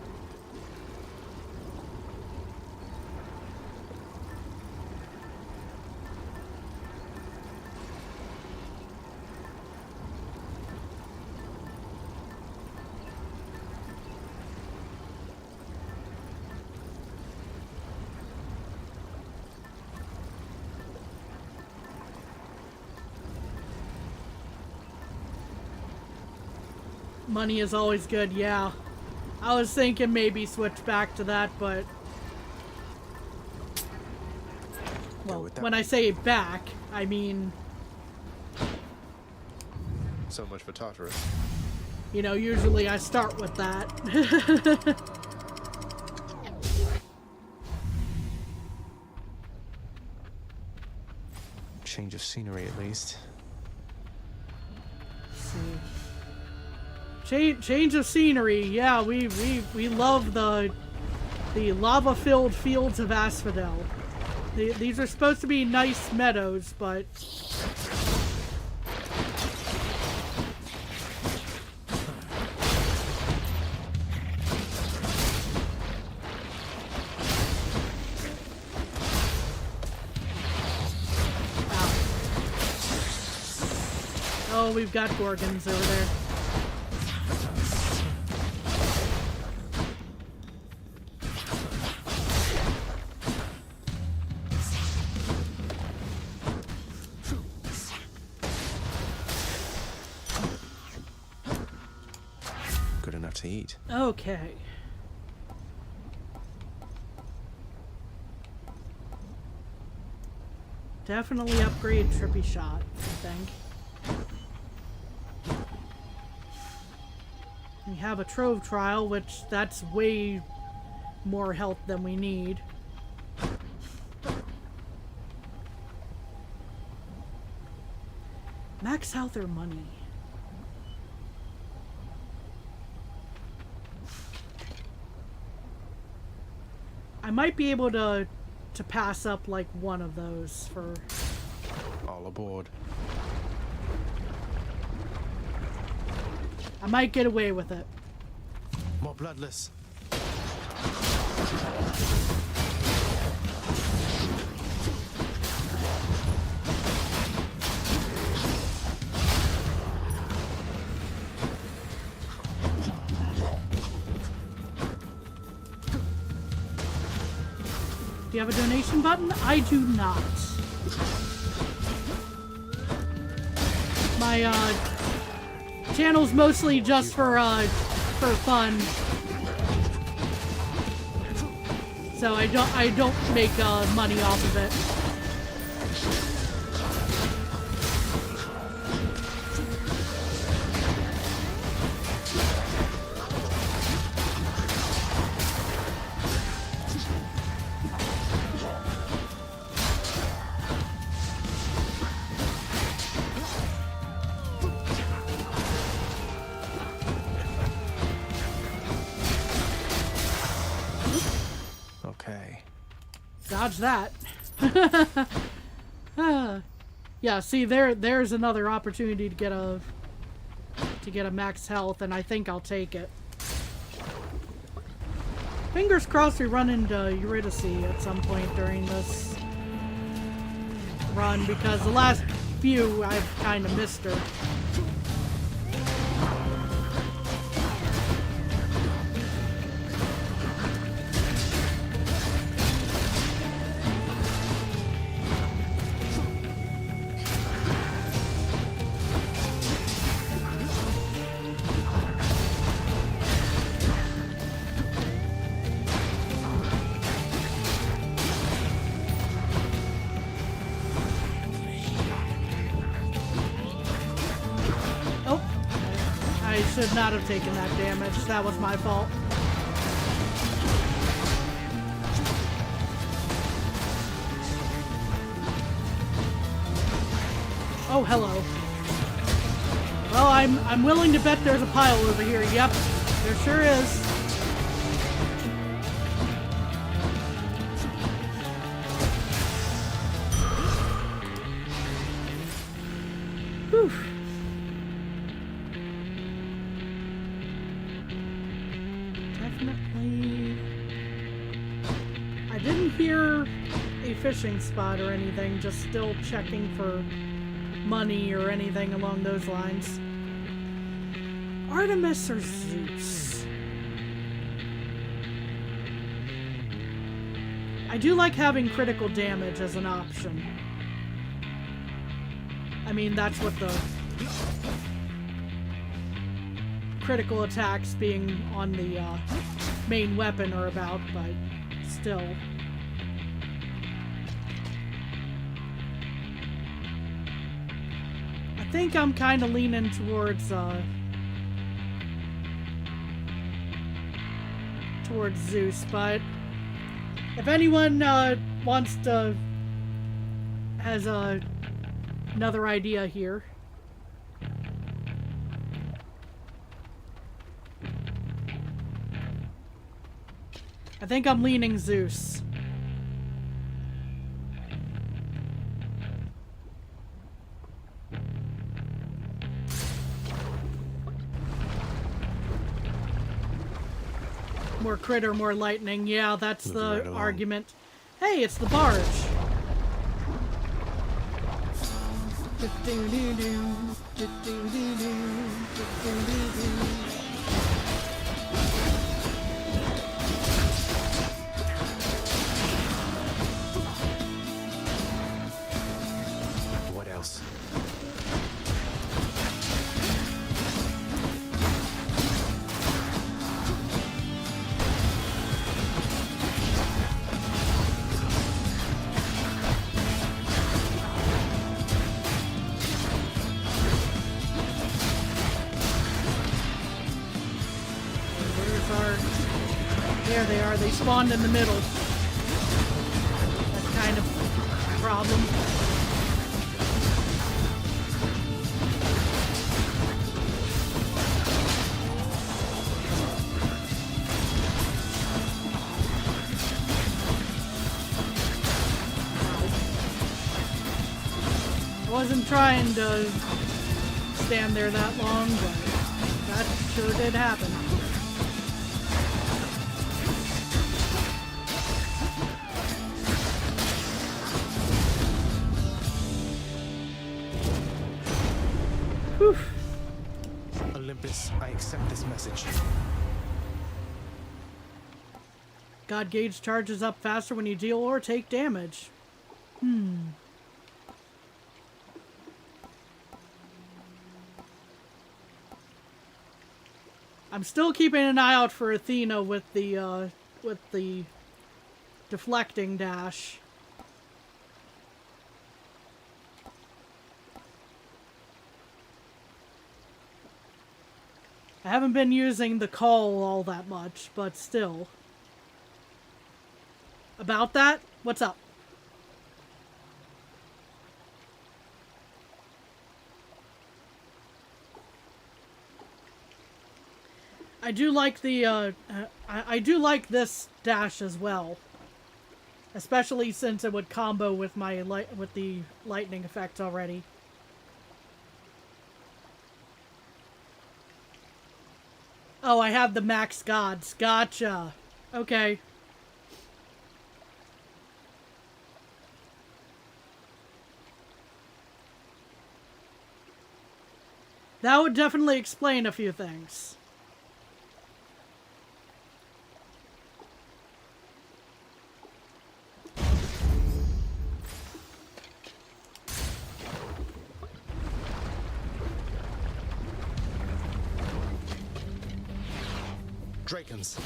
S1: Money is always good, yeah. I was thinking maybe switch back to that, but... Well, when I say back, I mean...
S2: So much for Tartarus.
S1: You know, usually I start with that.
S2: Change of scenery, at least.
S1: Let's see. Change of scenery, yeah, we love the lava-filled fields of Asphodel. These are supposed to be nice meadows, but... Oh, we've got Gorgons over there.
S2: to eat.
S1: Okay. Definitely upgrade Trippy Shot, I think. We have a Trove Trial, which that's way more health than we need. Max health or money? I might be able to pass up like one of those for...
S2: All aboard.
S1: I might get away with it.
S17: More bloodless.
S1: Do you have a donation button? I do not. My channel's mostly just for fun. So I don't make money off of it. Dodge that. Yeah, see there's another opportunity to get a max health, and I think I'll take it. Fingers crossed we run into Eurydice at some point during this run, because the last few I've kind of missed her. Should not have taken that damage. That was my fault. Oh, hello. Well, I'm willing to bet there's a pile over here. Yep, there sure is. Whew. I didn't hear a fishing spot or anything, just still checking for money or anything along those lines. Artemis or Zeus? I do like having critical damage as an option. I mean, that's what the critical attacks being on the main weapon are about, but still. I think I'm kind of leaning towards Zeus, but if anyone wants to has another idea here. I think I'm leaning Zeus. More critter, more lightning. Yeah, that's the argument. Hey, it's the barge.
S17: What else?
S1: There they are. They spawned in the middle. That's kind of a problem. I wasn't trying to stand there that long, but that sure did happen. Whew.
S17: Olympus, I accept this message.
S1: God gauge charges up faster when you deal or take damage. I'm still keeping an eye out for Athena with the deflecting dash. I haven't been using the call all that much, but still. About that? What's up? I do like the, I do like this dash as well. Especially since it would combo with my with the lightning effect already. Oh, I have the max gods. Gotcha. Okay. That would definitely explain a few things.
S17: Dragons.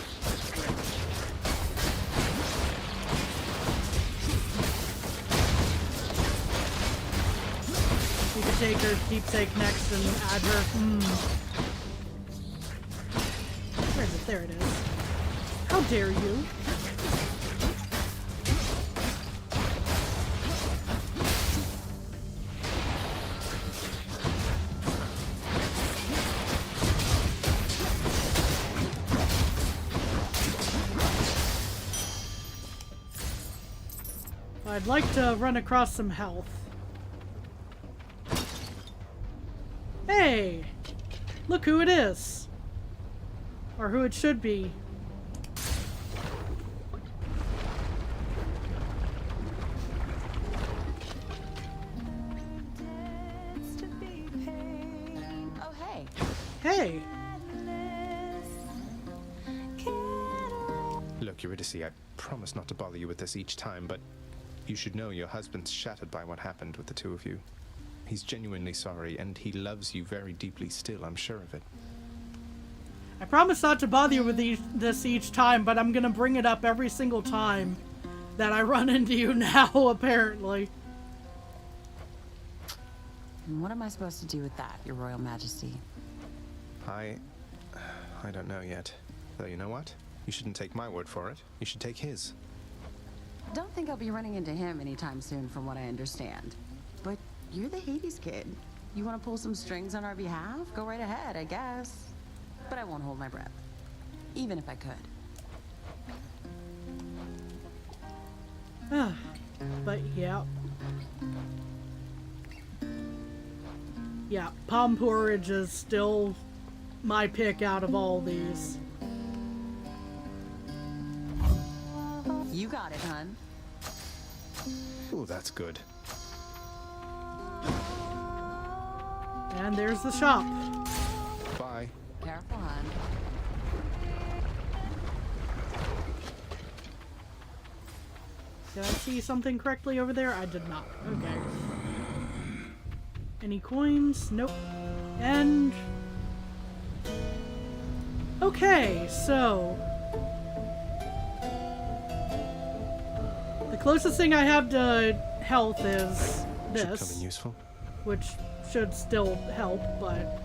S1: We could take her keepsake next and add her. Where is it? There it is. How dare you? I'd like to run across some health. Hey! Look who it is! Or who it should be.
S19: Oh, hey.
S1: Hey!
S2: Look, Eurydice, I promise not to bother you with this each time, but you should know your husband's shattered by what happened with the two of you. He's genuinely sorry, and he loves you very deeply still, I'm sure of it.
S1: I promise not to bother you with this each time, but I'm gonna bring it up every single time that I run into you now, apparently.
S19: And what am I supposed to do with that, Your Royal Majesty?
S2: I don't know yet. Though you know what? You shouldn't take my word for it. You should take his.
S19: Don't think I'll be running into him anytime soon, from what I understand. But you're the Hades kid. You want to pull some strings on our behalf? Go right ahead, I guess. But I won't hold my breath. Even if I could.
S1: But yeah. Yeah, palm porridge is still my pick out of all these.
S19: You got it, hun.
S2: Oh, that's good.
S1: And there's the shop.
S2: Bye.
S19: Careful, hun.
S1: Did I see something correctly over there? I did not. Okay. Any coins? Nope. And... okay, so... the closest thing I have to health is this.
S2: Should come in useful.
S1: Which should still help, but...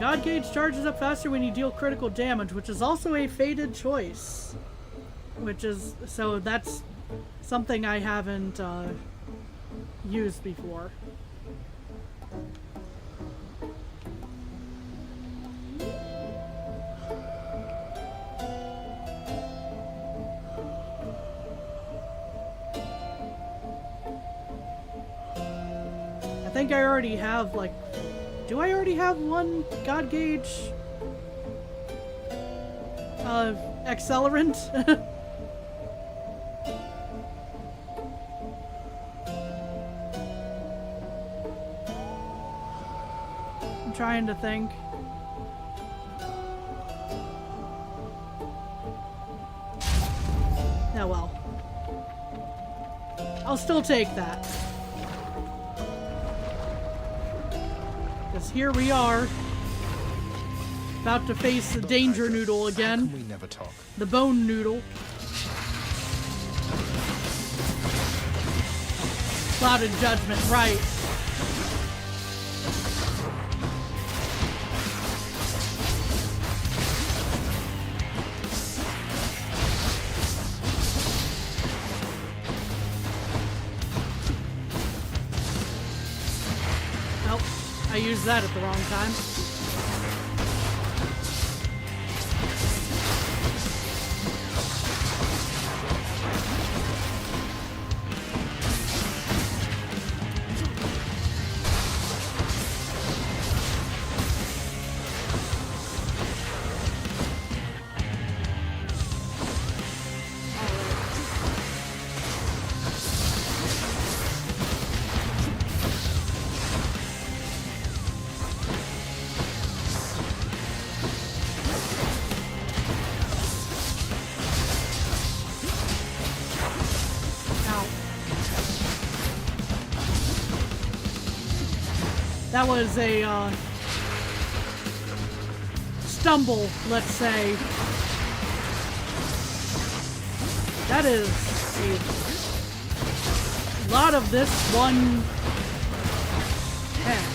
S1: God gauge charges up faster when you deal critical damage, which is also a fated choice. Which is, so that's something I haven't used before. I think I already have, like, do I already have one God gauge accelerant? I'm trying to think. Oh well. I'll still take that. Because here we are, about to face the danger noodle again.
S2: We never talk.
S1: The bone noodle. Clouded judgment, right. I used that at the wrong time. That was a stumble, let's say. That is a lot of this one head.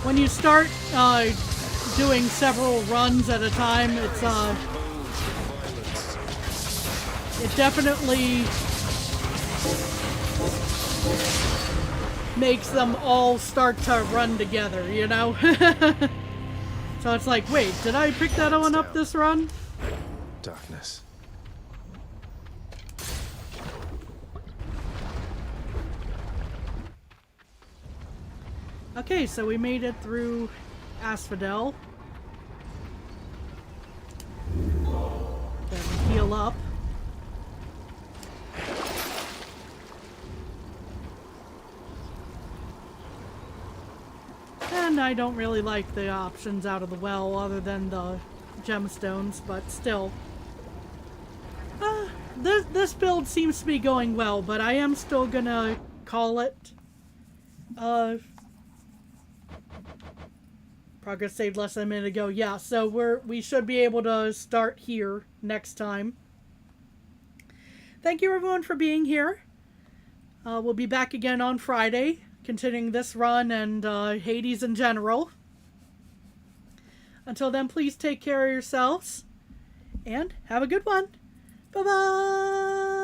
S1: When you start doing several runs at a time, it's it definitely makes them all start to run together, you know? So it's like, wait, did I pick that one up this run?
S2: Darkness.
S1: Okay, so we made it through Asphodel. Then heal up. And I don't really like the options out of the well other than the gemstones, but still. This build seems to be going well, but I am still gonna call it. Progress saved less than a minute ago. Yeah, so we should be able to start here next time. Thank you everyone for being here. We'll be back again on Friday, continuing this run and Hades in general. Until then, please take care of yourselves and have a good one. Bye-bye!